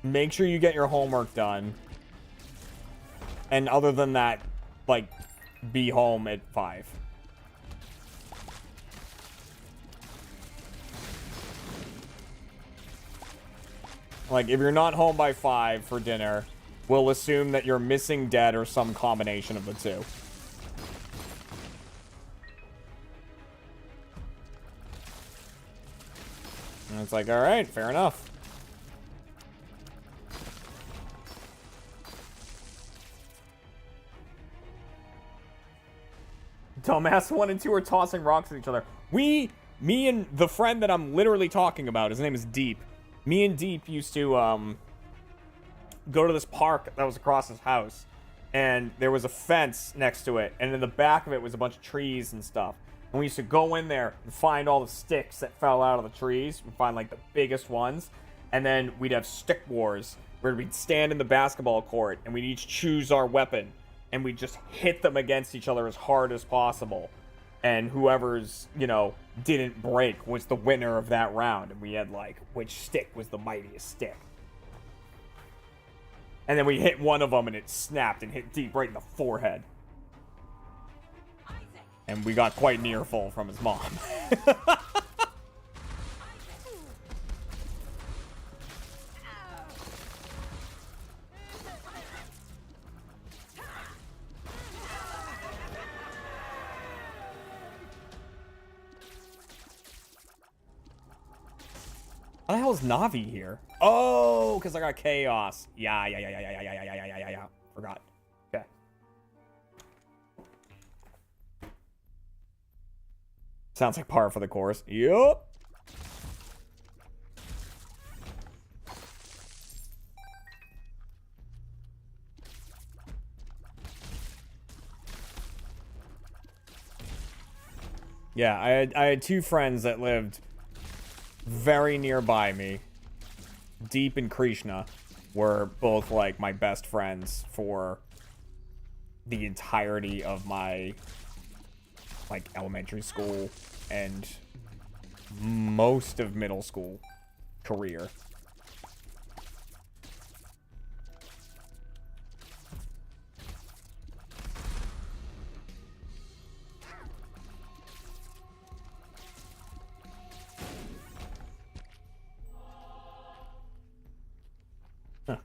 Make sure you get your homework done. And other than that, like, be home at 5. Like, if you're not home by 5 for dinner, we'll assume that you're missing, dead, or some combination of the two. And it's like, alright, fair enough. Dumbass 1 and 2 are tossing rocks at each other. Me and the friend that I'm literally talking about, his name is Deep. Me and Deep used to go to this park that was across his house. And there was a fence next to it. And in the back of it was a bunch of trees and stuff. And we used to go in there and find all the sticks that fell out of the trees. We'd find, like, the biggest ones. And then we'd have stick wars where we'd stand in the basketball court and we'd each choose our weapon. And we just hit them against each other as hard as possible. And whoever's, you know, didn't break was the winner of that round. And we had, like, which stick was the mightiest stick. And then we hit one of them and it snapped and hit Deep right in the forehead. And we got quite near full from his mom. How the hell is Navi here? Oh, because I got Chaos. Yeah. Forgot. Okay. Sounds like par for the course. Yup. Yeah, I had two friends that lived very nearby me. Deep and Krishna were both, like, my best friends for the entirety of my, like, elementary school and most of middle school career.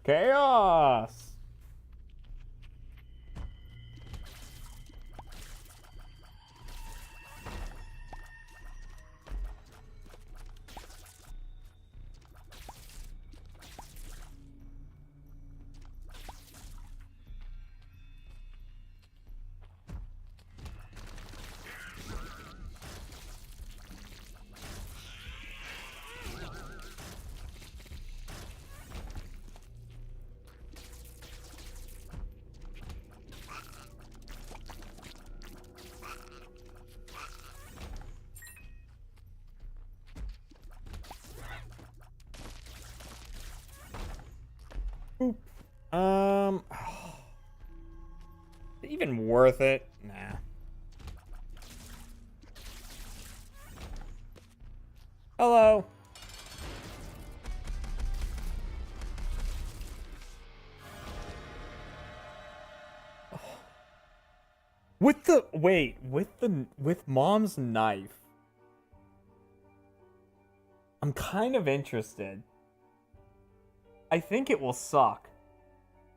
Chaos! Even worth it? Nah. Hello. With mom's knife. I'm kind of interested. I think it will suck,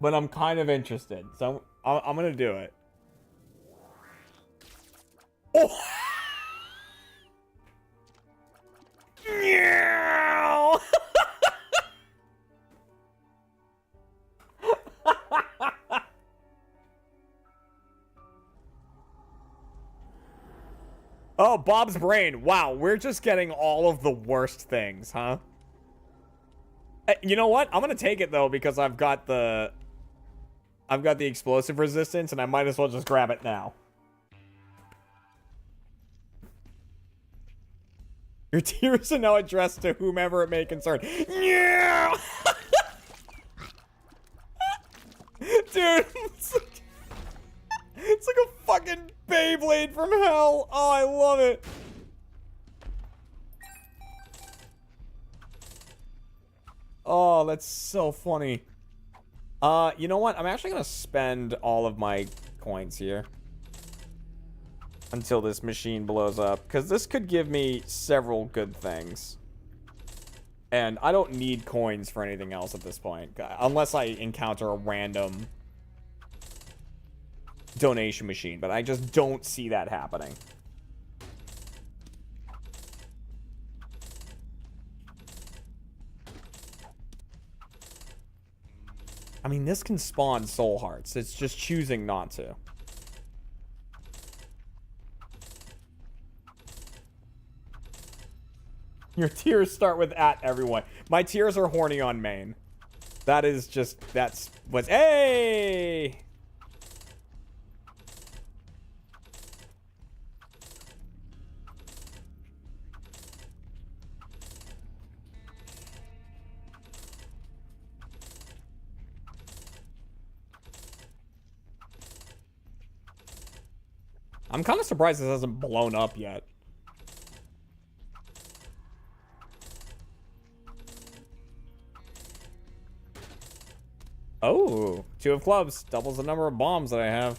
but I'm kind of interested, so I'm gonna do it. Oh! Meow! Oh, Bob's brain. Wow, we're just getting all of the worst things, huh? You know what? I'm gonna take it though because I've got the explosive resistance, and I might as well just grab it now. Your tears are now addressed to whomever it may concern. Yeah! Dude, it's like a fucking Beyblade from hell. Oh, I love it. Oh, that's so funny. You know what? I'm actually gonna spend all of my coins here until this machine blows up, because this could give me several good things. And I don't need coins for anything else at this point, unless I encounter a random donation machine, but I just don't see that happening. I mean, this can spawn soul hearts. It's just choosing not to. Your tears start with at everyone. My tears are horny on main. That is just, that's what's, hey! I'm kind of surprised this hasn't blown up yet. Oh, 2 of clubs. Doubles the number of bombs that I have.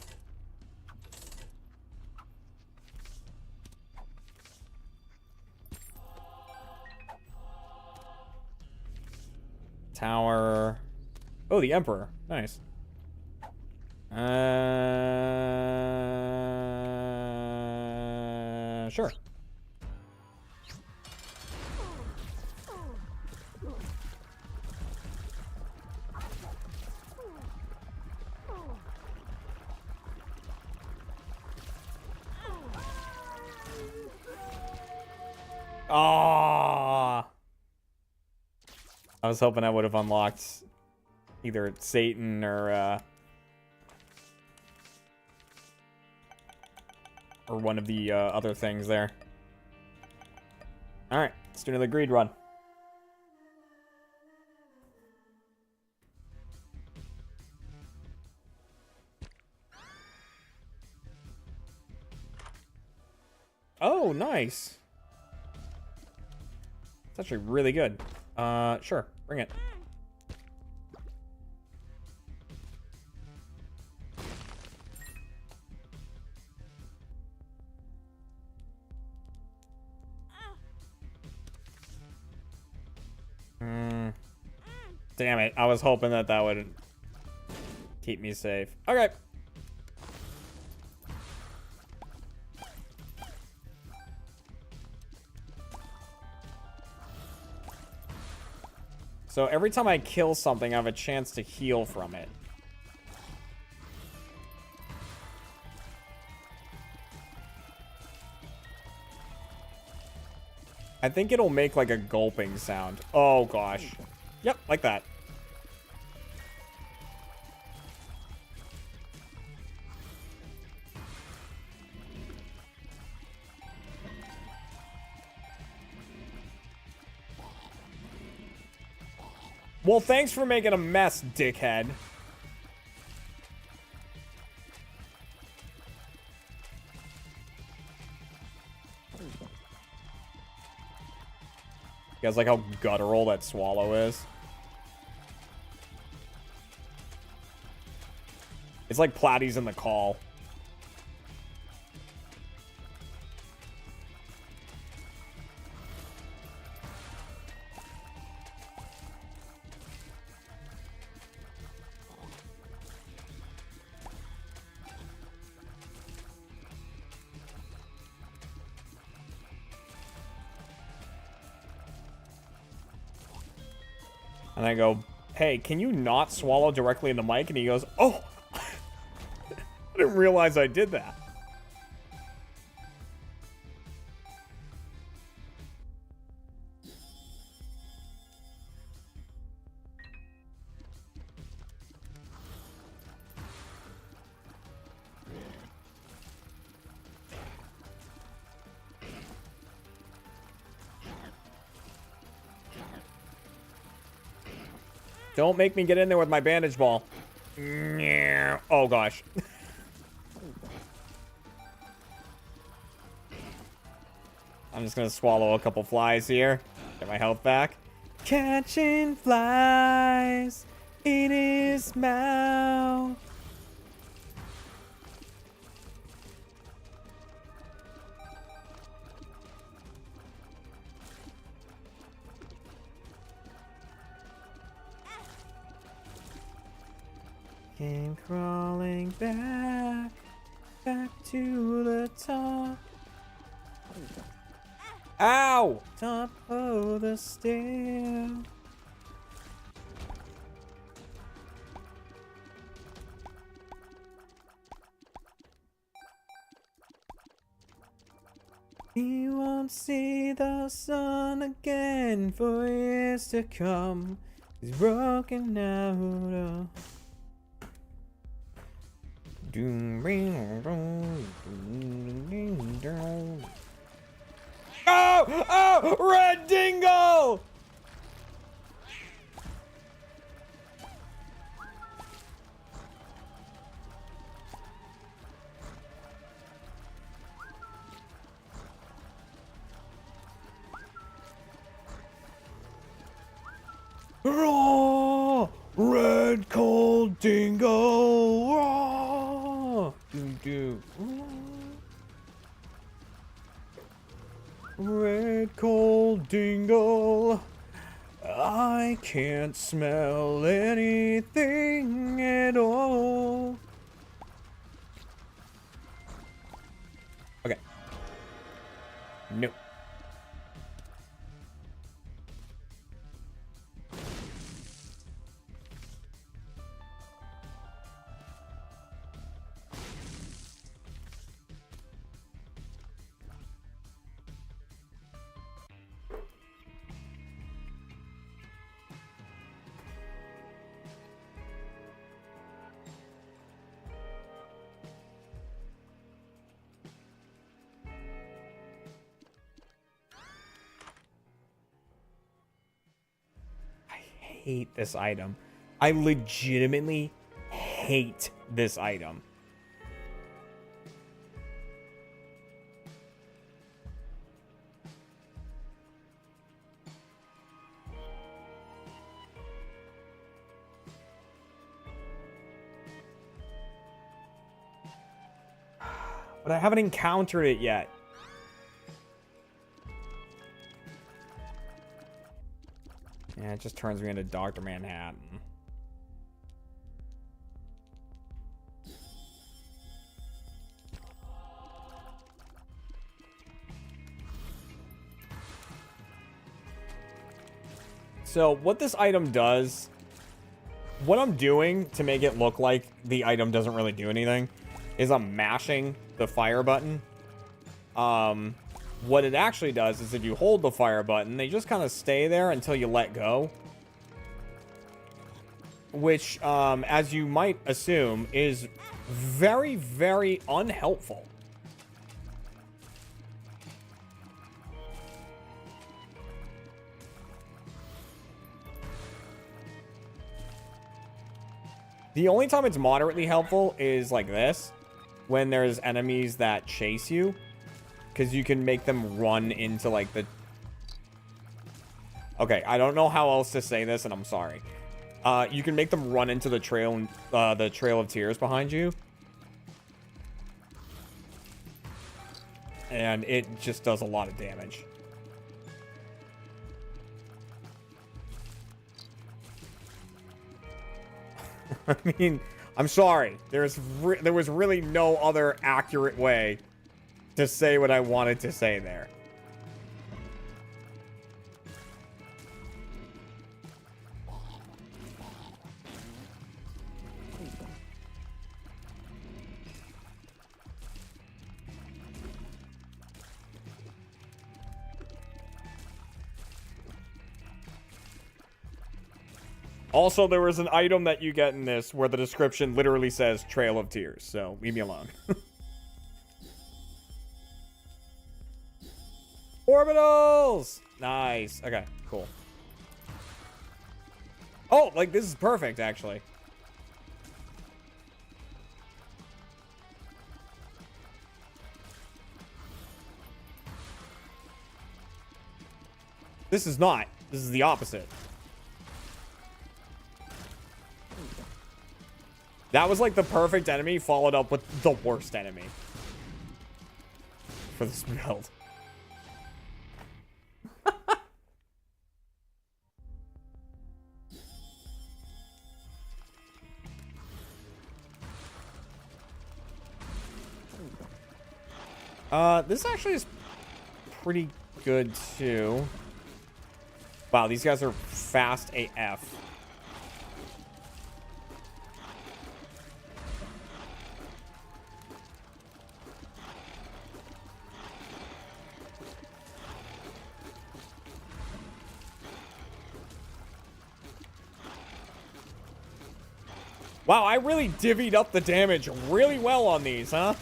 Tower. Oh, the Emperor. Nice. Sure. Ah. I was hoping I would have unlocked either Satan or Or one of the other things there. Alright, let's do another greed run. Oh, nice. It's actually really good. Sure, bring it. Damn it, I was hoping that that would keep me safe. Okay. So every time I kill something, I have a chance to heal from it. I think it'll make like a gulping sound. Oh gosh. Yep, like that. Well, thanks for making a mess, dickhead. You guys like how guttural that swallow is? It's like Platy's in the call. And I go, hey, can you not swallow directly in the mic? And he goes, oh, I didn't realize I did that. Don't make me get in there with my bandage ball. Oh, gosh. I'm just going to swallow a couple flies here. Get my health back. Catching flies in his mouth. Came crawling back to the top. Ow! Top of the stair. He won't see the sun again for years to come. He's broken out of... Oh! Oh! Red Dingle! Raw! Red cold dingo! Raw! Do. Red cold dingo. I can't smell anything at all. Okay. No. hate this item. I legitimately hate this item. But I haven't encountered it yet. Yeah, it just turns me into Dr. Manhattan. So what this item does, what I'm doing to make it look like the item doesn't really do anything, is I'm mashing the fire button. What it actually does is if you hold the fire button, they just kind of stay there until you let go. Which, as you might assume, is very, very unhelpful. The only time it's moderately helpful is like this, when there's enemies that chase you, because you can make them run into like the... Okay, I don't know how else to say this, and I'm sorry. You can make them run into the trail of tears behind you. And it just does a lot of damage. I mean, I'm sorry. There was really no other accurate way to say what I wanted to say there. Also, there was an item that you get in this where the description literally says Trail of Tears, so leave me alone. Orbitals! Nice. Okay, cool. Oh, like, this is perfect, actually. This is not. This is the opposite. That was like the perfect enemy followed up with the worst enemy for this build. This actually is pretty good too. Wow, these guys are fast AF. Wow, I really divvied up the damage really well on these, huh?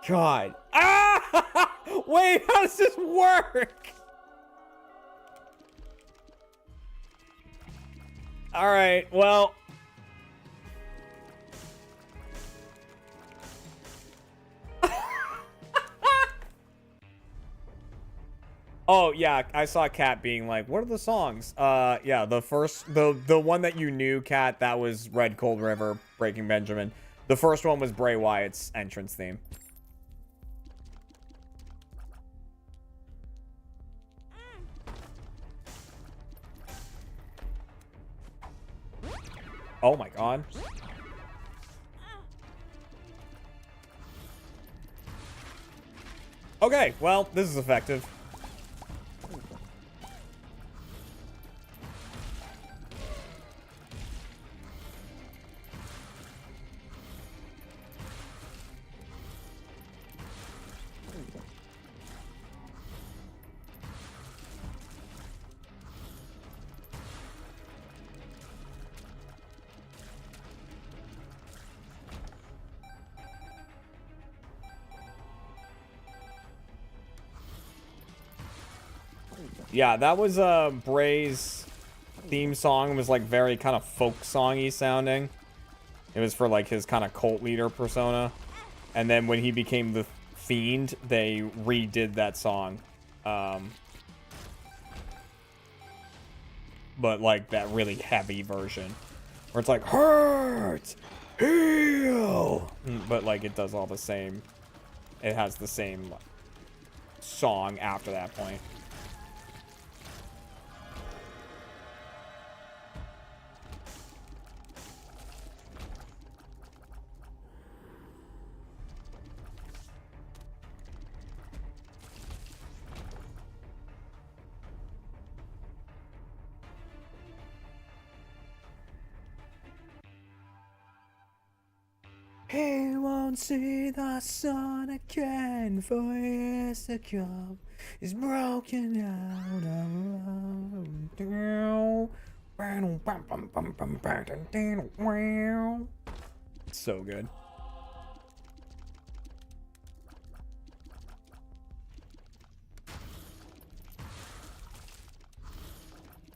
God. Ah! Wait, how does this work? All right, well. Oh, yeah, I saw Kat being like, what are the songs? Yeah, the one that you knew, Kat, that was Red Cold River, Breaking Benjamin. The first one was Bray Wyatt's entrance theme. Oh my god. Okay, well, this is effective. Yeah, that was Bray's theme song. It was like very kind of folk songy sounding. It was for like his kind of cult leader persona. And then when he became the Fiend, they redid that song. But like that really heavy version. Where it's like, hurt, heal. But like it does all the same. It has the same song after that point. He won't see the sun again for years to come. He's broken out of so good.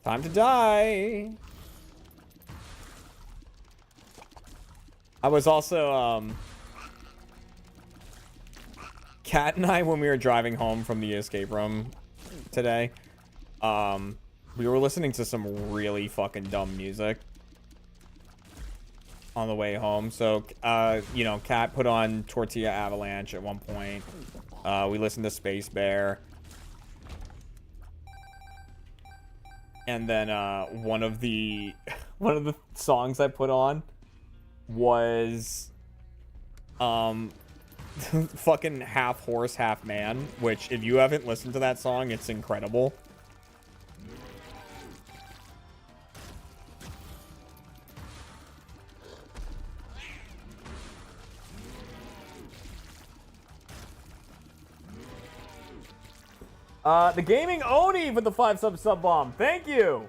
Time to die. I was also, Kat and I, when we were driving home from the escape room today, we were listening to some really fucking dumb music on the way home. So, you know, Kat put on Tortilla Avalanche at one point. We listened to Space Bear. And then, one of the songs I put on was fucking Half Horse Half Man, which if you haven't listened to that song, it's incredible. The Gaming Oni with the 5 sub bomb. Thank you.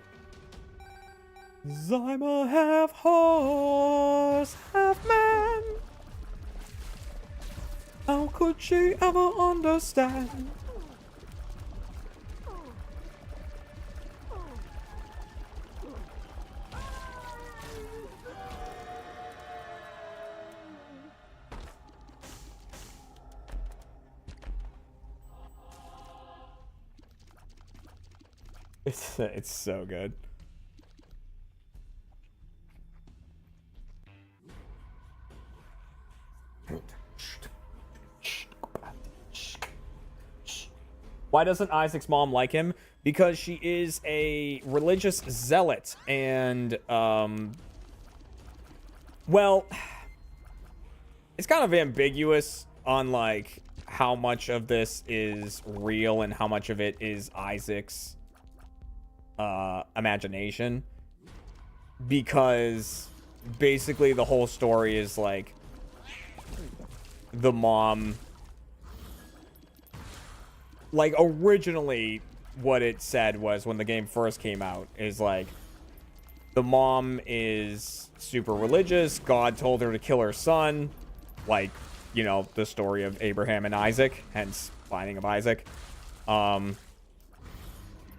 I'm a half horse, half man. How could she ever understand? It's so good. Why doesn't Isaac's mom like him? Because she is a religious zealot, and well, it's kind of ambiguous on like how much of this is real and how much of it is Isaac's imagination, because basically the whole story is like the mom, like originally what it said was, when the game first came out, is like the mom is super religious. God told her to kill her son, like, you know, the story of Abraham and Isaac, hence Binding of Isaac.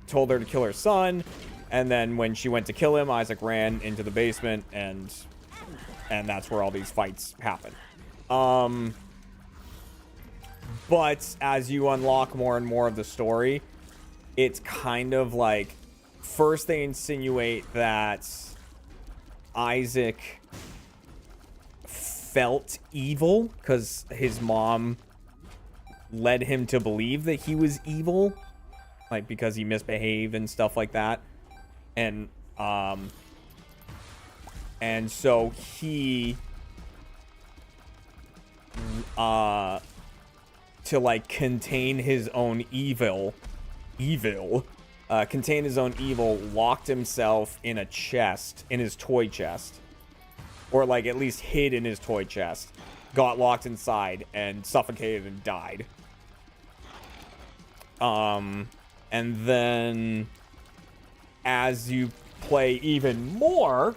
Told her to kill her son, and then when she went to kill him, Isaac ran into the basement, and that's where all these fights happen. But as you unlock more and more of the story, it's kind of like, first they insinuate that Isaac felt evil because his mom led him to believe that he was evil, like because he misbehaved and stuff like that. And so he to like contain his own evil, locked himself in a chest, in his toy chest, or like at least hid in his toy chest, got locked inside and suffocated and died. And then as you play even more,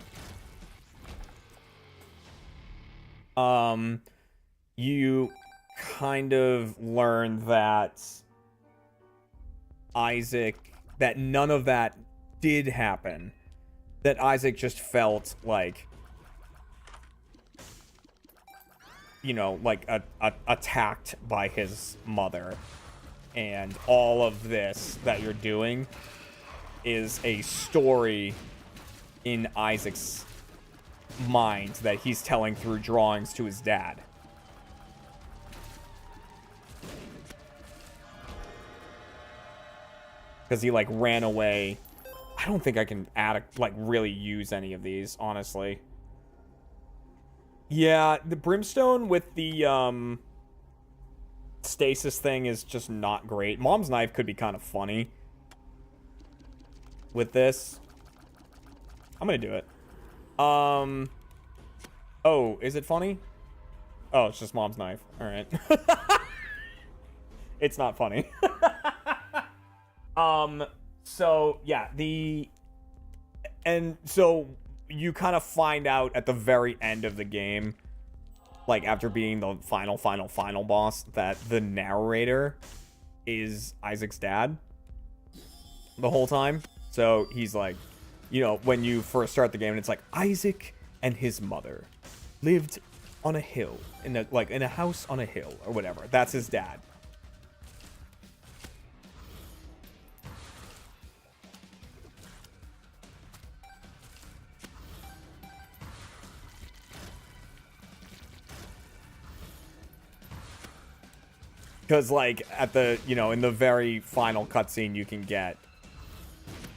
you kind of learn that Isaac that none of that did happen. That Isaac just felt like, you know, like attacked by his mother. And all of this that you're doing is a story in Isaac's mind that he's telling through drawings to his dad. Because he, like, ran away. I don't think I can really use any of these, honestly. Yeah, the brimstone with the, stasis thing is just not great. Mom's knife could be kind of funny with this. I'm gonna do it. Oh, is it funny? Oh, it's just Mom's knife. All right. It's not funny. So yeah, so you kind of find out at the very end of the game, like after being the final boss, that the narrator is Isaac's dad the whole time. So he's like, you know, when you first start the game, and it's like Isaac and his mother lived on a hill in a house on a hill or whatever. That's his dad. Because, like, at the, you know, in the very final cutscene you can get,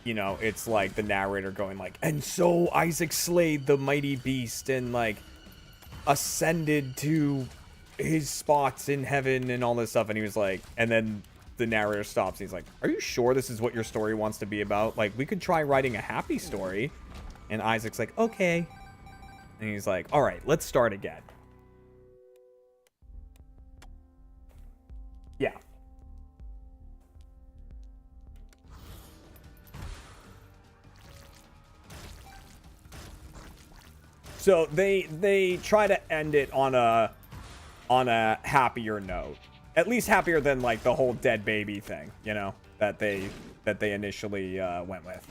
you know, it's like the narrator going like, and so Isaac slayed the mighty beast and, like, ascended to his spots in heaven and all this stuff. And he was like, and then the narrator stops and he's like, are you sure this is what your story wants to be about? Like, we could try writing a happy story. And Isaac's like, okay. And he's like, all right, let's start again. Yeah. So they try to end it on a happier note. At least happier than like the whole dead baby thing, you know, that they initially went with.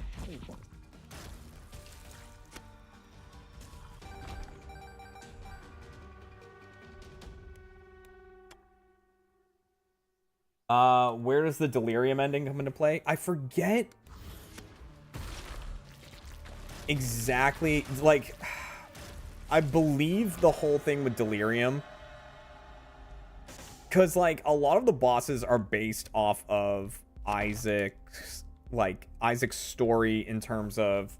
Where does the delirium ending come into play? I forget exactly, like, I believe the whole thing with delirium, because, like, a lot of the bosses are based off of Isaac's story in terms of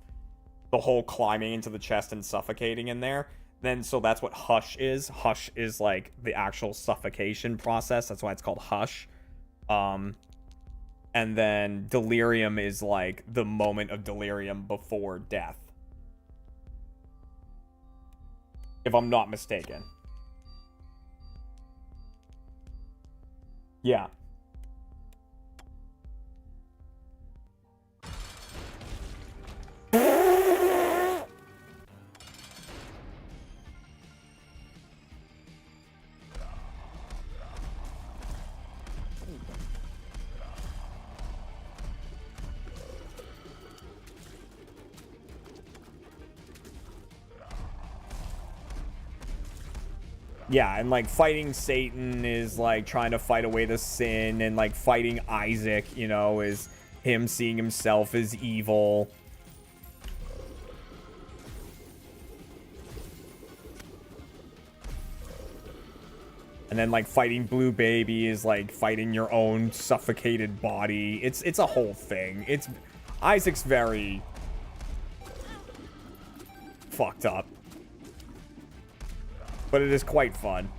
the whole climbing into the chest and suffocating in there. Then, so that's what Hush is. Hush is, like, the actual suffocation process. That's why it's called Hush. And then delirium is like the moment of delirium before death, if I'm not mistaken. Yeah. Yeah, and, like, fighting Satan is, like, trying to fight away the sin, and, like, fighting Isaac, you know, is him seeing himself as evil. And then, like, fighting Blue Baby is, like, fighting your own suffocated body. It's a whole thing. Isaac's very fucked up. But it is quite fun.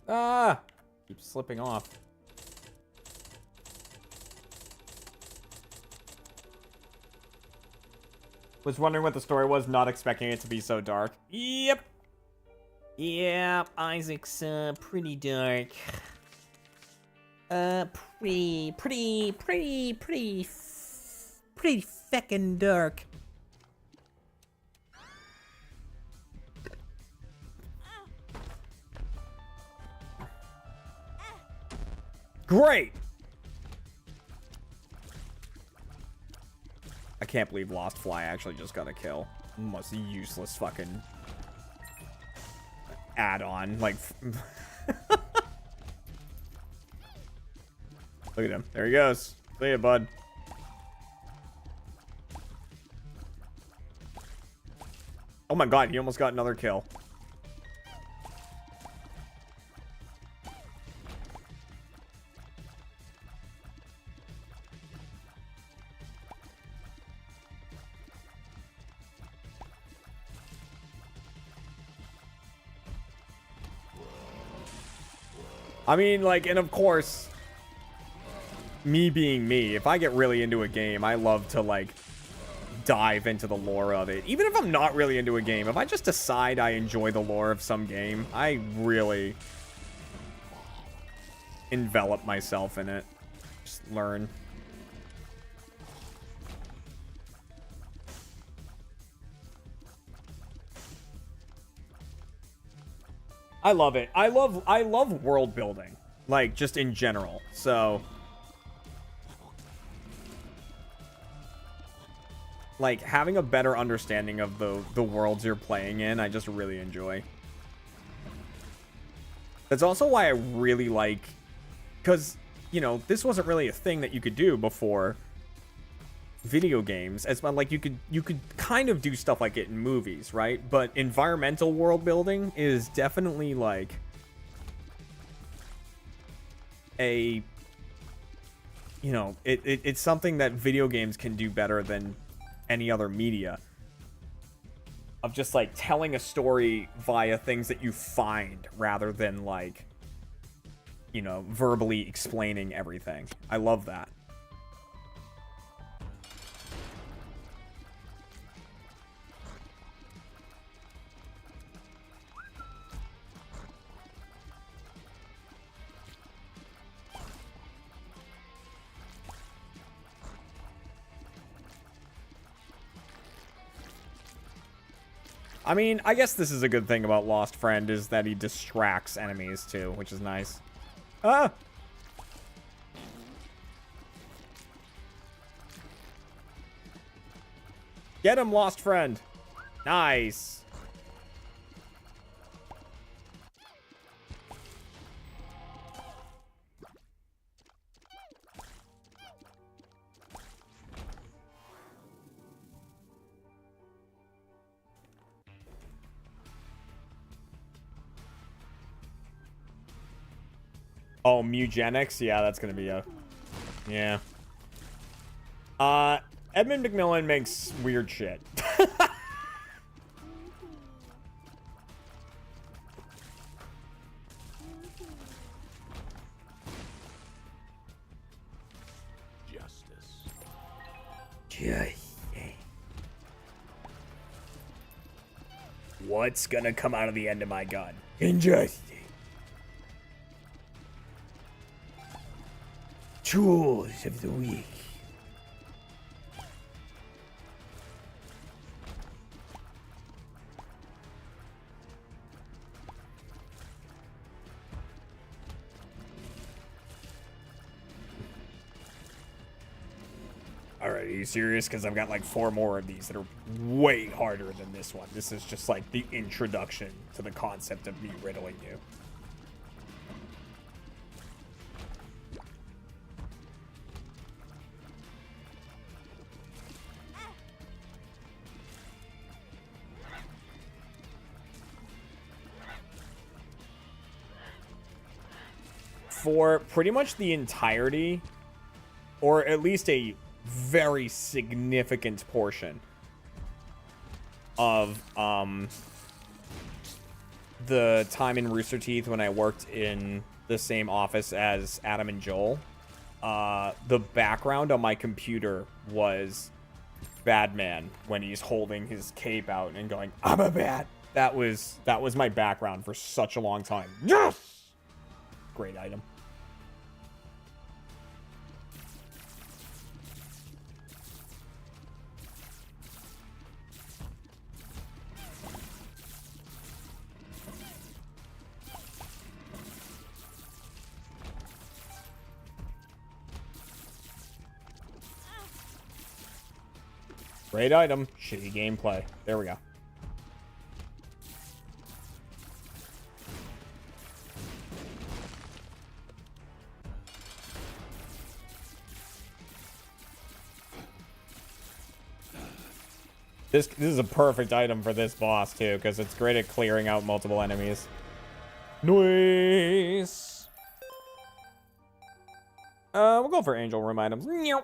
Ah! Keeps slipping off. Was wondering what the story was, not expecting it to be so dark. Yep. Yeah, Isaac's pretty dark. Pretty feckin' dark. Great! I can't believe Lost Fly actually just got a kill. Most useless fucking add-on. Like, look at him. There he goes. See ya, bud. Oh my god, he almost got another kill. I mean, like, and of course, me being me, if I get really into a game, I love to, like, dive into the lore of it. Even if I'm not really into a game, if I just decide I enjoy the lore of some game, I really envelop myself in it. Just learn. I love it. I love world building, like, just in general. So, like, having a better understanding of the worlds you're playing in, I just really enjoy. That's also why I really like, because, you know, this wasn't really a thing that you could do before video games. As like, you could kind of do stuff like it in movies, right? But environmental world building is definitely like a, you know, it's something that video games can do better than any other media, of just like telling a story via things that you find rather than, like, you know, verbally explaining everything. I love that. I mean, I guess this is a good thing about Lost Friend, is that he distracts enemies too, which is nice. Ah! Get him, Lost Friend! Nice! Oh, Mugenics? Yeah, that's gonna be a... Yeah. Edmund McMillan makes weird shit. Justice. What's gonna come out of the end of my gun? Injustice. Tools of the weak. Alright, are you serious? Because I've got like 4 more of these that are way harder than this one. This is just like the introduction to the concept of me riddling you. For pretty much the entirety, or at least a very significant portion of the time in Rooster Teeth when I worked in the same office as Adam and Joel, the background on my computer was Batman when he's holding his cape out and going, "I'm a bat, That was my background for such a long time. Yes! Great item. Great item. Shitty gameplay. There we go. This is a perfect item for this boss, too, because it's great at clearing out multiple enemies. Nice! We'll go for angel room items. Meow.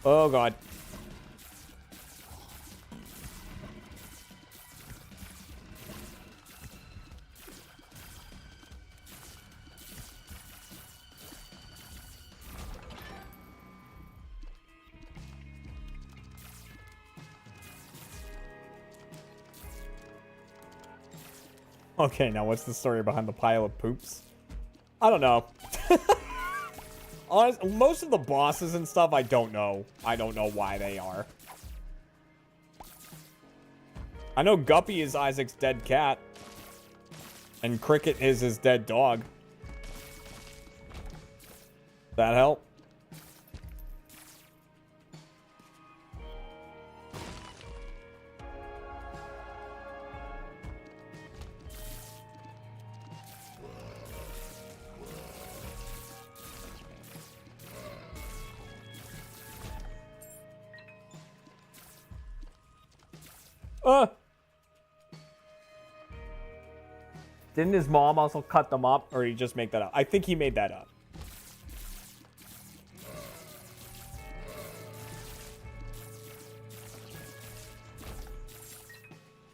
Oh, God. Okay, now what's the story behind the pile of poops? I don't know. Honestly, most of the bosses and stuff, I don't know. I don't know why they are. I know Guppy is Isaac's dead cat. And Cricket is his dead dog. That help? Didn't his mom also cut them up, or did he just make that up? I think he made that up.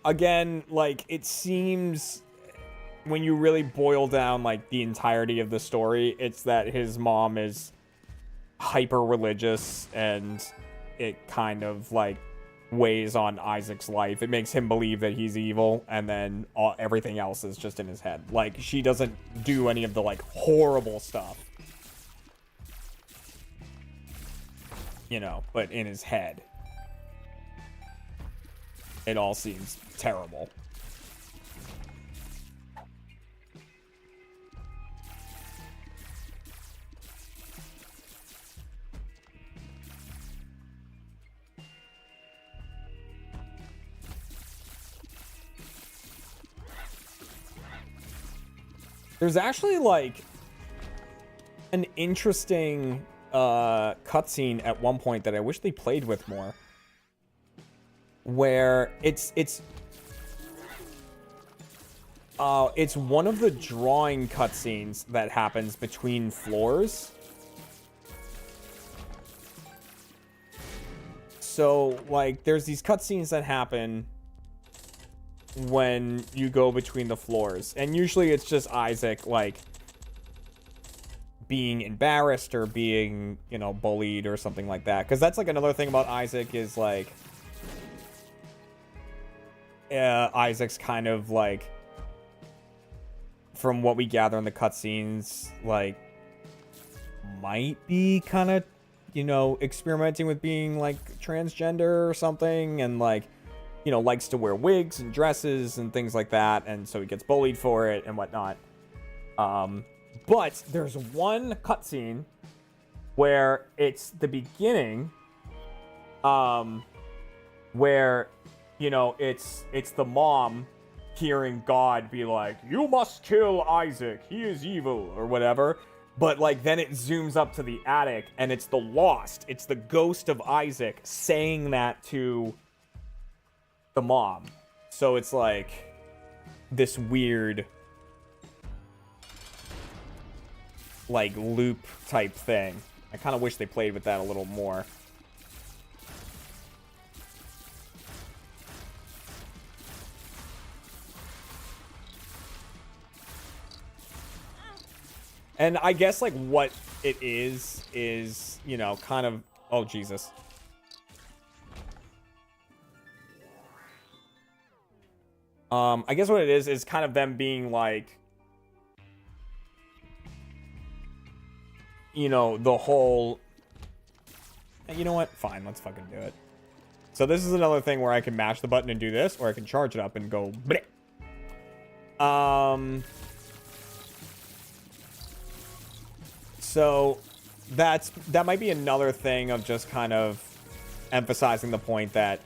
Again, like, it seems, when you really boil down, like, the entirety of the story, it's that his mom is hyper-religious, and it kind of, like, weighs on Isaac's life. It makes him believe that he's evil, and then everything else is just in his head. Like, she doesn't do any of the, like, horrible stuff. You know, but in his head, it all seems terrible. There's actually, like, an interesting cutscene at one point that I wish they played with more. Where it's one of the drawing cutscenes that happens between floors. So, like, there's these cutscenes that happen when you go between the floors, and usually it's just Isaac, like, being embarrassed or being, you know, bullied or something like that. Because that's, like, another thing about Isaac is, like, Isaac's kind of, like, from what we gather in the cutscenes, like, might be kind of, you know, experimenting with being, like, transgender or something, and, like, you know, likes to wear wigs and dresses and things like that, and so he gets bullied for it and whatnot. But there's one cutscene where it's the beginning, where, you know, it's the mom hearing God be like, "You must kill Isaac, he is evil," or whatever. But, like, then it zooms up to the attic, and it's the Lost. It's the ghost of Isaac saying that to the mom. So it's, like, this weird, like, loop type thing. I kind of wish they played with that a little more. And I guess, like, what it is, you know, kind of... Oh, Jesus. I guess what it is kind of them being, like... You know, the whole... You know what? Fine, let's fucking do it. So this is another thing where I can mash the button and do this, or I can charge it up and go... Bleh. So that might be another thing of just kind of emphasizing the point that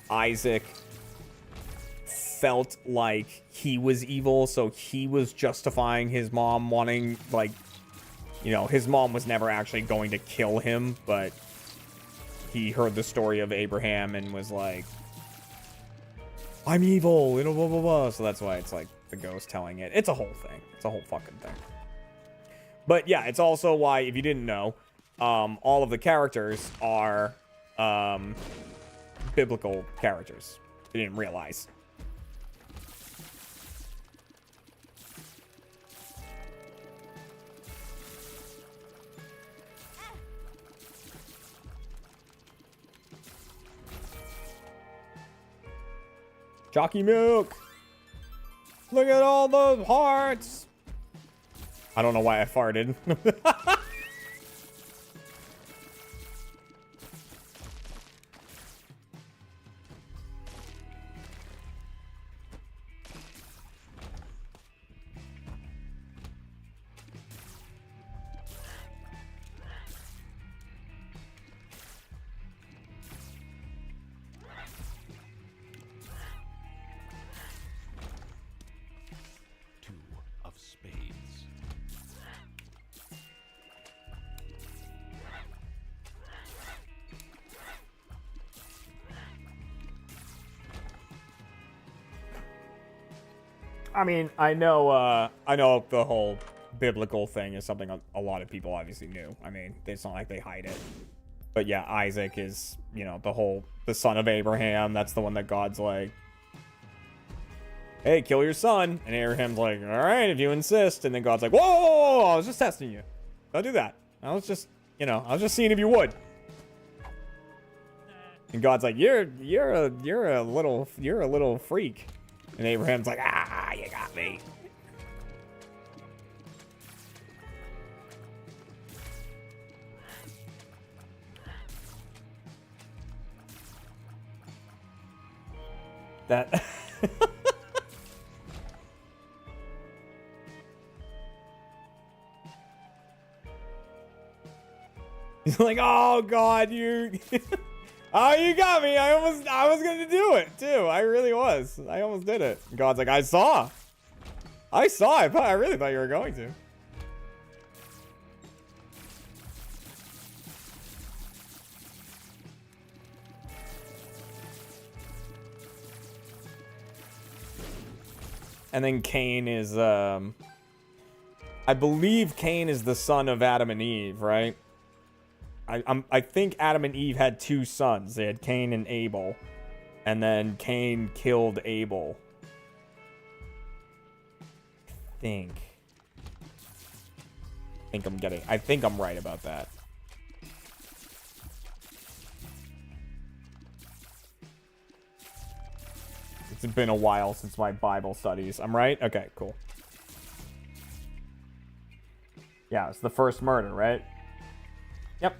Isaac felt like he was evil, so he was justifying his mom wanting, like, you know, his mom was never actually going to kill him, but he heard the story of Abraham and was like, I'm evil, you know, blah, blah, blah. So that's why it's like the ghost telling it. It's a whole thing. It's a whole fucking thing. But yeah, it's also why, if you didn't know, all of the characters are biblical characters. You didn't realize. Jockey milk! Look at all the hearts! I don't know why I farted. Two of spades. I mean, I know the whole biblical thing is something a lot of people obviously knew. I mean, it's not like they hide it. But yeah, Isaac is, you know, the son of Abraham. That's the one that God's like, hey, kill your son. And Abraham's like, all right, if you insist. And then God's like, whoa, whoa, whoa, I was just testing you. Don't do that. I was just, you know, I was just seeing if you would. And God's like, you're a little freak. And Abraham's like, ah, you got me. That... He's like, oh, God, you... Oh, you got me. I was going to do it, too. I really was. I almost did it. And God's like, I saw. I really thought you were going to. And then Cain is, I believe Cain is the son of Adam and Eve, right? I think Adam and Eve had two sons. They had Cain and Abel. And then Cain killed Abel. I think I'm right about that. It's been a while since my Bible studies. I'm right? Okay, cool. Yeah, it's the first murder, right? Yep.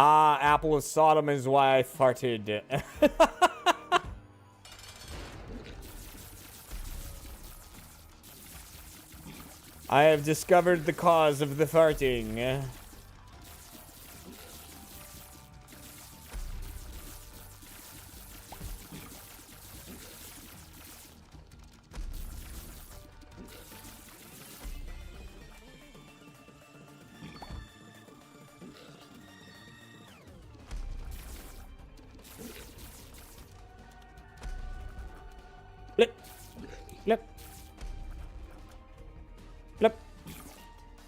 Ah, apple of Sodom is why I farted. I have discovered the cause of the farting. Blip. Blip. Blip.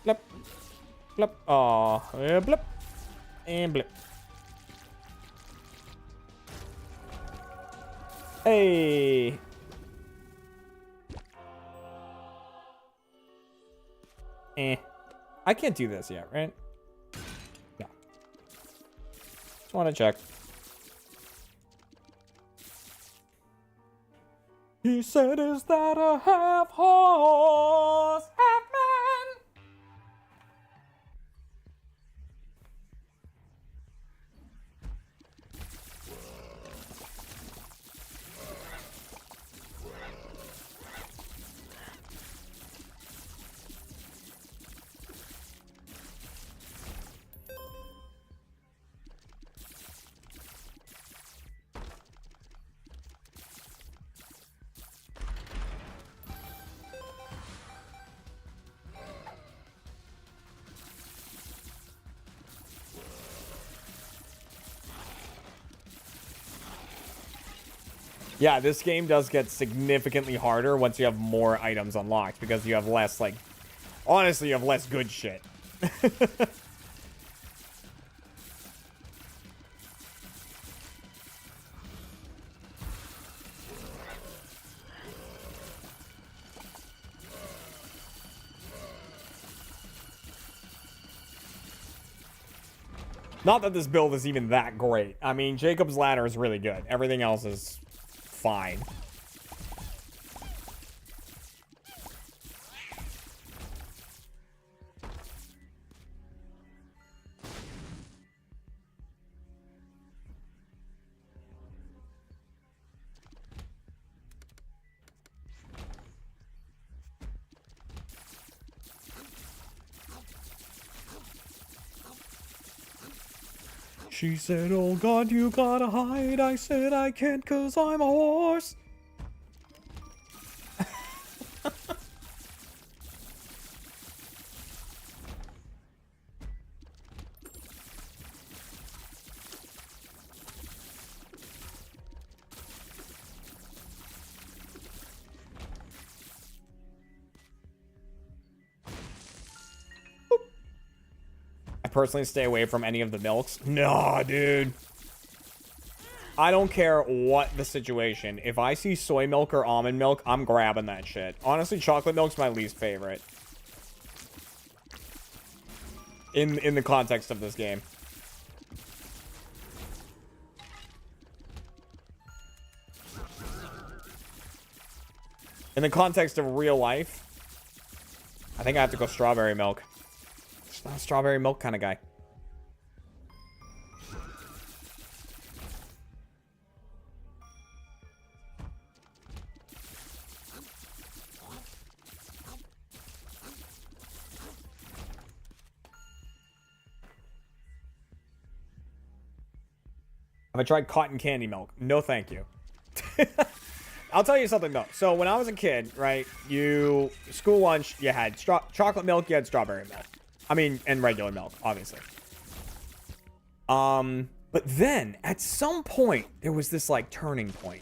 Blip. Blip. Aw. Blip. And blip. Hey. I can't do this yet, right? No. Just want to check. He said, is that a half horse, half man? Yeah, this game does get significantly harder once you have more items unlocked, because you have less, like, honestly, you have less good shit. Not that this build is even that great. I mean, Jacob's Ladder is really good. Everything else is fine. She said, oh God, you gotta hide. I said, I can't 'cause I'm a horse. Personally stay away from any of the milks. Nah, dude. I don't care what the situation. If I see soy milk or almond milk, I'm grabbing that shit. Honestly, chocolate milk's my least favorite. In the context of this game. In the context of real life, I think I have to go strawberry milk. Not a strawberry milk kind of guy. Have I tried cotton candy milk? No, thank you. I'll tell you something though. So when I was a kid, right, school lunch, you had chocolate milk, you had strawberry milk. I mean, and regular milk, obviously. But then, at some point, there was this, like, turning point.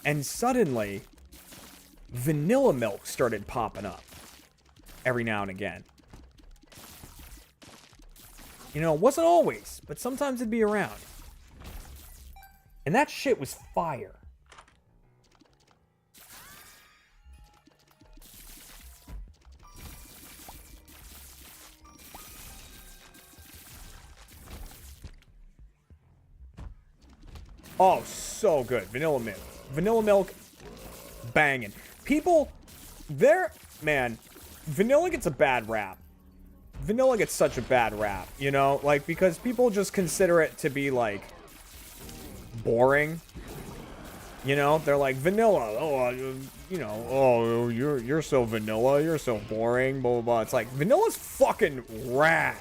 And suddenly, vanilla milk started popping up. Every now and again. You know, it wasn't always, but sometimes it'd be around. And that shit was fire. Oh, so good. Vanilla milk. Vanilla milk, banging. People, man, vanilla gets a bad rap. Vanilla gets such a bad rap, you know? Like, because people just consider it to be, like, boring. You know, they're like vanilla. Oh, you know, oh, you're so vanilla. You're so boring. Blah blah blah. It's like vanilla's fucking rad.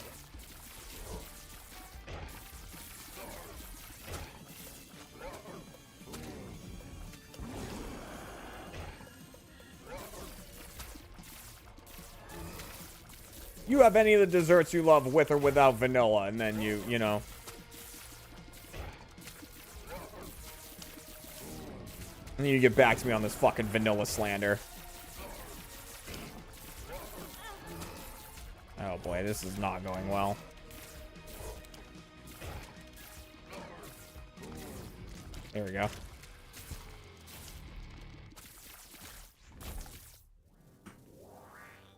You have any of the desserts you love with or without vanilla, and then you know. And then you get back to me on this fucking vanilla slander. Oh boy, this is not going well. There we go.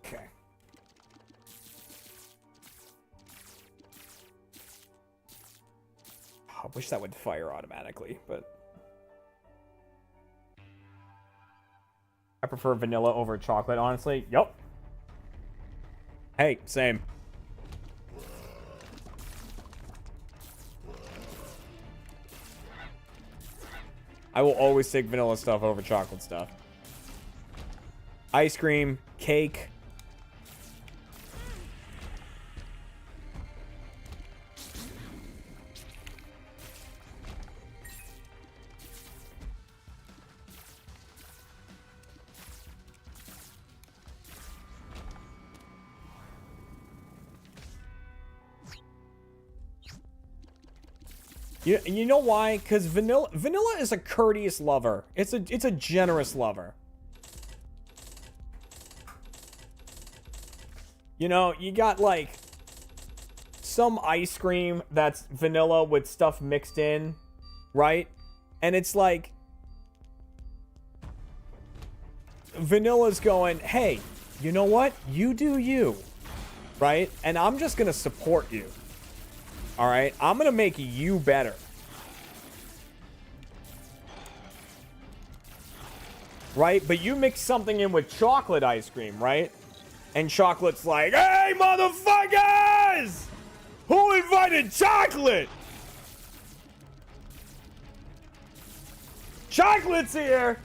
Okay. I wish that would fire automatically, but... I prefer vanilla over chocolate, honestly. Yup. Hey, same. I will always take vanilla stuff over chocolate stuff. Ice cream, cake. You know why? Because vanilla is a courteous lover. It's a generous lover. You know, you got like some ice cream that's vanilla with stuff mixed in, right? And it's like vanilla's going, hey, you know what? You do you, right? And I'm just gonna support you. All right, I'm gonna make you better. Right? But you mix something in with chocolate ice cream, right? And chocolate's like, hey, motherfuckers! Who invited chocolate? Chocolate's here!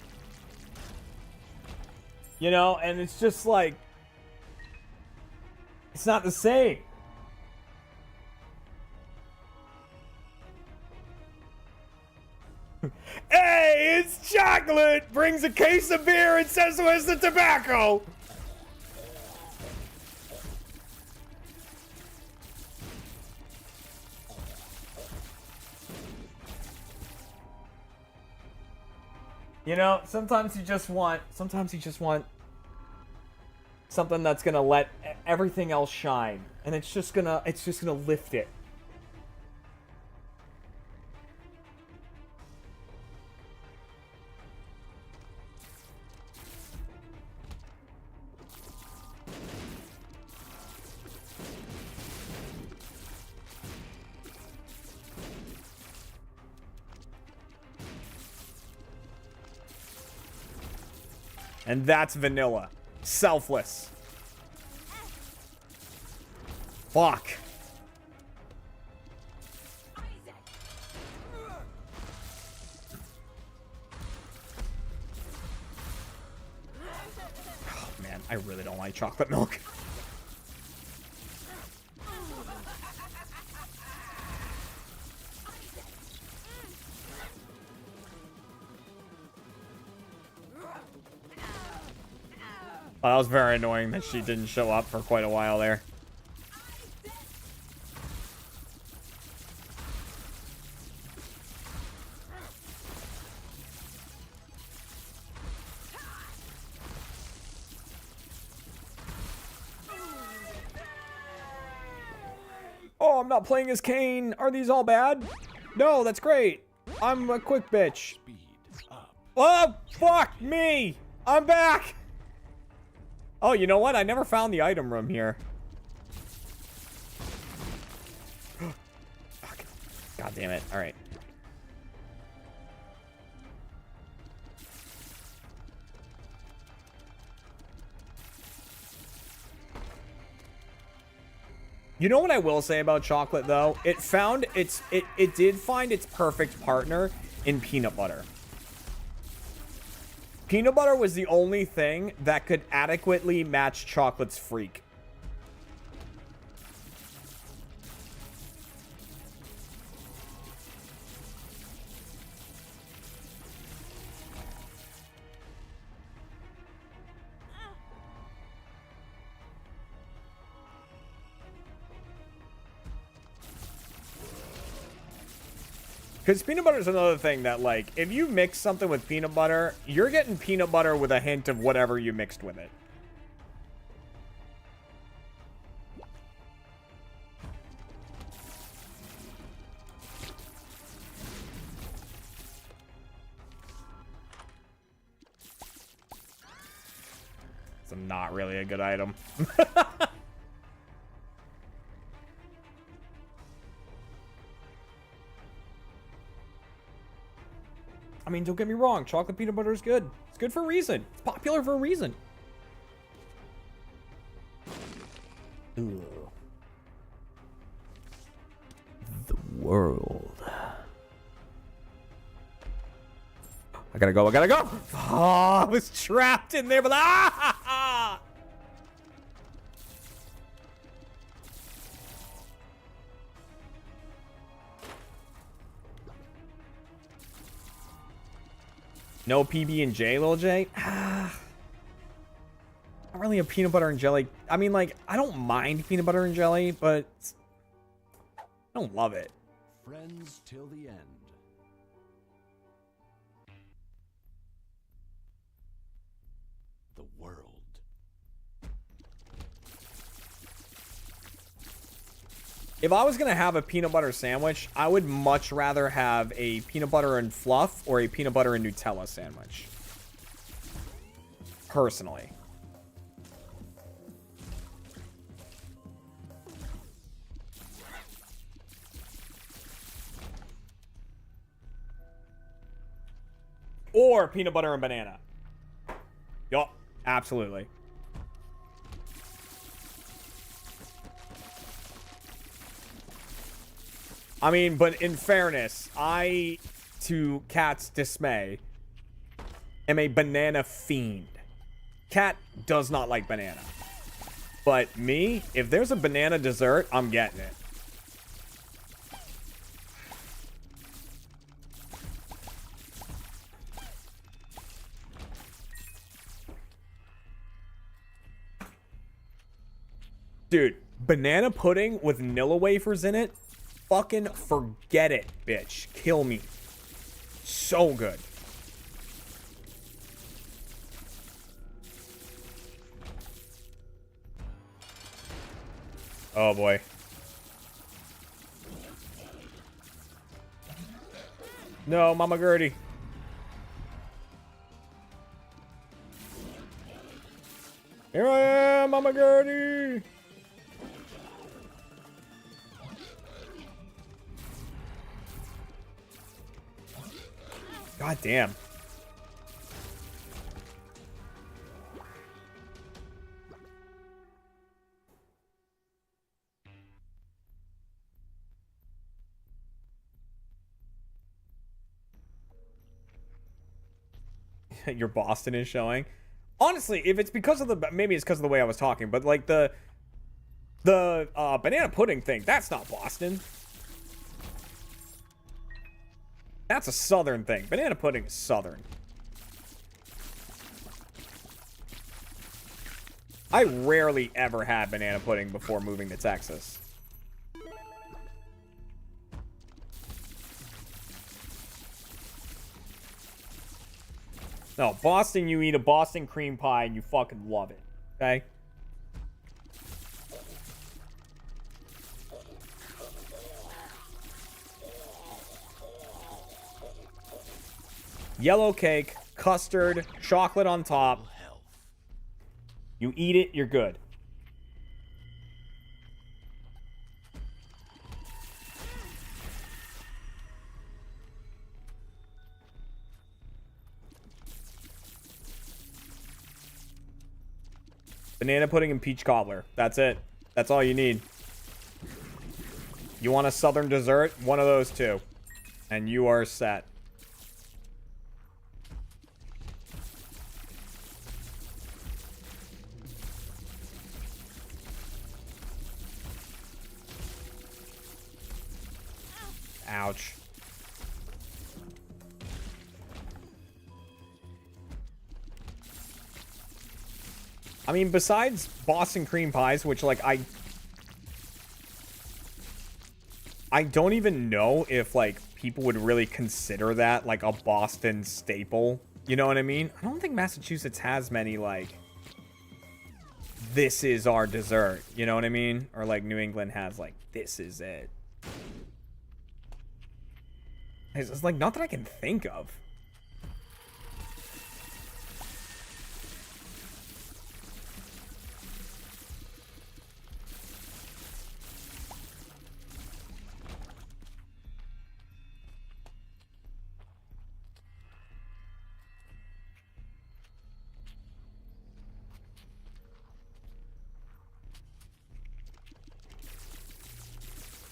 You know, and it's just like, it's not the same. Hey, it's chocolate! Brings a case of beer and says where's the tobacco? You know, sometimes you just want something that's gonna let everything else shine. And it's just gonna lift it. And that's vanilla. Selfless. Fuck. Oh, man, I really don't like chocolate milk. Oh, that was very annoying that she didn't show up for quite a while there. Oh, I'm not playing as Kane. Are these all bad? No, that's great. I'm a quick bitch. Oh, fuck me. I'm back. Oh, you know what? I never found the item room here. God damn it. All right. You know what I will say about chocolate, though? It did find its perfect partner in peanut butter. Peanut butter was the only thing that could adequately match chocolate's freak. Because peanut butter is another thing that, like, if you mix something with peanut butter, you're getting peanut butter with a hint of whatever you mixed with it. It's not really a good item. I mean, don't get me wrong. Chocolate peanut butter is good. It's good for a reason. It's popular for a reason. Ooh. The world. I gotta go. I gotta go. Oh, I was trapped in there, but ah! No PB&J, Lil J? Not really a peanut butter and jelly. I mean, like, I don't mind peanut butter and jelly, but I don't love it. Friends till the end. The world. If I was going to have a peanut butter sandwich, I would much rather have a peanut butter and fluff or a peanut butter and Nutella sandwich. Personally. Or peanut butter and banana. Yup, absolutely. I mean, but in fairness, I, to Kat's dismay, am a banana fiend. Kat does not like banana. But me, if there's a banana dessert, I'm getting it. Dude, banana pudding with Nilla wafers in it? Fucking forget it, bitch. Kill me. So good. Oh boy. No, Mama Gertie. Here I am, Mama Gertie. God damn. Your Boston is showing. Honestly, if it's because of the, maybe it's because of the way I was talking, but like the banana pudding thing, that's not Boston. That's a southern thing. Banana pudding is southern. I rarely ever had banana pudding before moving to Texas. No, Boston, you eat a Boston cream pie and you fucking love it. Okay? Yellow cake, custard, chocolate on top. You eat it, you're good. Banana pudding and peach cobbler. That's it. That's all you need. You want a southern dessert? One of those two. And you are set. Ouch. I mean, besides Boston cream pies, which, like, I don't even know if, like, people would really consider that, like, a Boston staple. You know what I mean? I don't think Massachusetts has many, like, this is our dessert. You know what I mean? Or, like, New England has, like, this is it. It's like, not that I can think of.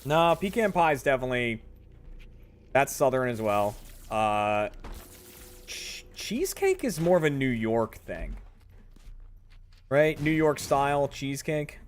No, pecan pie is definitely... That's southern as well. Cheesecake is more of a New York thing. Right? New York style cheesecake.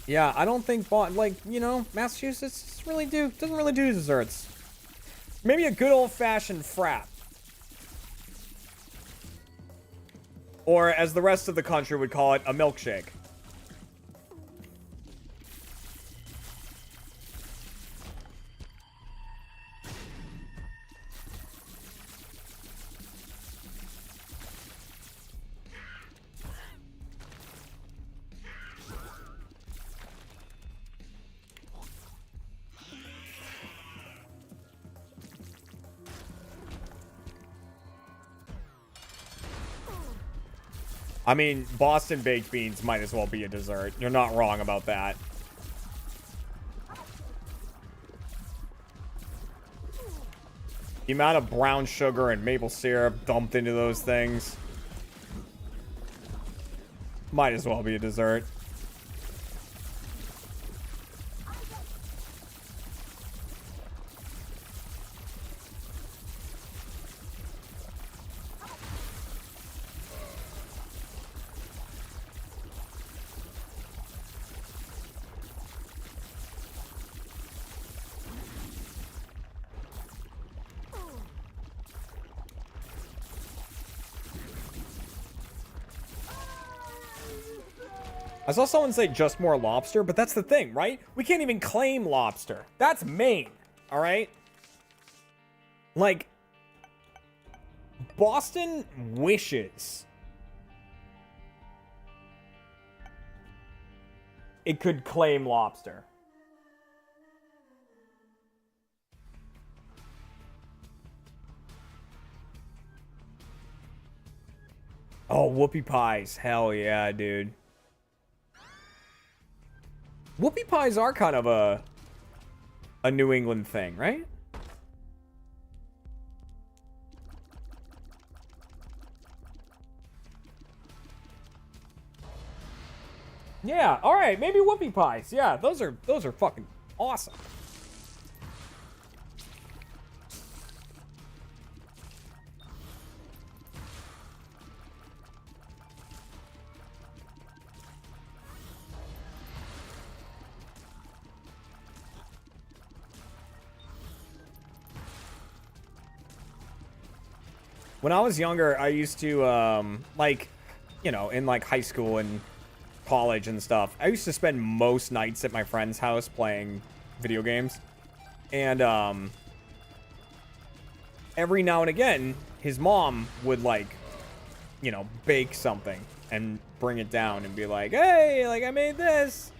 Yeah, I don't think, like, you know, Massachusetts doesn't really do desserts. Maybe a good old-fashioned frap. Or, as the rest of the country would call it, a milkshake. I mean, Boston baked beans might as well be a dessert. You're not wrong about that. The amount of brown sugar and maple syrup dumped into those things might as well be a dessert. I saw someone say just more lobster, but that's the thing, right? We can't even claim lobster. That's Maine, all right? Like, Boston wishes it could claim lobster. Oh, whoopie pies. Hell yeah, dude. Whoopie pies are kind of a New England thing, right? Yeah, all right, maybe whoopie pies. Yeah, those are fucking awesome. When I was younger, I used to, like, you know, in, like, high school and college and stuff, I used to spend most nights at my friend's house playing video games. And, every now and again, his mom would, like, you know, bake something and bring it down and be like, hey, like, I made this.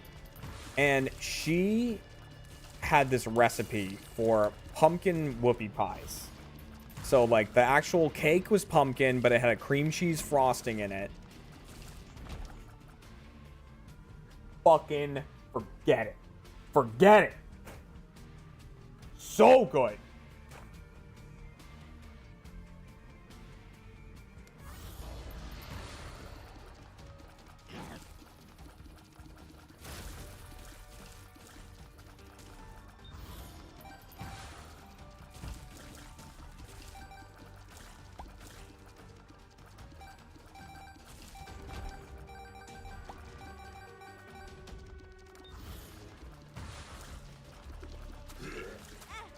And she had this recipe for pumpkin whoopie pies. So, like, the actual cake was pumpkin, but it had a cream cheese frosting in it. Fucking forget it. Forget it. So good.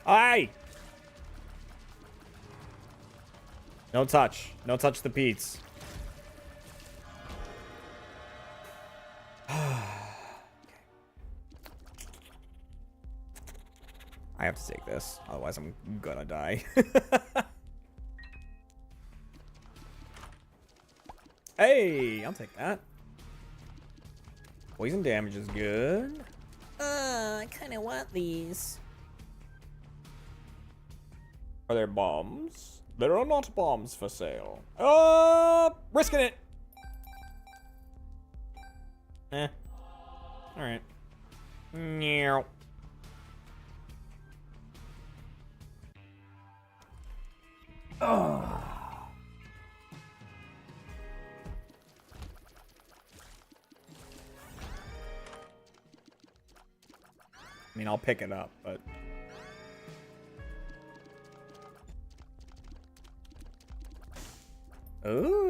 Aye! No touch. No touch the Pete's. I have to take this, otherwise I'm gonna die. Hey, I'll take that. Poison damage is good. I kind of want these. Are there bombs? There are not bombs for sale. Risking it. Eh. Alright. Meow. Oh. I mean, I'll pick it up, but... Ooh.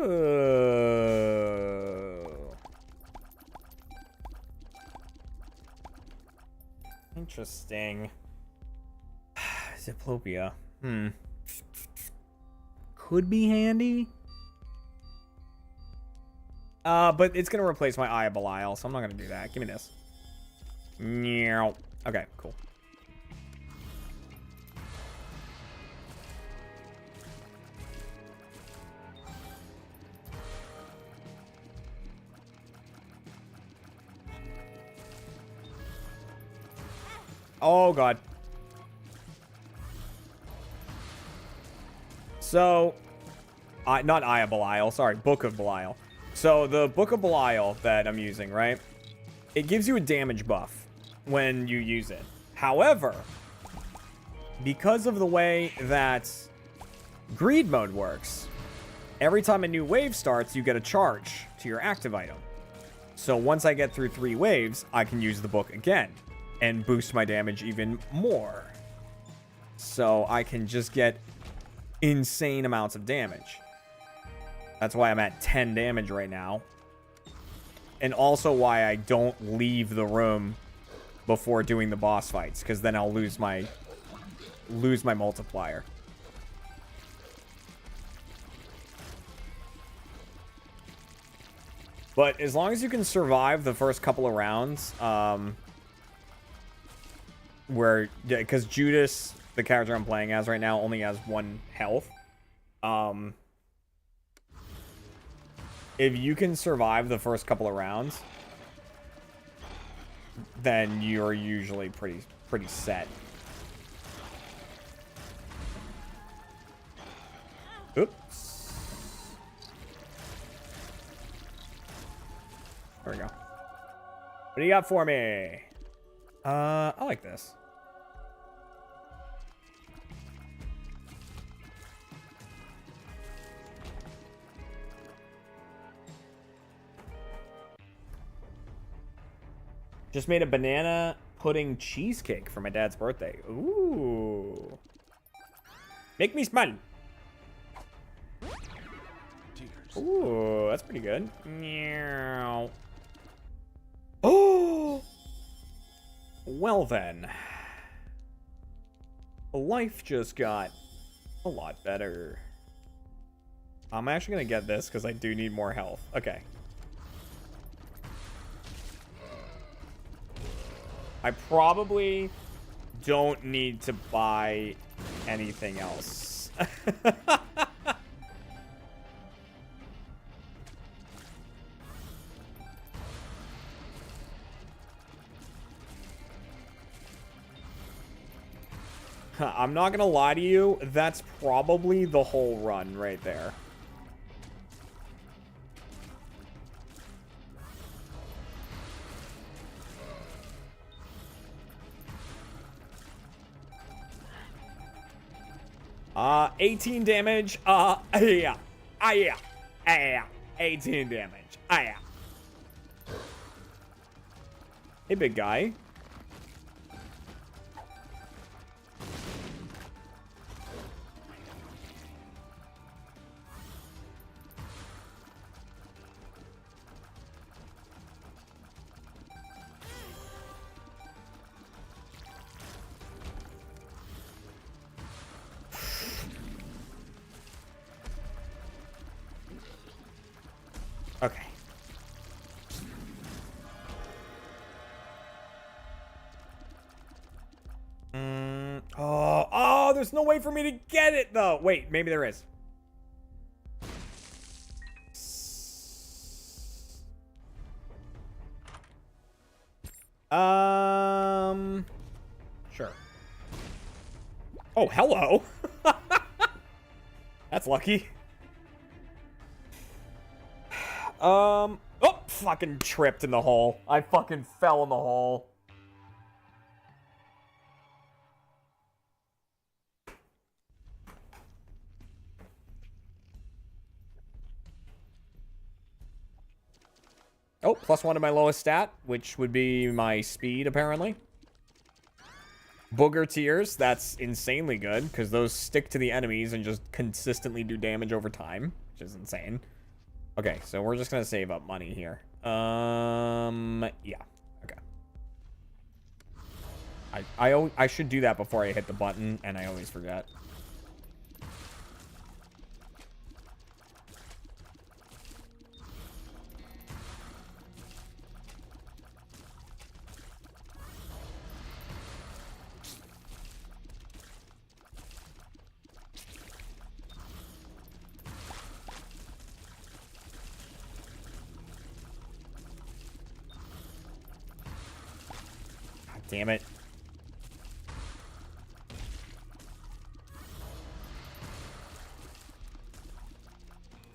Interesting. Ziplopia. Could be handy. But it's gonna replace my Eye of Belial, so I'm not gonna do that. Give me this. Meow. Okay, cool. Oh, God. So, not Eye of Belial, sorry, Book of Belial. So, the Book of Belial that I'm using, right? It gives you a damage buff when you use it. However, because of the way that greed mode works, every time a new wave starts, you get a charge to your active item. So once I get through 3 waves, I can use the book again and boost my damage even more. So I can just get insane amounts of damage. That's why I'm at 10 damage right now. And also why I don't leave the room before doing the boss fights, because then I'll lose my multiplier. But as long as you can survive the first couple of rounds, because Judas, the character I'm playing as right now, only has 1 health. If you can survive the first couple of rounds, then you're usually pretty set. Oops. There we go. What do you got for me? I like this. Just made a banana pudding cheesecake for my dad's birthday. Ooh. Make me smile. Tears. Ooh, that's pretty good. Meow. Oh! Well then. Life just got a lot better. I'm actually gonna get this because I do need more health. Okay. I probably don't need to buy anything else. I'm not gonna lie to you, that's probably the whole run right there. 18 damage. Yeah. 18 damage. Yeah. Hey, big guy. Okay. Oh, there's no way for me to get it, though. Wait, maybe there is. Sure. Oh, hello. That's lucky. Oh, fucking tripped in the hole. I fucking fell in the hole. Oh, +1 to my lowest stat, which would be my speed, apparently. Booger tears, that's insanely good, because those stick to the enemies and just consistently do damage over time, which is insane. Okay, so we're just gonna save up money here. Yeah. Okay. I should do that before I hit the button, and I always forget. Damn it.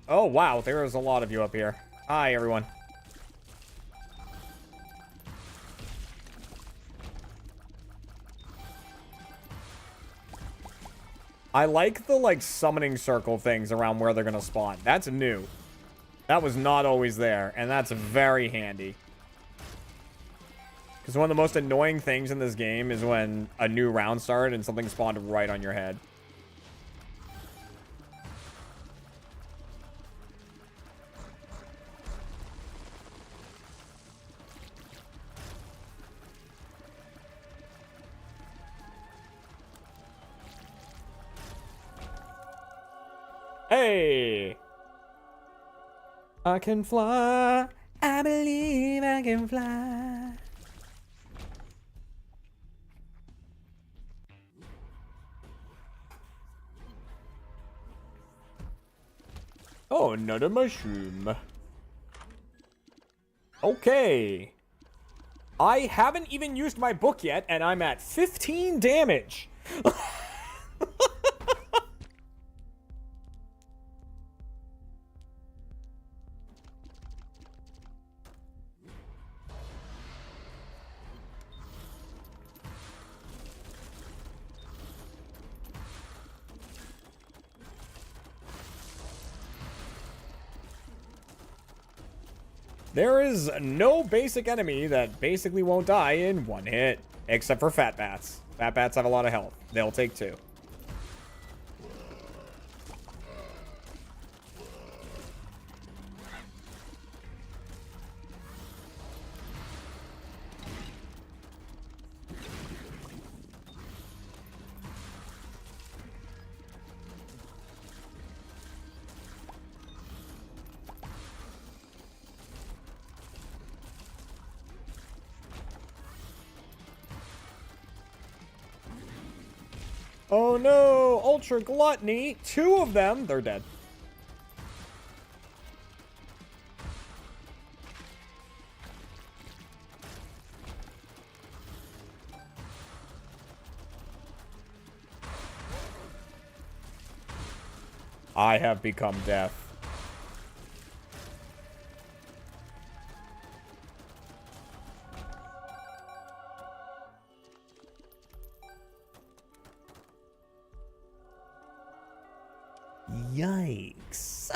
Oh, wow. There's a lot of you up here. Hi, everyone. I like the, like, summoning circle things around where they're gonna spawn. That's new. That was not always there, and that's very handy. Because one of the most annoying things in this game is when a new round started and something spawned right on your head. Hey! I can fly. I believe I can fly. Oh, another mushroom. Okay. I haven't even used my book yet, and I'm at 15 damage. There is no basic enemy that basically won't die in one hit, except for fat bats. Fat bats have a lot of health. They'll take 2. Oh no! Ultra Gluttony! 2 of them! They're dead. I have become death. Yikes.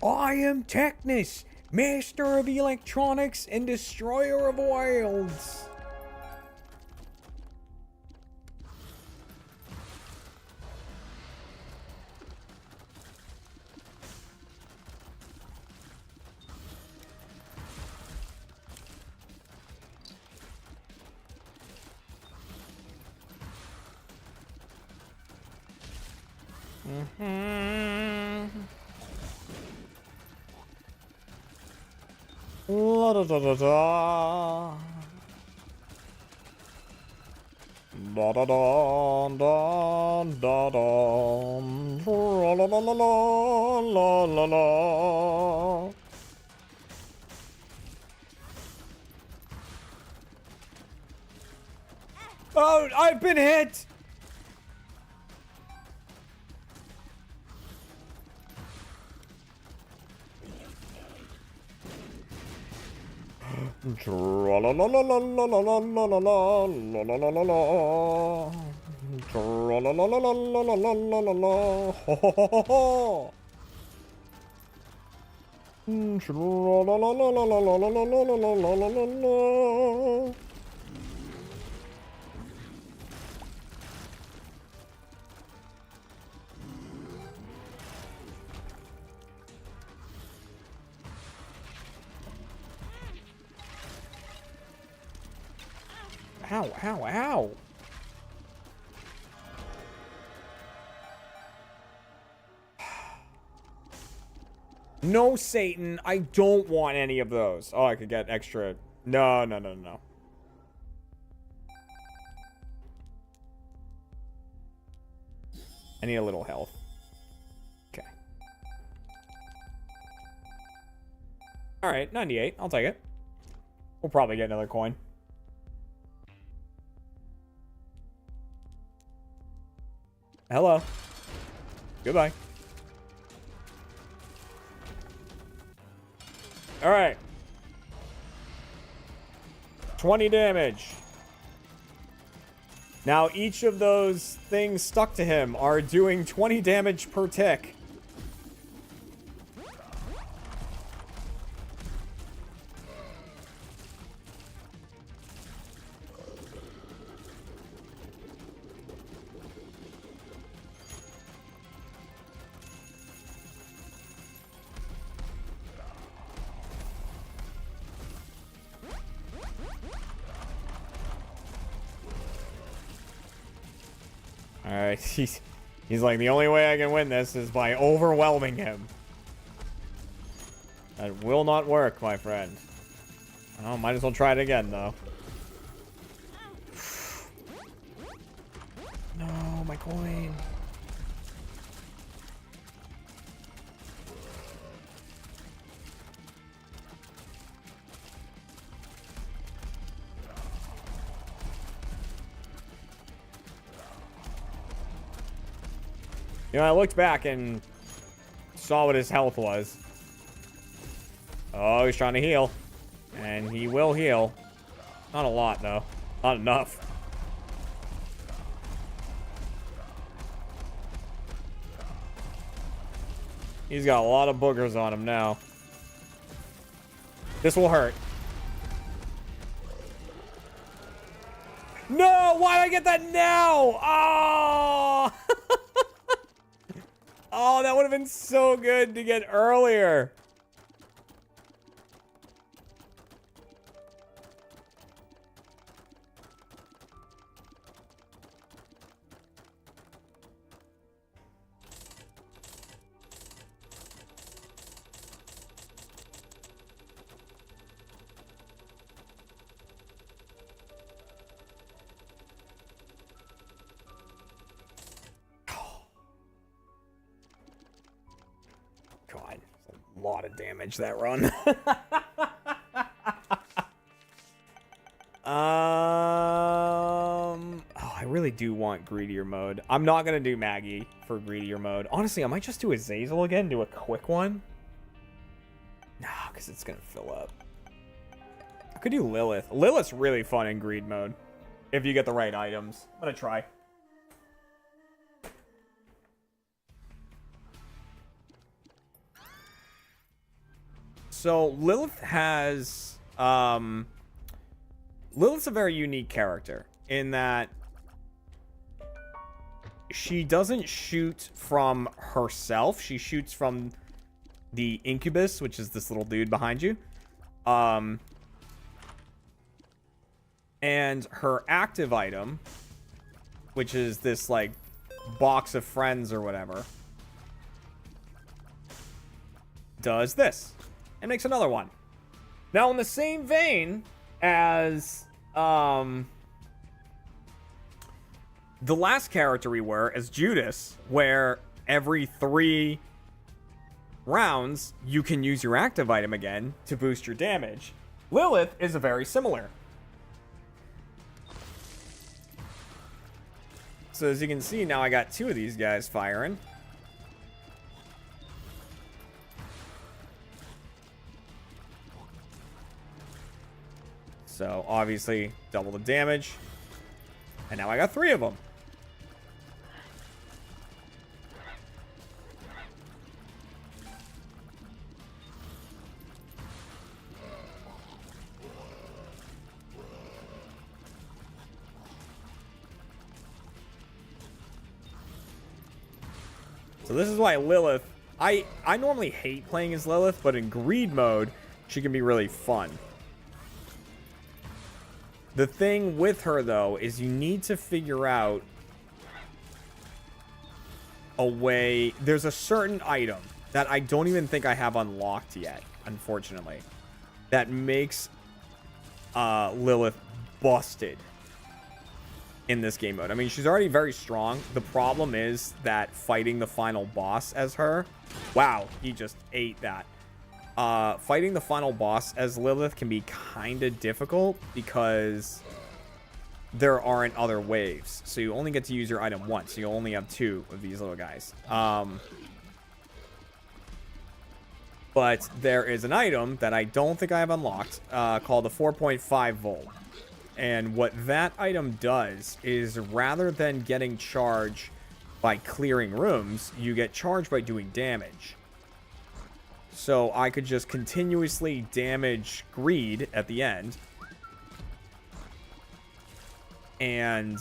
I am Technus, master of electronics and destroyer of worlds. La da da da da. Da da da da da da. La la la la la la la. Oh, I've been hit. Tra la la la la la la la la la la la la la la. Tra la la la la la la la la la la. Ho ho ho ho ho. Tra la la la la la la la la la la la la la la. Ow, ow, ow. No, Satan. I don't want any of those. Oh, I could get extra. No, no, no, no. I need a little health. Okay. Alright, 98. I'll take it. We'll probably get another coin. Hello. Goodbye. All right. 20 damage. Now each of those things stuck to him are doing 20 damage per tick. Alright, he's like, the only way I can win this is by overwhelming him. That will not work, my friend. Oh, might as well try it again, though. No, my coin. You know, I looked back and saw what his health was. Oh, he's trying to heal. And he will heal. Not a lot, though. Not enough. He's got a lot of boogers on him now. This will hurt. No! Why did I get that now? Oh! Oh, that would have been so good to get earlier. God, a lot of damage that run. Oh, I really do want greedier mode. I'm not gonna do Maggie for greedier mode. Honestly, I might just do Azazel again, do a quick one. Nah, because it's gonna fill up. I could do Lilith. Lilith's really fun in greed mode. If you get the right items. I'm gonna try. So Lilith has Lilith's a very unique character in that she doesn't shoot from herself. She shoots from the incubus, which is this little dude behind you. And her active item, which is this like box of friends or whatever, does this. And makes another one. Now, in the same vein as the last character we were, as Judas, where every 3 rounds you can use your active item again to boost your damage, Lilith is very similar. So as you can see, now I got 2 of these guys firing. So obviously double the damage. And now I got 3 of them. So this is why Lilith, I normally hate playing as Lilith, but in greed mode, she can be really fun. The thing with her, though, is you need to figure out a way. There's a certain item that I don't even think I have unlocked yet, unfortunately, that makes Lilith busted in this game mode. I mean, she's already very strong. The problem is that fighting the final boss as her... Wow, he just ate that. Fighting the final boss as Lilith can be kind of difficult because there aren't other waves. So you only get to use your item once. You only have 2 of these little guys. But there is an item that I don't think I have unlocked called the 4.5 volt. And what that item does is rather than getting charged by clearing rooms, you get charged by doing damage. So I could just continuously damage greed at the end. And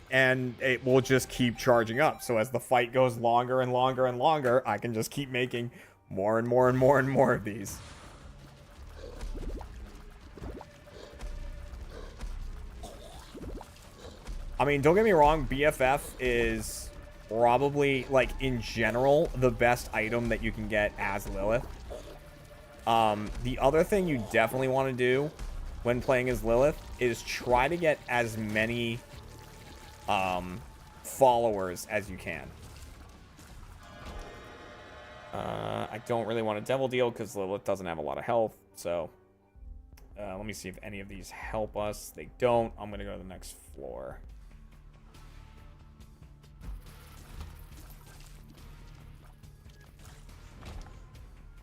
it will just keep charging up. So as the fight goes longer and longer and longer, I can just keep making more and more and more and more of these. I mean, don't get me wrong, BFF is probably, like, in general, the best item that you can get as Lilith. The other thing you definitely want to do when playing as Lilith is try to get as many followers as you can. I don't really want a devil deal because Lilith doesn't have a lot of health, so let me see if any of these help us. They don't. I'm going to go to the next floor.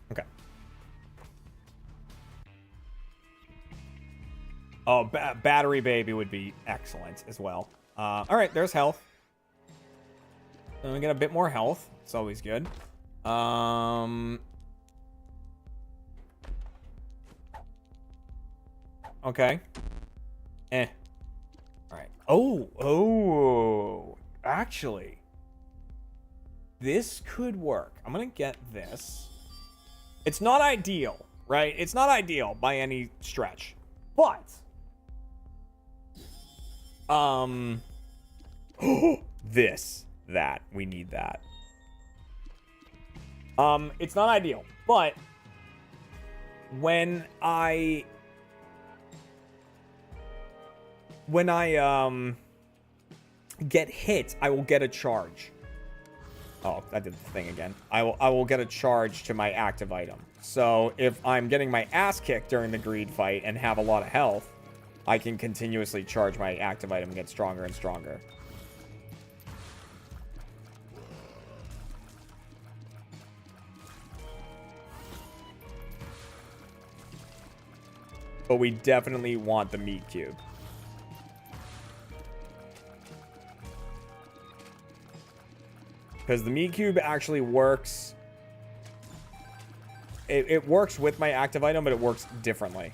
Okay. Oh, Battery Baby would be excellent as well. All right, there's health. And we get a bit more health. It's always good. Okay. All right. Oh. Actually, this could work. I'm gonna get this. It's not ideal, right? It's not ideal by any stretch, but we need that. It's not ideal, but when I get hit, I will get a charge. Oh, I did the thing again. I will get a charge to my active item. So if I'm getting my ass kicked during the greed fight and have a lot of health, I can continuously charge my active item and get stronger and stronger. But we definitely want the meat cube. Because the meat cube actually works. It works with my active item, but it works differently.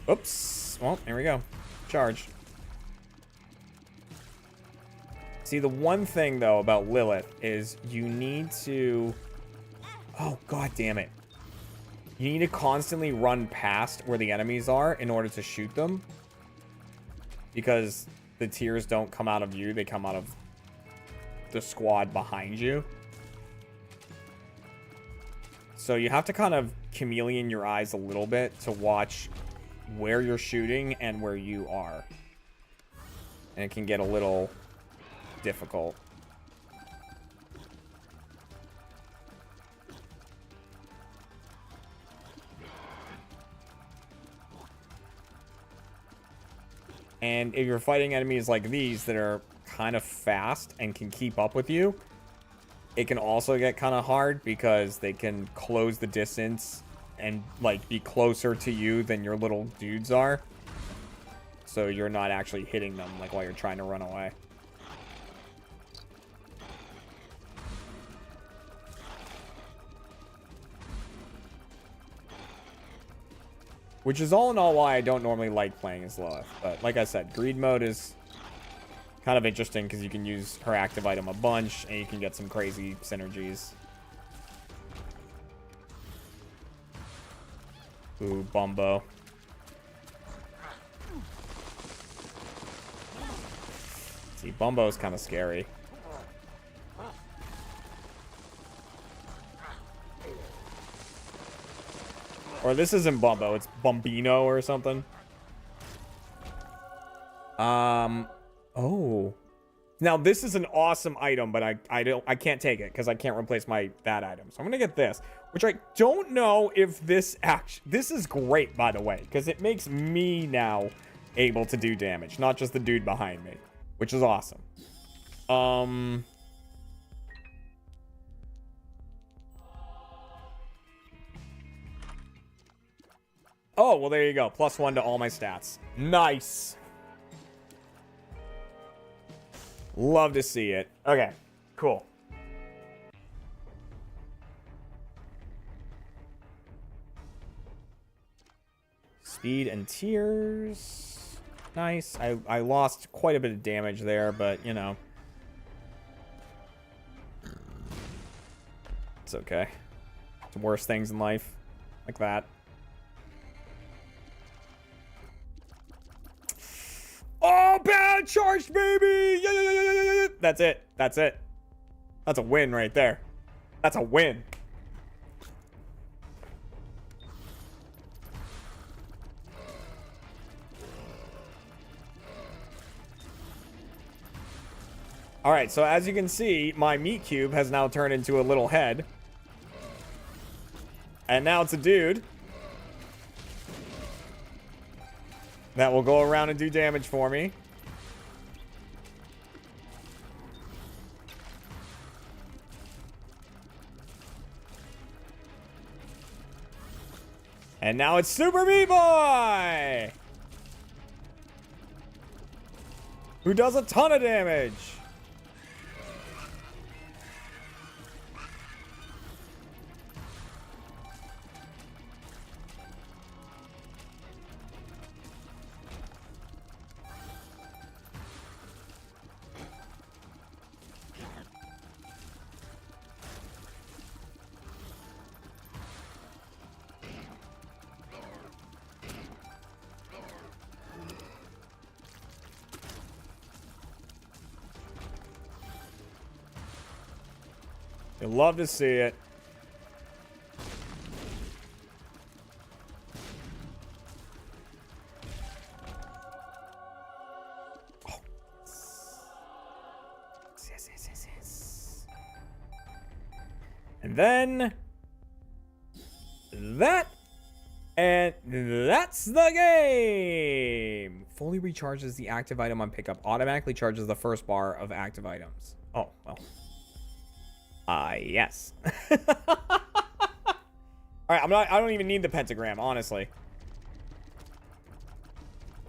Oops. Well, here we go. Charge. See, the one thing, though, about Lilith is you need to... Oh, god damn it. You need to constantly run past where the enemies are in order to shoot them. Because the tears don't come out of you, they come out of the squad behind you. So you have to kind of chameleon your eyes a little bit to watch where you're shooting and where you are. And it can get a little difficult. And if you're fighting enemies like these that are kind of fast and can keep up with you, it can also get kind of hard because they can close the distance and like be closer to you than your little dudes are. So you're not actually hitting them like while you're trying to run away. Which is all in all why I don't normally like playing as Lilith. But like I said, greed mode is kind of interesting because you can use her active item a bunch and you can get some crazy synergies. Ooh, Bumbo. See, Bumbo's kind of scary. Or this isn't Bumbo, it's Bumbino or something. Oh. Now this is an awesome item, but I can't take it because I can't replace that item. So I'm gonna get this, which I don't know if this is great, by the way, because it makes me now able to do damage, not just the dude behind me, which is awesome. Oh, well, there you go. +1 to all my stats. Nice. Love to see it. Okay, cool. Speed and tears. Nice. I lost quite a bit of damage there, but, you know. It's okay. Some worse things in life. Like that. Oh, bad charged, baby! Yeah. That's it. That's it. That's a win right there. That's a win. All right, so as you can see, my meat cube has now turned into a little head. And now it's a dude that will go around and do damage for me. And now it's Super Meat Boy, who does a ton of damage. You'll love to see it. Oh. Yes. And then that, and that's the game. Fully recharges the active item on pickup. Automatically charges the first bar of active items. Oh, well. Yes. All right, I don't even need the pentagram, honestly.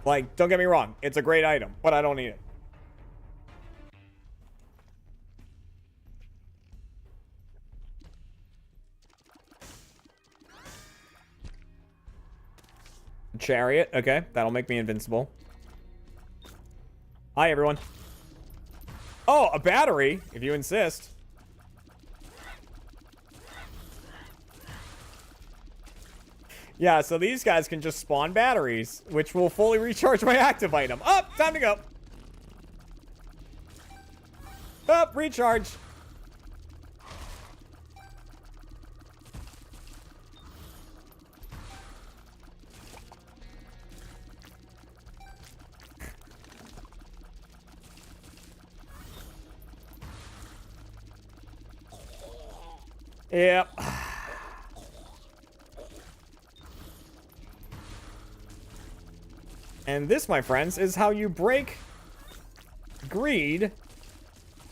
Like, don't get me wrong, it's a great item, but I don't need it. Chariot, okay, that'll make me invincible. Hi, everyone. Oh, a battery, if you insist. Yeah, so these guys can just spawn batteries, which will fully recharge my active item. Up, time to go. up, recharge. Yep. And this, my friends, is how you break greed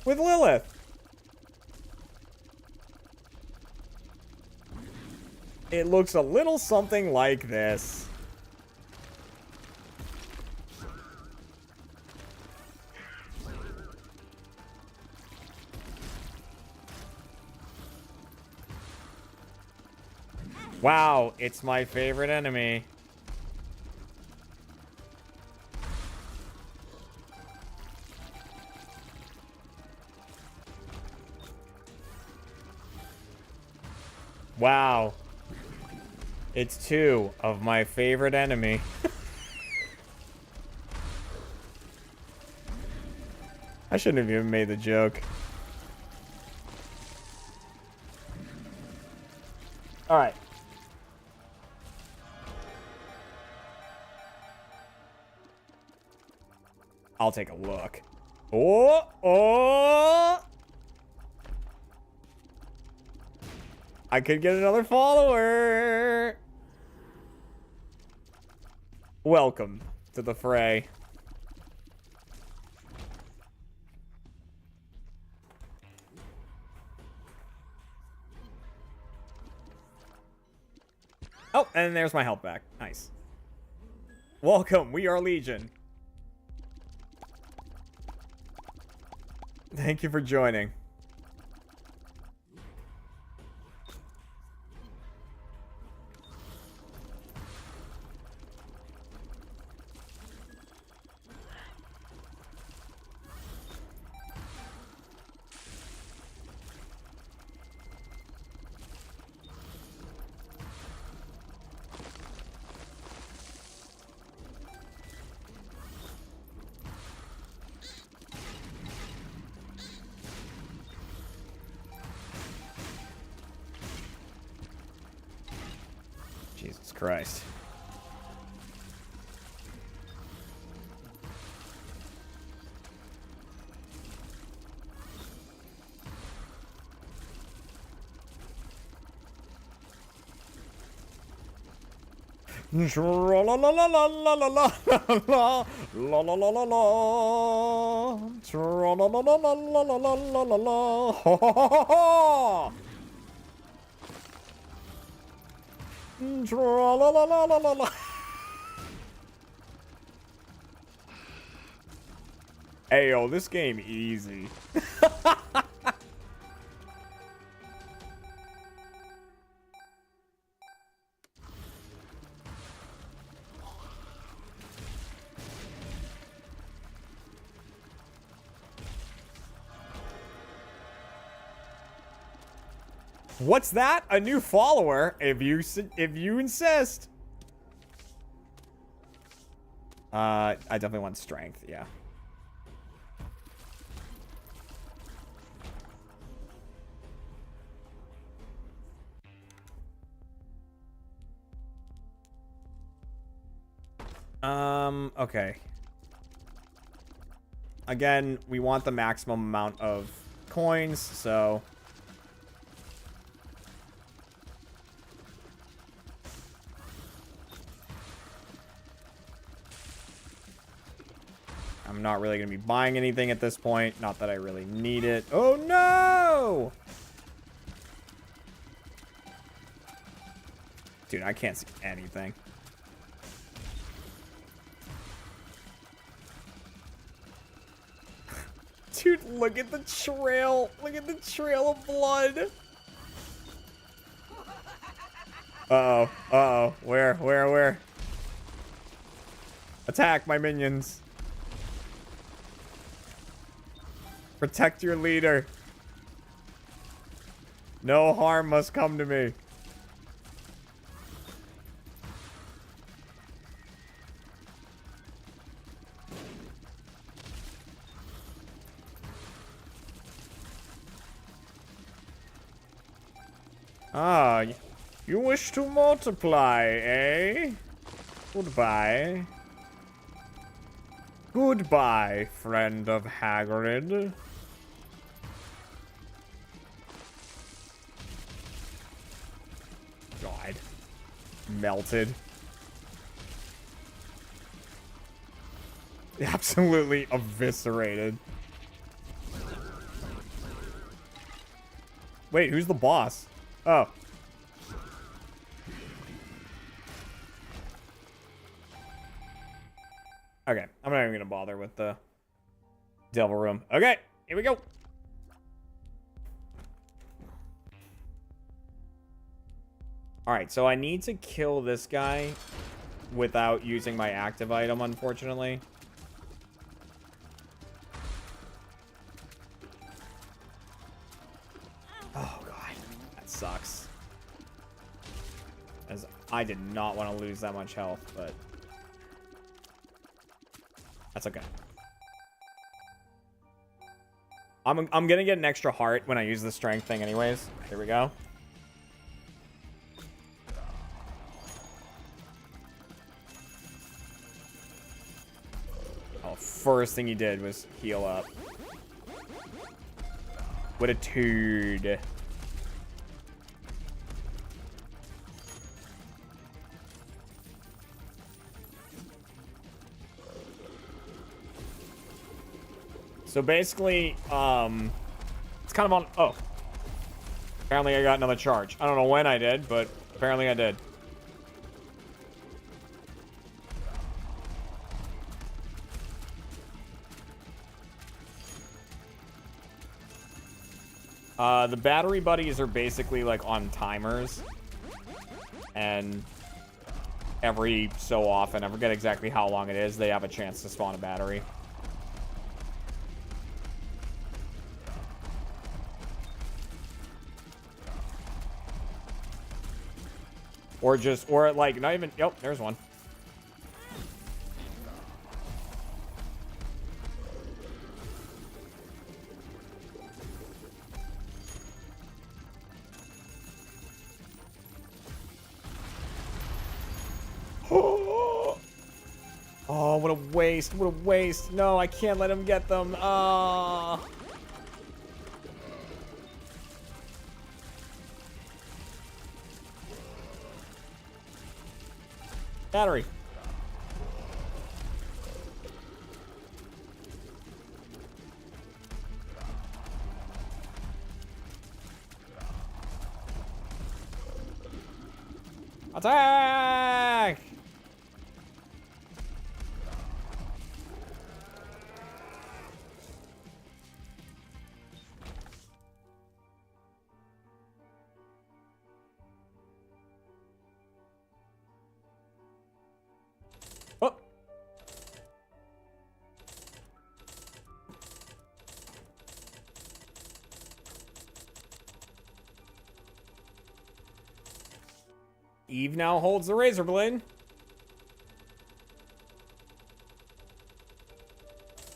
with Lilith. It looks a little something like this. Wow, it's my favorite enemy. Wow. It's two of my favorite enemy. I shouldn't have even made the joke. All right. I'll take a look. Oh! I could get another follower. Welcome to the fray. Oh, and there's my health back. Nice. Welcome, we are Legion. Thank you for joining. Jesus Christ. Hey, yo, this game easy. What's that? A new follower? If you insist. I definitely want strength. Yeah. Okay. Again, we want the maximum amount of coins, so I'm not really going to be buying anything at this point. Not that I really need it. Oh, no! Dude, I can't see anything. Dude, look at the trail. Look at the trail of blood. Uh-oh. Uh-oh. Where? Attack my minions. Protect your leader. No harm must come to me. Ah, you wish to multiply, eh? Goodbye. Goodbye, friend of Hagrid. God. Melted. Absolutely eviscerated. Wait, who's the boss? Oh. Okay, I'm not even gonna bother with the devil room. Okay, here we go. Alright, so I need to kill this guy without using my active item, unfortunately. Oh, God. That sucks. As I did not want to lose that much health, but... that's okay. I'm gonna get an extra heart when I use the strength thing anyways. Here we go. Oh, first thing he did was heal up. What a dude. So basically, it's kind of on... oh. Apparently I got another charge. I don't know when I did, but apparently I did. The battery buddies are basically like on timers. And every so often, I forget exactly how long it is, they have a chance to spawn a battery. Or just, or like, not even, yep, there's one. Oh, what a waste, what a waste. No, I can't let him get them. Battery. Attack! Oh. Eve now holds the razor blade.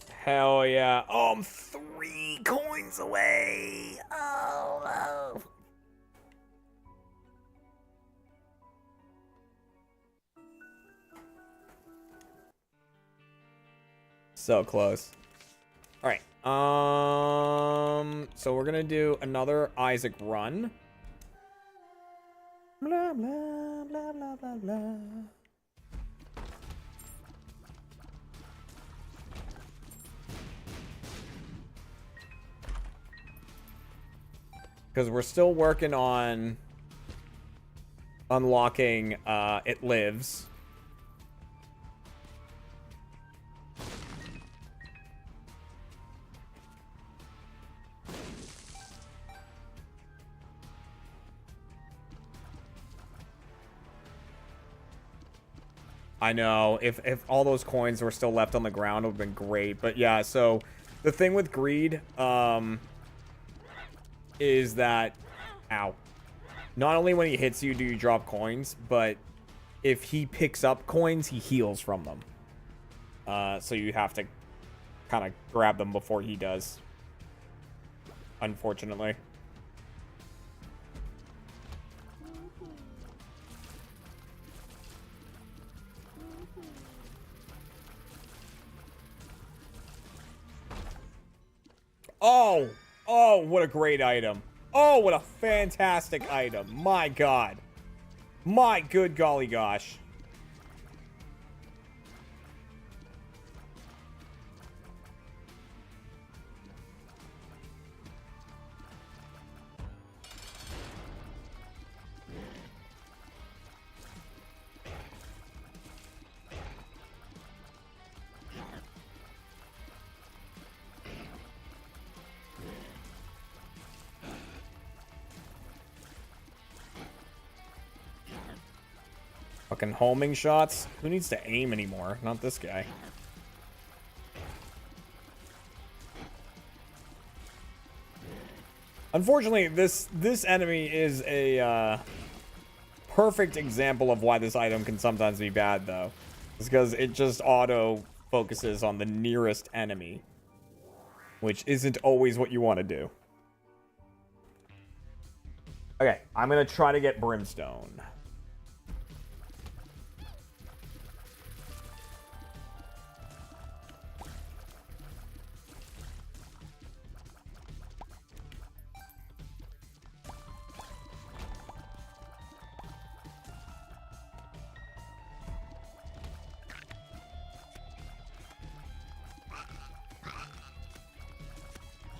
Hell yeah. Oh, I'm 3 coins away. Oh, no. So close. All right. So we're gonna do another Isaac run. Blah blah blah blah blah blah. Because we're still working on unlocking It Lives. I know, if all those coins were still left on the ground, it would have been great. But yeah, so the thing with greed is that, ow, not only when he hits you do you drop coins, but if he picks up coins, he heals from them. So you have to kind of grab them before he does, unfortunately. Oh, oh, what a great item. Oh, what a fantastic item. My God. My good golly gosh. Fucking homing shots. Who needs to aim anymore? Not this guy. Unfortunately, this enemy is a perfect example of why this item can sometimes be bad, though. It's because it just auto focuses on the nearest enemy, which isn't always what you want to do. Okay, I'm gonna try to get Brimstone.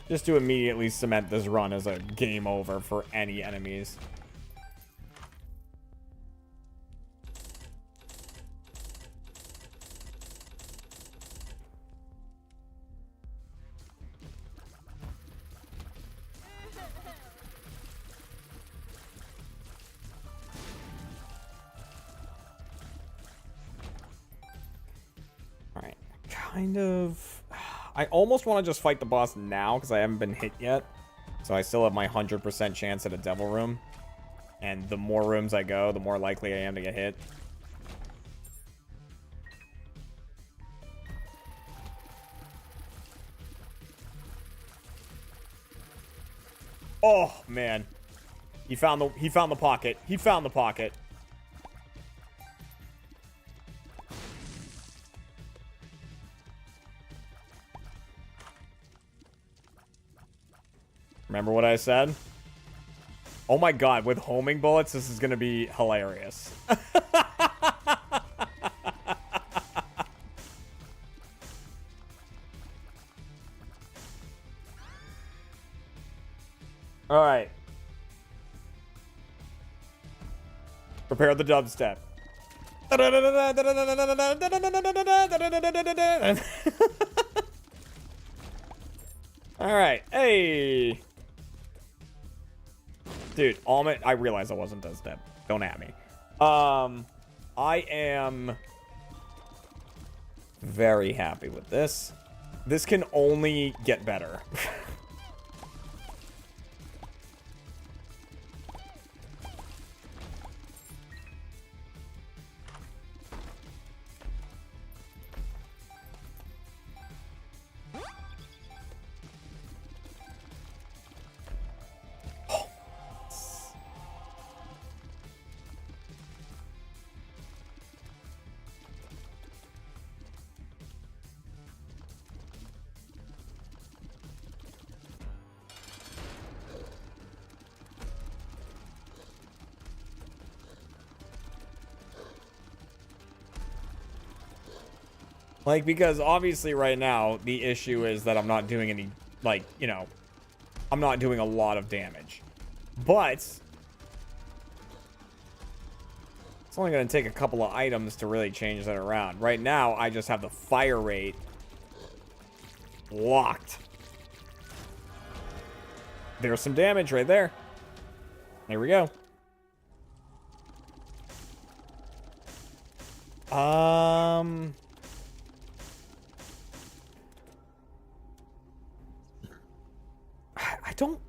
Just to immediately cement this run as a game over for any enemies. Alright, kind of... I almost want to just fight the boss now because I haven't been hit yet. So I still have my 100% chance at a devil room. And the more rooms I go, the more likely I am to get hit. Oh, man. He found the pocket. He found the pocket. Remember what I said? Oh my God, with homing bullets, this is gonna be hilarious. All right. Prepare the dubstep. All right. Hey. Dude, almond. I realize I wasn't dubstep. Don't at me. I am very happy with this. This can only get better. Like, because obviously right now, the issue is that I'm not doing any, like, you know, I'm not doing a lot of damage. But it's only going to take a couple of items to really change that around. Right now, I just have the fire rate locked. There's some damage right there. There we go.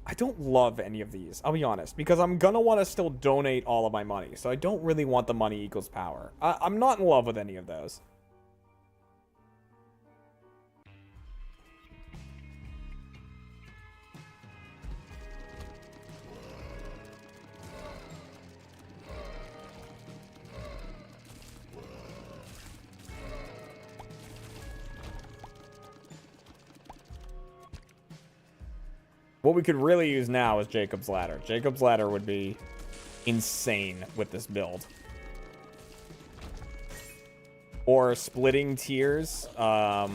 I don't love any of these, I'll be honest, because I'm gonna want to still donate all of my money, so I don't really want the money equals power. I'm not in love with any of those. What we could really use now is Jacob's Ladder. Jacob's Ladder would be insane with this build. Or splitting tiers. The,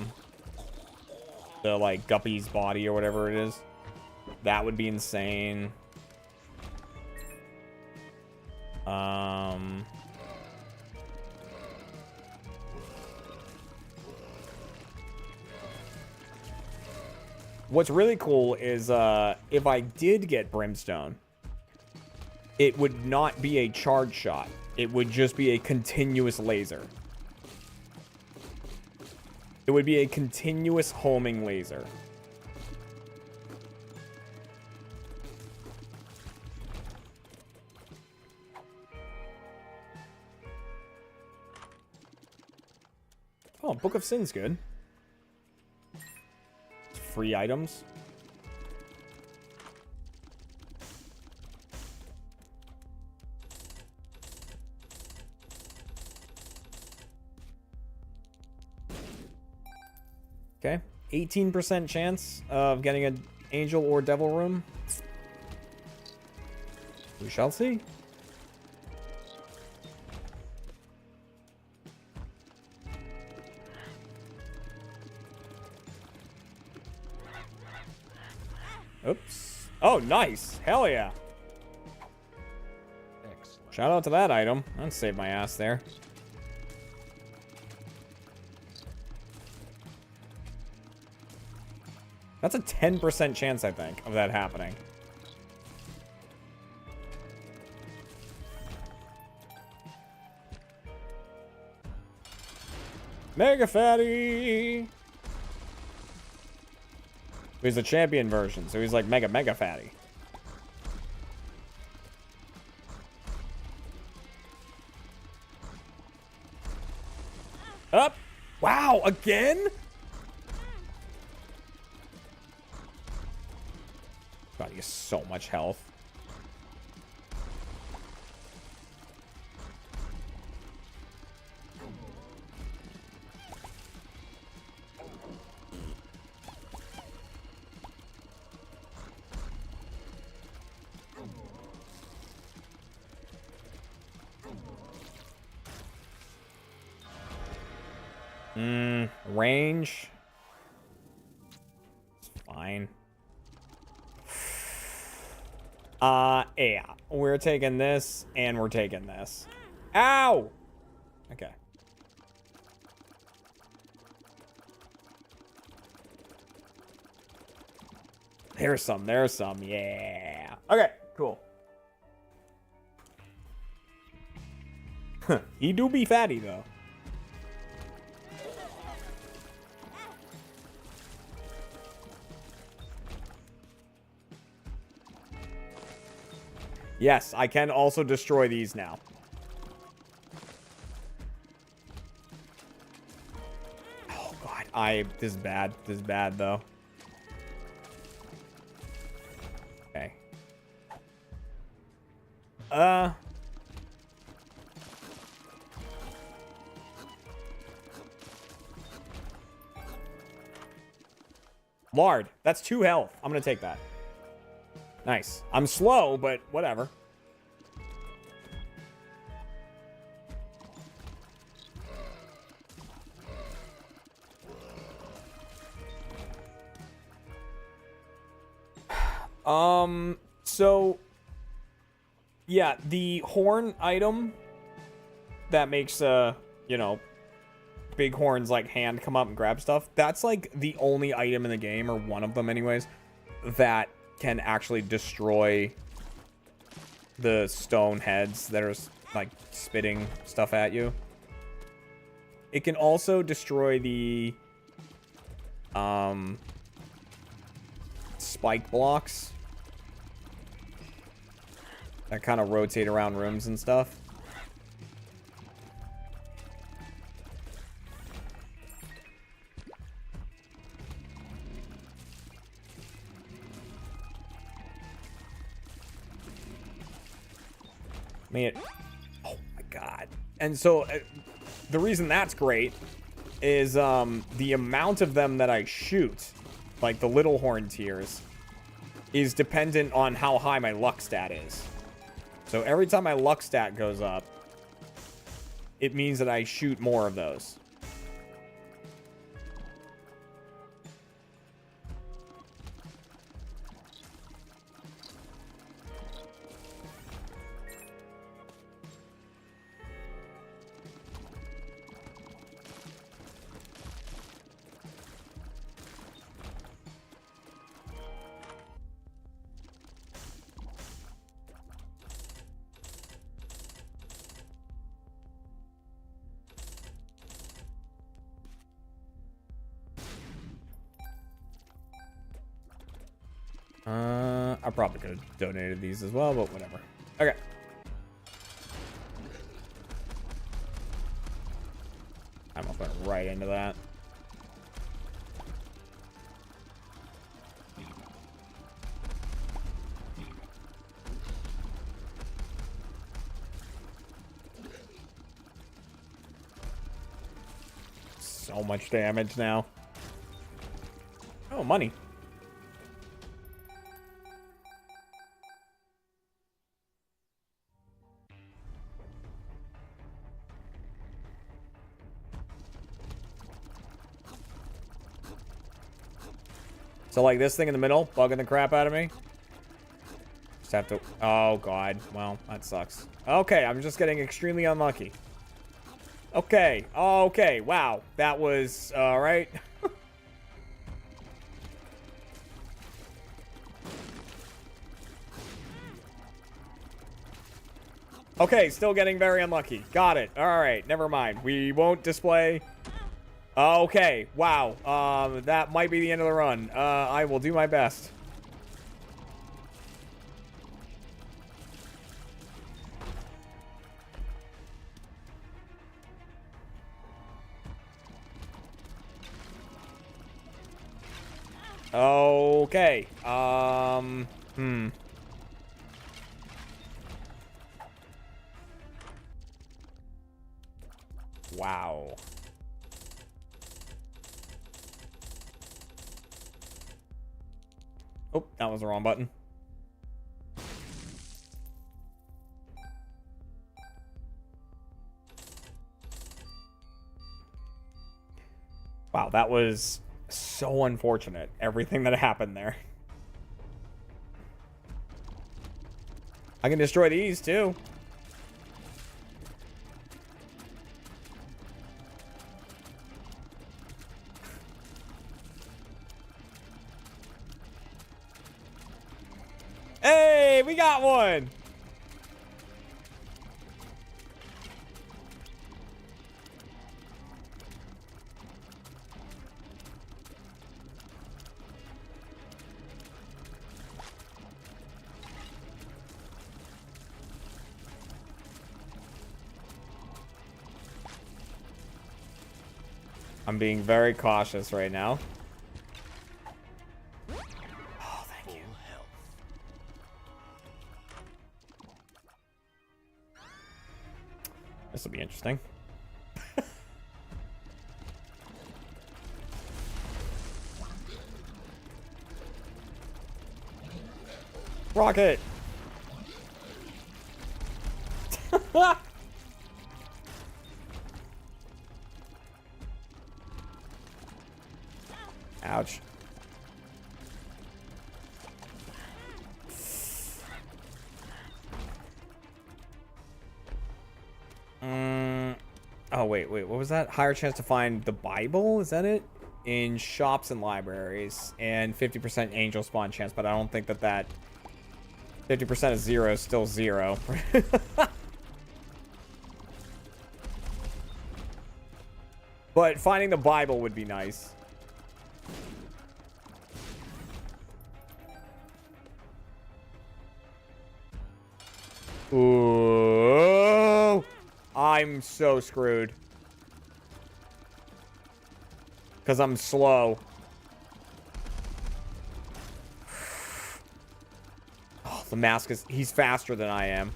like, Guppy's body or whatever it is. That would be insane. What's really cool is if I did get Brimstone, it would not be a charge shot. It would just be a continuous laser. It would be a continuous homing laser. Oh, Book of Sin's good. Free items. Okay. 18% chance of getting an angel or devil room. We shall see. Oops. Oh, nice. Hell yeah. Excellent. Shout out to that item. That saved my ass there. That's a 10% chance, I think, of that happening. Mega Fatty! He's a champion version, so he's like mega fatty. Up! Wow, again? God, he has so much health. Range. It's fine. Yeah. We're taking this, and we're taking this. Ow! Okay. There's some, yeah. Okay, cool. He do be fatty, though. Yes, I can also destroy these now. Oh, God. This is bad. This is bad, though. Okay. Lard. That's 2 health. I'm gonna take that. Nice. I'm slow, but whatever. So yeah, the horn item that makes you know, Bighorn's like hand come up and grab stuff. That's like the only item in the game, or one of them anyways, that can actually destroy the stone heads that are like spitting stuff at you. It can also destroy the spike blocks that kind of rotate around rooms and stuff. Man, oh my God. And so the reason that's great is the amount of them that I shoot, like the little horn tiers, is dependent on how high my luck stat is. So every time my luck stat goes up, it means that I shoot more of those. I probably could have donated these as well, but whatever. Okay. I'm gonna put right into that. So much damage now. Oh, money. So, like, this thing in the middle, bugging the crap out of me. Just have to... Oh, God. Well, that sucks. Okay, I'm just getting extremely unlucky. Okay. Okay. Wow. That was... Alright. Okay, still getting very unlucky. Got it. Alright, never mind. We won't display... Okay, wow. That might be the end of the run. I will do my best. Okay. Wow. Oh, that was the wrong button. Wow, that was so unfortunate. Everything that happened there. I can destroy these too. Hey, we got one. I'm being very cautious right now. Oh, thank you. This will be interesting. Rocket! Ouch. Oh, wait. What was that? Higher chance to find the Bible? Is that it? In shops and libraries. And 50% angel spawn chance, but I don't think that 50% of 0 is still 0. But finding the Bible would be nice. Ooh, I'm so screwed. Because I'm slow. Oh, the mask is... He's faster than I am.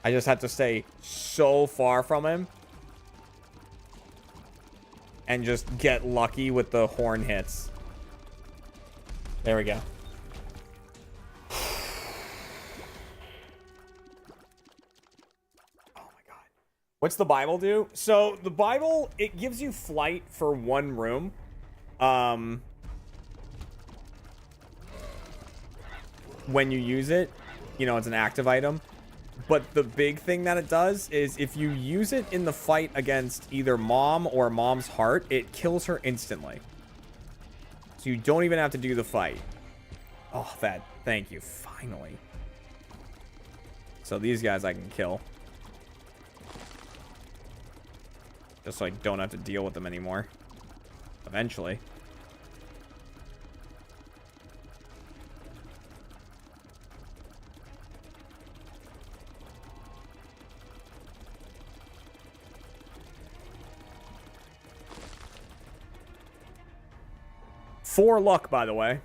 I just have to stay so far from him. and just get lucky with the horn hits. There we go. What's the Bible do? So the Bible, it gives you flight for one room. When you use it, you know, it's an active item. But the big thing that it does is if you use it in the fight against either Mom or Mom's heart, it kills her instantly. So you don't even have to do the fight. Oh, thank you, finally. So these guys I can kill. Just so I don't have to deal with them anymore. Eventually. For luck, by the way.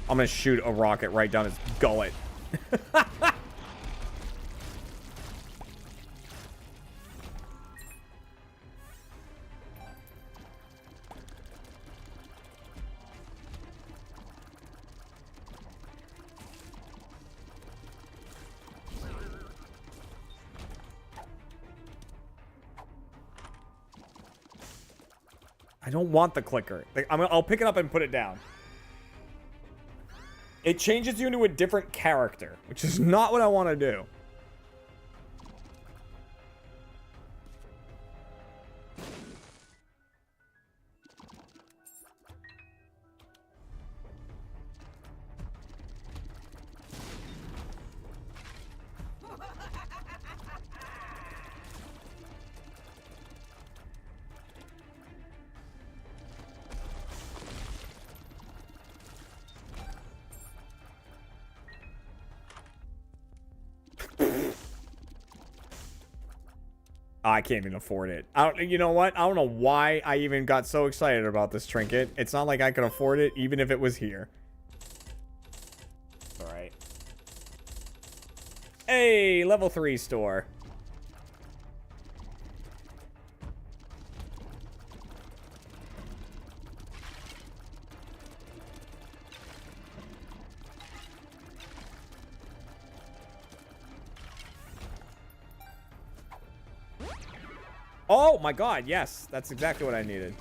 I'm gonna shoot a rocket right down his gullet. I don't want the clicker. I'll pick it up and put it down. It changes you into a different character, which is not what I want to do. I can't even afford it. You know what? I don't know why I even got so excited about this trinket. It's not like I could afford it, even if it was here. All right. Hey, level 3 store. Oh my god, yes. That's exactly what I needed.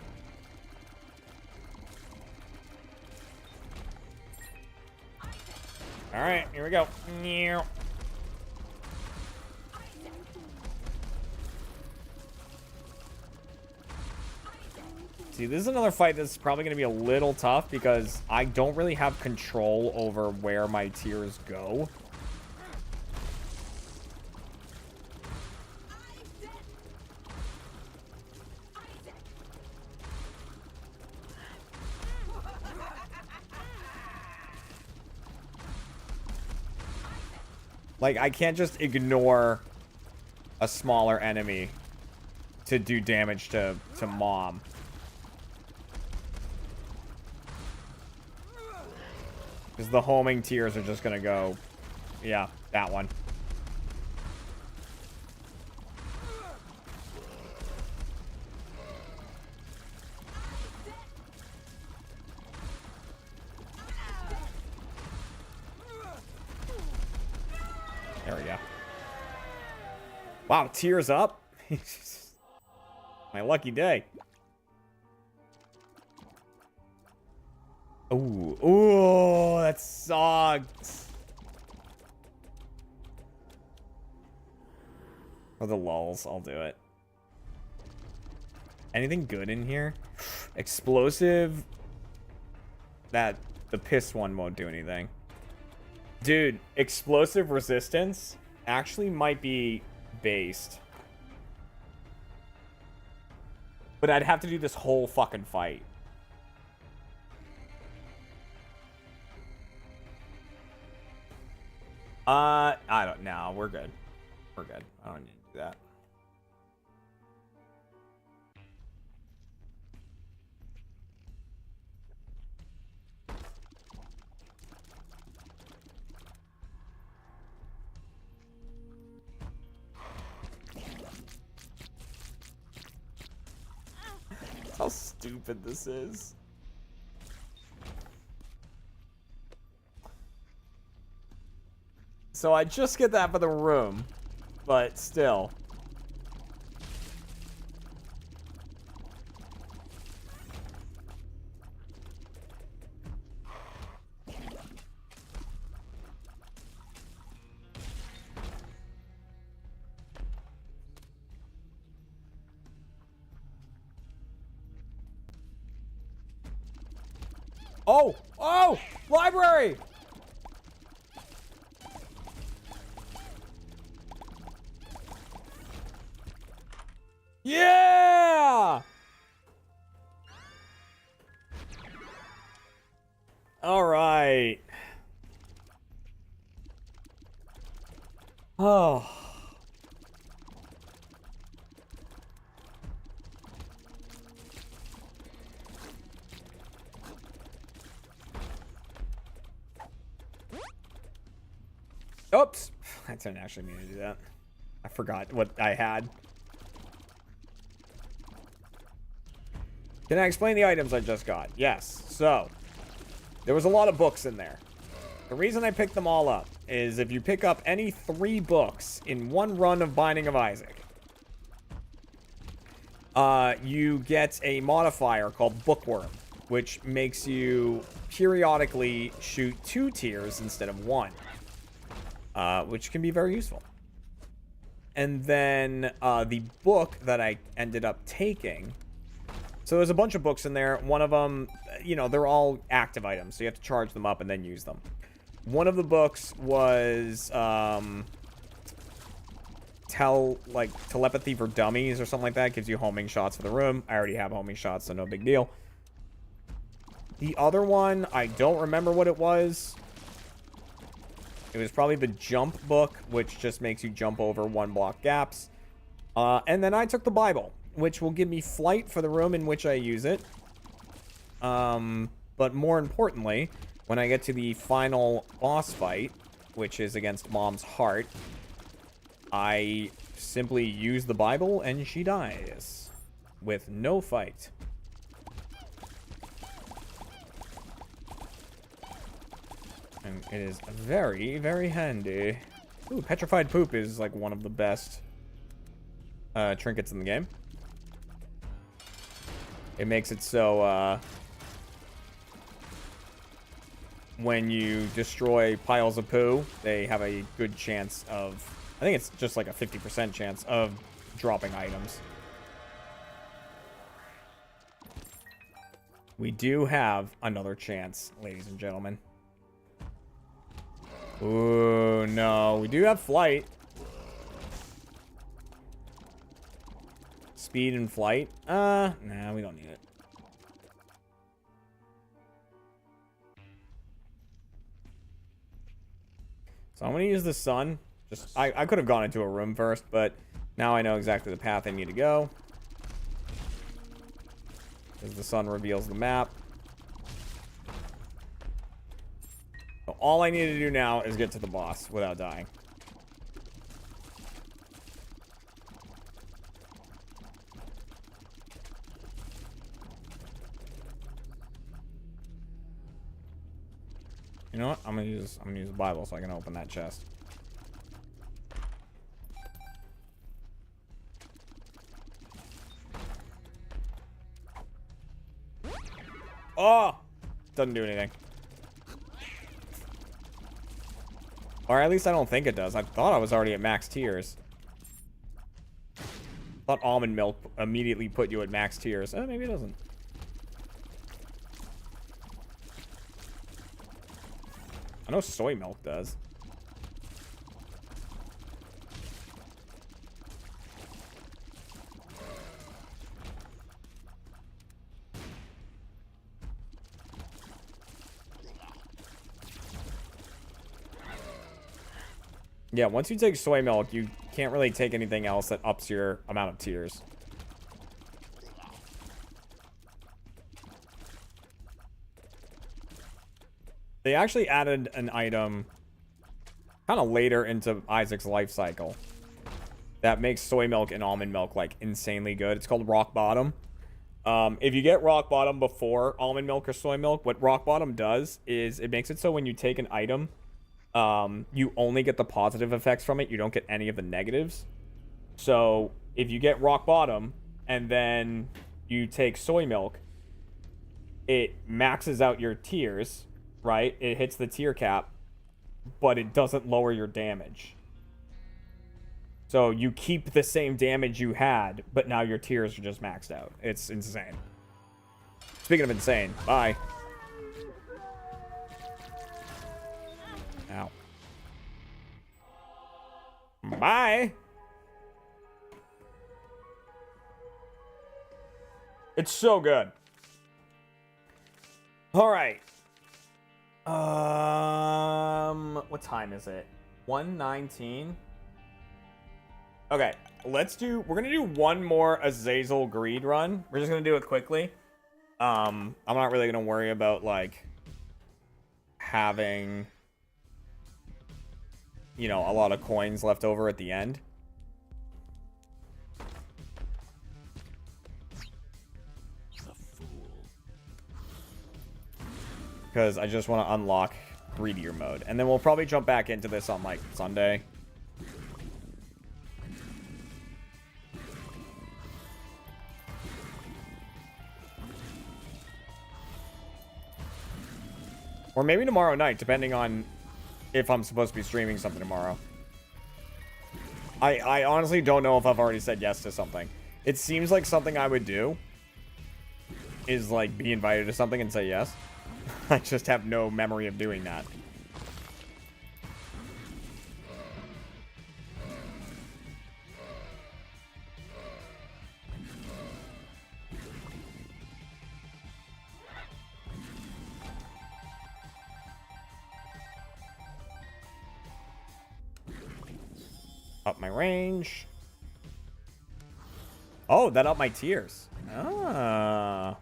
Alright, here we go. See, this is another fight that's probably going to be a little tough because I don't really have control over where my tiers go. Like, I can't just ignore a smaller enemy to do damage to Mom. Because the homing tiers are just going to go... Yeah, that one. There we go. Wow, tears up? My lucky day. Ooh, ooh, that sucks. For the lulz, I'll do it. Anything good in here? Explosive. The piss one won't do anything. Dude, explosive resistance actually might be based. But I'd have to do this whole fucking fight. I don't know. We're good. We're good. I don't need to do that. stupid this is. So I just get that for the room, but still. Oh! Oh! Library! Yeah! All right. Oh. Oops. I didn't actually mean to do that. I forgot what I had. Can I explain the items I just got? Yes. So, there was a lot of books in there. The reason I picked them all up is if you pick up any 3 books in one run of Binding of Isaac, you get a modifier called Bookworm, which makes you periodically shoot 2 tiers instead of 1, which can be very useful. And then the book that I ended up taking... So there's a bunch of books in there. One of them, you know, they're all active items, so you have to charge them up and then use them. One of the books was Telepathy for Dummies or something like that. It gives you homing shots for the room. I already have homing shots, so no big deal. The other one, I don't remember what it was. It was probably the jump book, which just makes you jump over 1 block gaps. And then I took the Bible, which will give me flight for the room in which I use it. But more importantly, when I get to the final boss fight, which is against Mom's heart, I simply use the Bible and she dies with no fight. And it is very, very handy. Ooh, petrified poop is like one of the best trinkets in the game. It makes it so when you destroy piles of poo, they have a good chance of, I think it's just like a 50% chance of dropping items. We do have another chance, ladies and gentlemen. Ooh, no. We do have flight. Speed and flight. Nah, we don't need it. So I'm going to use the sun. Just I could have gone into a room first, but now I know exactly the path I need to go. As the sun reveals the map. So all I need to do now is get to the boss without dying. You know what? I'm gonna use the Bible so I can open that chest. Oh! Doesn't do anything. Or at least I don't think it does. I thought I was already at max tiers. Thought almond milk immediately put you at max tiers. Maybe it doesn't. I know soy milk does. Yeah, once you take soy milk, you can't really take anything else that ups your amount of tiers. They actually added an item kind of later into Isaac's life cycle that makes soy milk and almond milk like insanely good. It's called Rock Bottom. If you get rock bottom before almond milk or soy milk, what rock bottom does is it makes it so when you take an item, you only get the positive effects from it. You don't get any of the negatives. So if you get rock bottom and then you take soy milk, it maxes out your tiers, right? It hits the tier cap, but it doesn't lower your damage. So you keep the same damage you had, but now your tiers are just maxed out. It's insane. Speaking of insane, bye. Ow. Bye. It's so good. All right. What time is it? 1:19. Okay, we're gonna do one more Azazel greed run. We're just gonna do it quickly. I'm not really gonna worry about, like, having, you know, a lot of coins left over at the end. Because I just want to unlock greedier mode. And then we'll probably jump back into this on, like, Sunday. Or maybe tomorrow night, depending on if I'm supposed to be streaming something tomorrow. I honestly don't know if I've already said yes to something. It seems like something I would do is, like, be invited to something and say yes. I just have no memory of doing that. Up my range. Oh, that upped my tiers. Ah.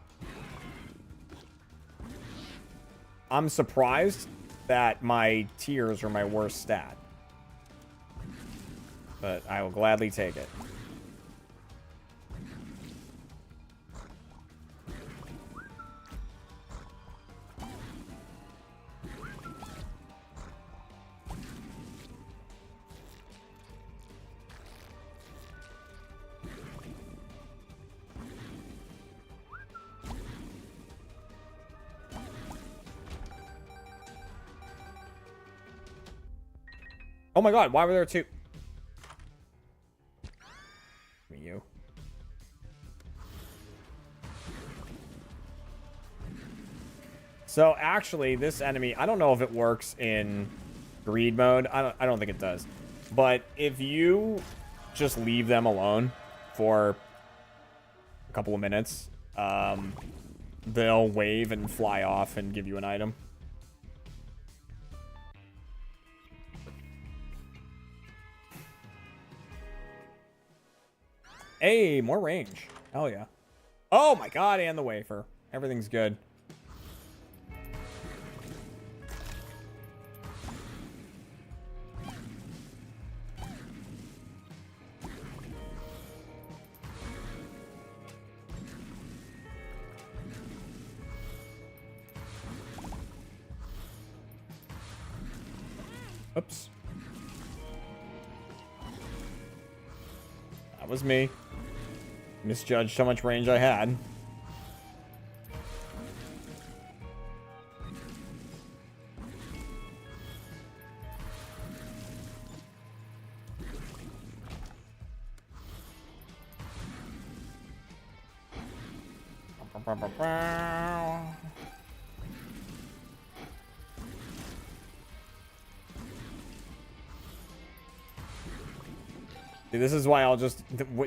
I'm surprised that my tiers are my worst stat. But I will gladly take it. Oh my god, why were there two? You. So actually, this enemy, I don't know if it works in greed mode. I don't think it does. But if you just leave them alone for a couple of minutes, they'll wave and fly off and give you an item. Hey, more range. Hell yeah. Oh my god, and the wafer. Everything's good. Oops. That was me. Misjudged how much range I had. Dude, this is why this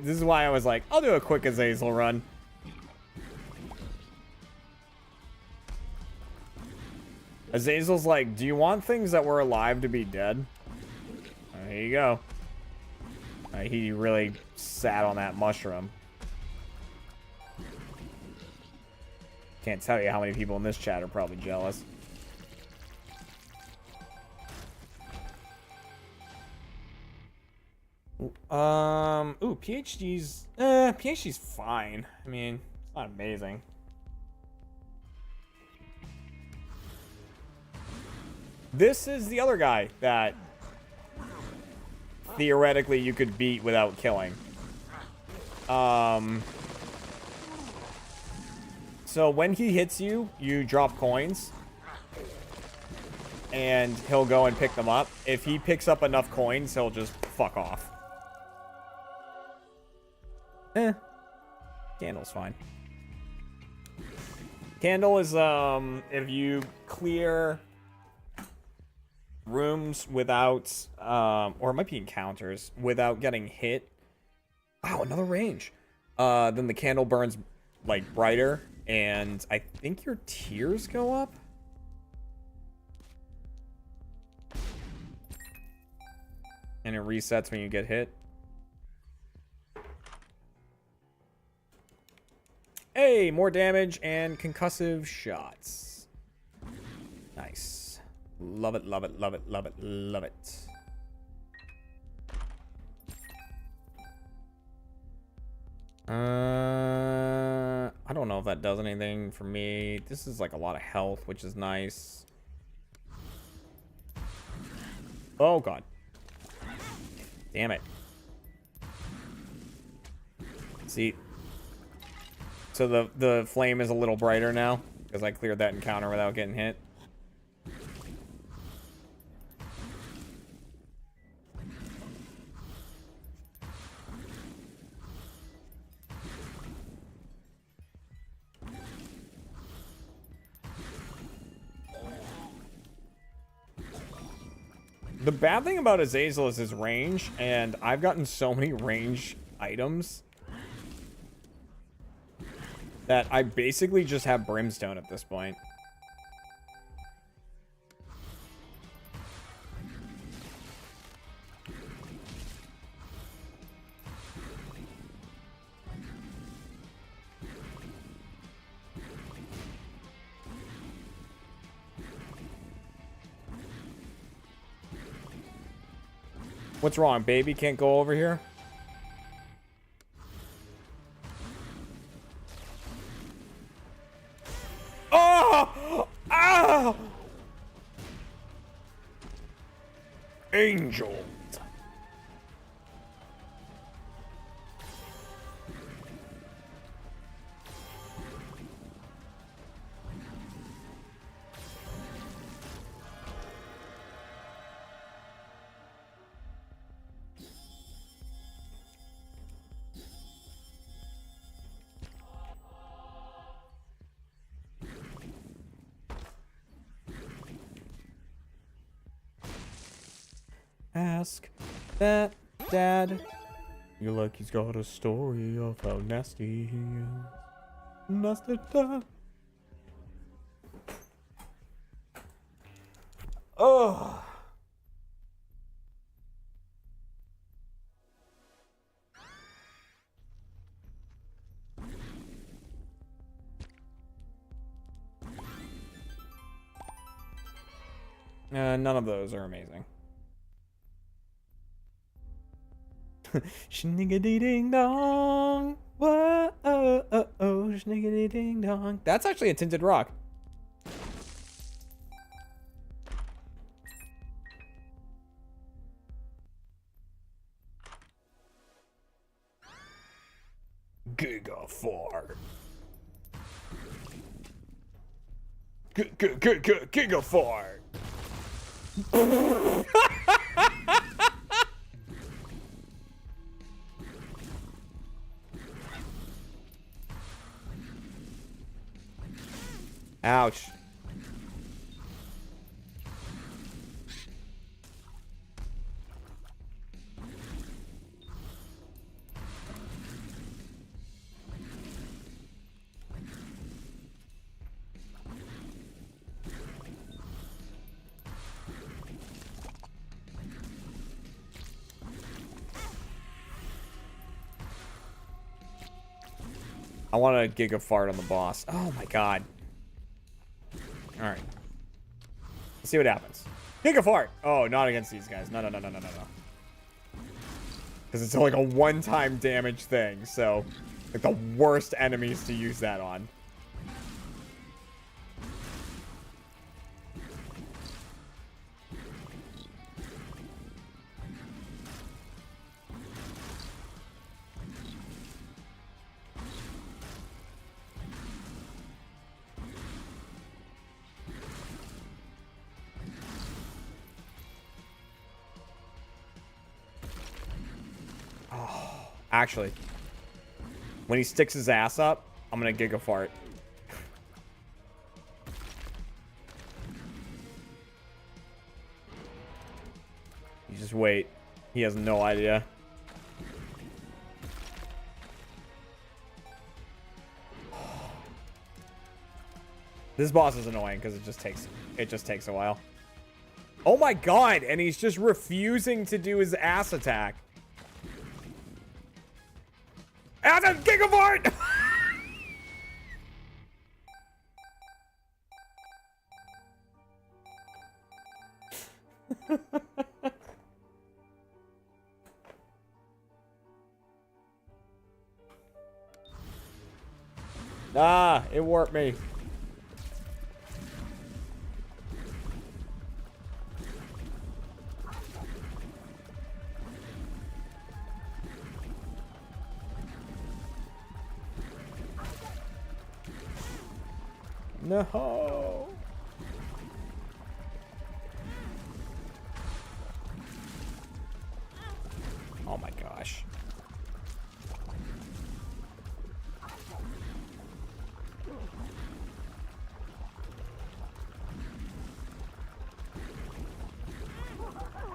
is why I was like, I'll do a quick Azazel run. Azazel's like, do you want things that were alive to be dead? Here you go. He really sat on that mushroom. Can't tell you how many people in this chat are probably jealous. Ooh, PhD's fine. I mean, Not amazing. This is the other guy that theoretically you could beat without killing. So when he hits you, you drop coins. And he'll go and pick them up. If he picks up enough coins, he'll just fuck off. Candle's fine. Candle is, if you clear rooms without, or it might be encounters, without getting hit. Wow, another range. Then the candle burns, like, brighter, and I think your tears go up? And it resets when you get hit. Hey, more damage and concussive shots. Nice. Love it, love it, love it, love it, love it. I don't know if that does anything for me. This is like a lot of health, which is nice. Oh, God. Damn it. See. So the flame is a little brighter now because I cleared that encounter without getting hit. The bad thing about Azazel is his range, and I've gotten so many range items that I basically just have Brimstone at this point. What's wrong, baby? Can't go over here? Oh! Ah! Angel. Ask that dad. You're like he's got a story of how nasty he is. Nasty dad. Oh. None of those are amazing. Schniggity ding dong. Whoa, oh, oh, oh, schniggity ding dong. That's actually a tinted rock. Giga fart. Giga fart. Ouch. I want a giga fart on the boss. Oh my god. Alright. Let's see what happens. Giga fart! Oh, not against these guys. No. Because it's like a one-time damage thing, so Like the worst enemies to use that on. Actually, when he sticks his ass up, I'm gonna giga fart. You just wait. He has no idea. This boss is annoying because it just takes a while. Oh my god, and he's just refusing to do his ass attack. As a gigafart! Ah, it warped me. No. Oh my gosh.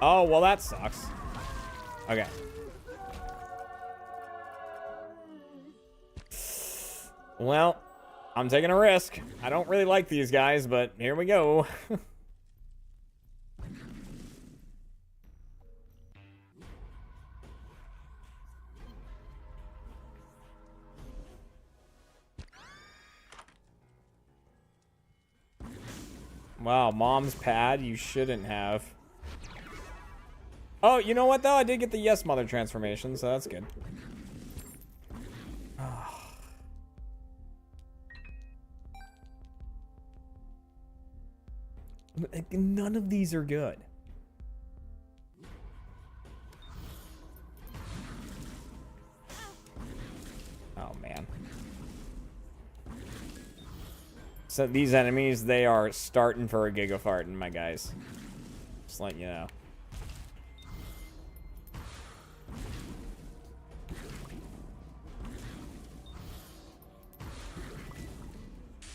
Oh, well that sucks. Okay. Well, I'm taking a risk. I don't really like these guys, but here we go. Wow, mom's pad, you shouldn't have. Oh, you know what though? I did get the yes mother transformation, so that's good. None of these are good. Oh man. So these enemies, they are starting for a gigafartin, my guys. Just letting you know.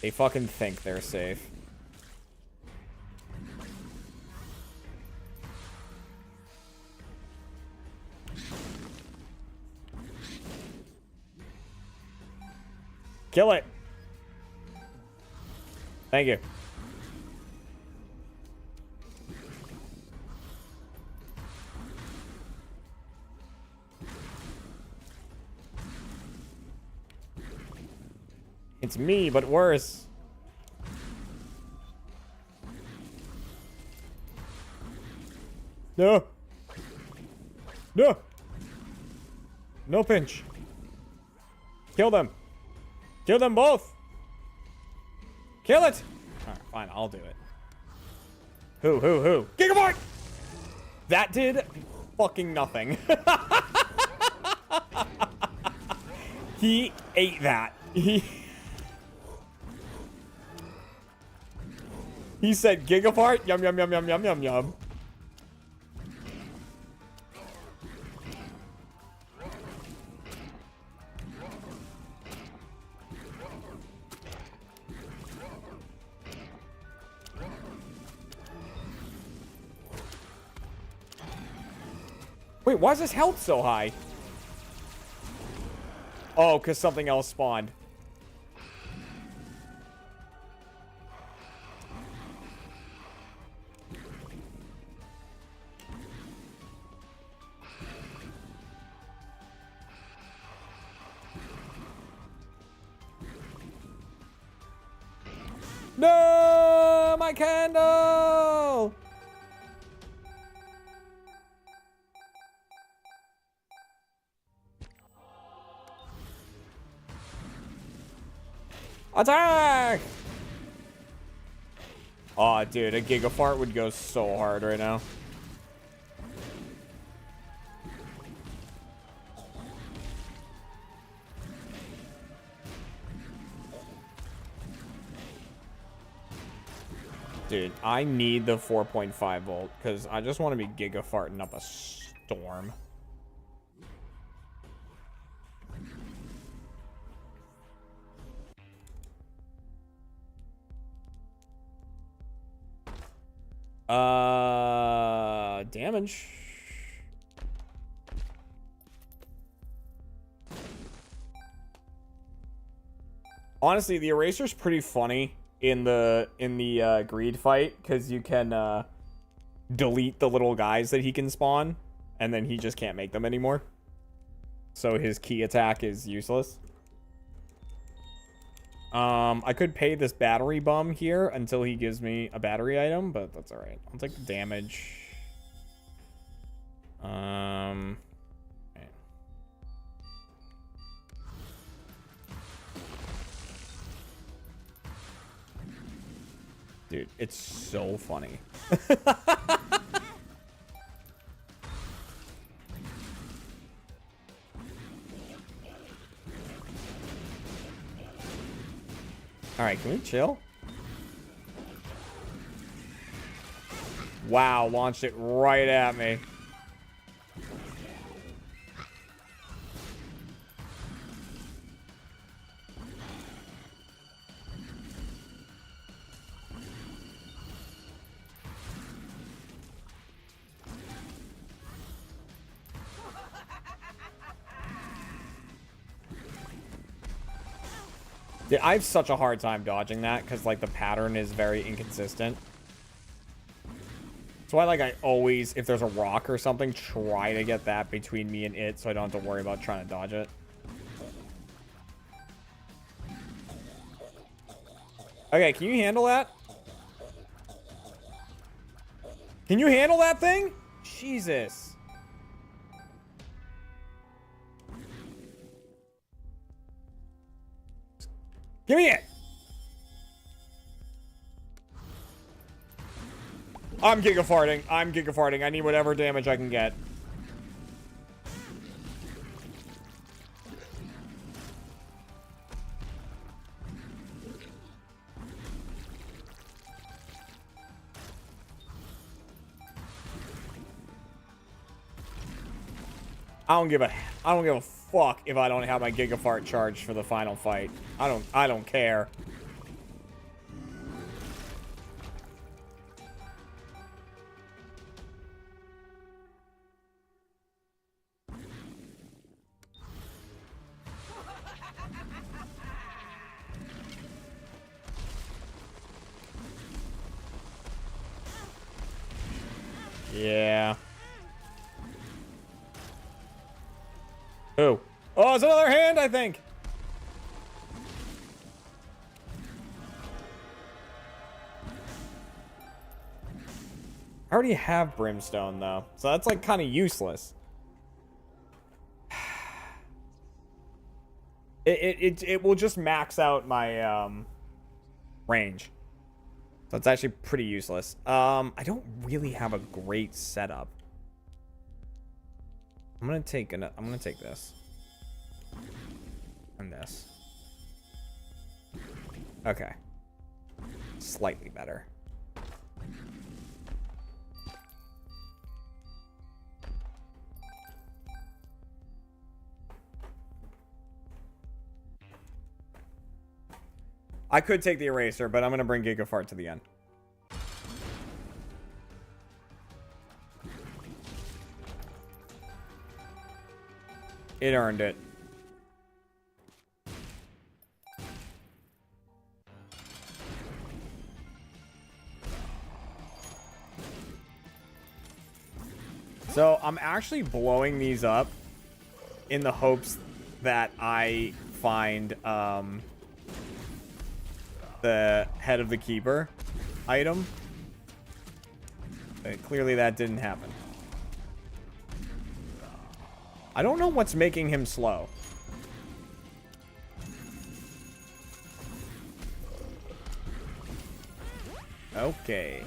They fucking think they're safe. Kill it. Thank you. It's me, but worse. No. No. No pinch. Kill them. Kill them both. Kill it. Alright, fine, I'll do it. Who? Gigabyte! That did fucking nothing. He ate that. He said gigafart, yum yum yum yum yum yum yum. Wait, why is his health so high? Oh, because something else spawned. No, my candle! Attack! Aw, dude, a Gigafart would go so hard right now. Dude, I need the 4.5 volt because I just want to be gigafarting up a storm. Damage. Honestly, the eraser's pretty funny in the greed fight because you can delete the little guys that he can spawn and then he just can't make them anymore. So his key attack is useless. I could pay this battery bum here until he gives me a battery item, but that's all right. I'll take the damage. Okay. Dude, it's so funny. All right, can we chill? Wow, launched it right at me. Dude, I have such a hard time dodging that because, like, the pattern is very inconsistent. That's why, like, I always, if there's a rock or something, try to get that between me and it so I don't have to worry about trying to dodge it. Okay, can you handle that? Can you handle that thing? Jesus. Give me it! I'm gigafarting. I'm gigafarting. I need whatever damage I can get. I don't give a fuck if I don't have my gigafart charged for the final fight. I don't care. Yeah. Who? Oh, it's another hand, I think. I already have brimstone though, so that's like kind of useless. It will just max out my range. So it's actually pretty useless. I don't really have a great setup. I'm gonna take this. And this. Okay. Slightly better. I could take the eraser, but I'm gonna bring Gigafart to the end. It earned it. So I'm actually blowing these up in the hopes that I find the head of the keeper item. But clearly that didn't happen. I don't know what's making him slow. Okay.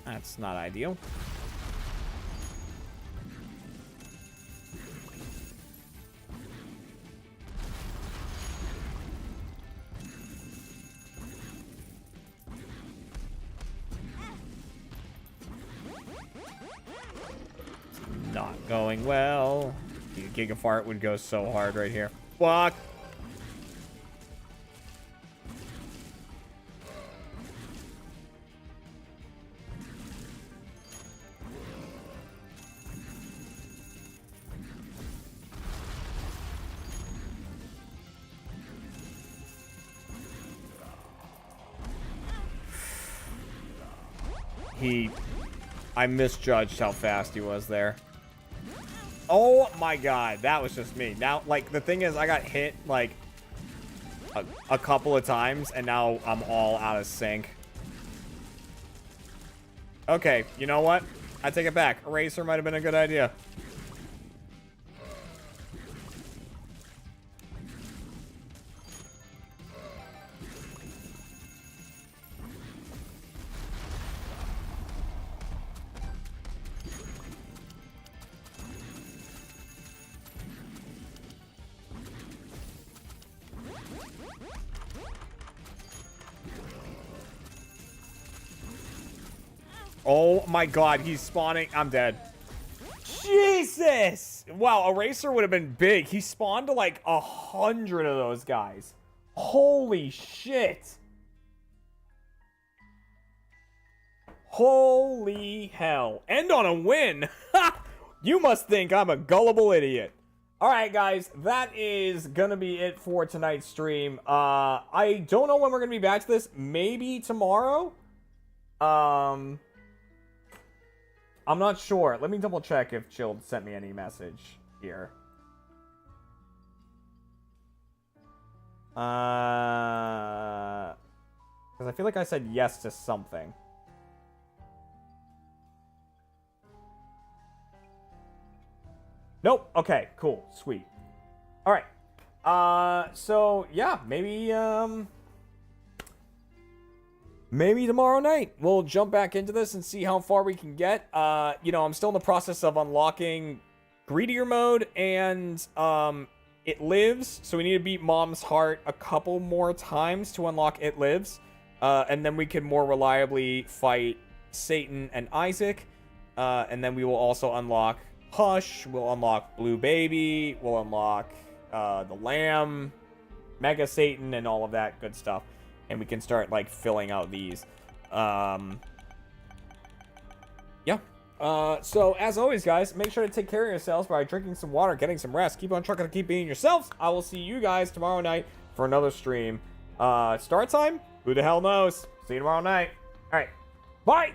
That's not ideal. Not going well. Dude, Gigafart would go so hard right here. Fuck. I misjudged how fast he was there. Oh my god, that was just me. Now, like, the thing is, I got hit, like, a couple of times, and now I'm all out of sync. Okay, you know what? I take it back. Eraser might have been a good idea. Oh my god, he's spawning. I'm dead. Jesus! Wow, Eraser would have been big. He spawned to like 100 of those guys. Holy shit. Holy hell. End on a win. You must think I'm a gullible idiot. Alright guys, that is gonna be it for tonight's stream. I don't know when we're gonna be back to this. Maybe tomorrow? I'm not sure. Let me double check if Chilled sent me any message here. Because I feel like I said yes to something. Nope. Okay, cool. Sweet. All right. So yeah, maybe tomorrow night we'll jump back into this and see how far we can get. You know, I'm still in the process of unlocking Greedier mode and It Lives. So we need to beat Mom's Heart a couple more times to unlock It Lives. And then we can more reliably fight Satan and Isaac. And then we will also unlock Hush. We'll unlock Blue Baby. We'll unlock the Lamb, Mega Satan, and all of that good stuff. And we can start, like, filling out these. Yeah. So, as always, guys, make sure to take care of yourselves by drinking some water, getting some rest. Keep on trucking and keep being yourselves. I will see you guys tomorrow night for another stream. Start time? Who the hell knows? See you tomorrow night. All right. Bye!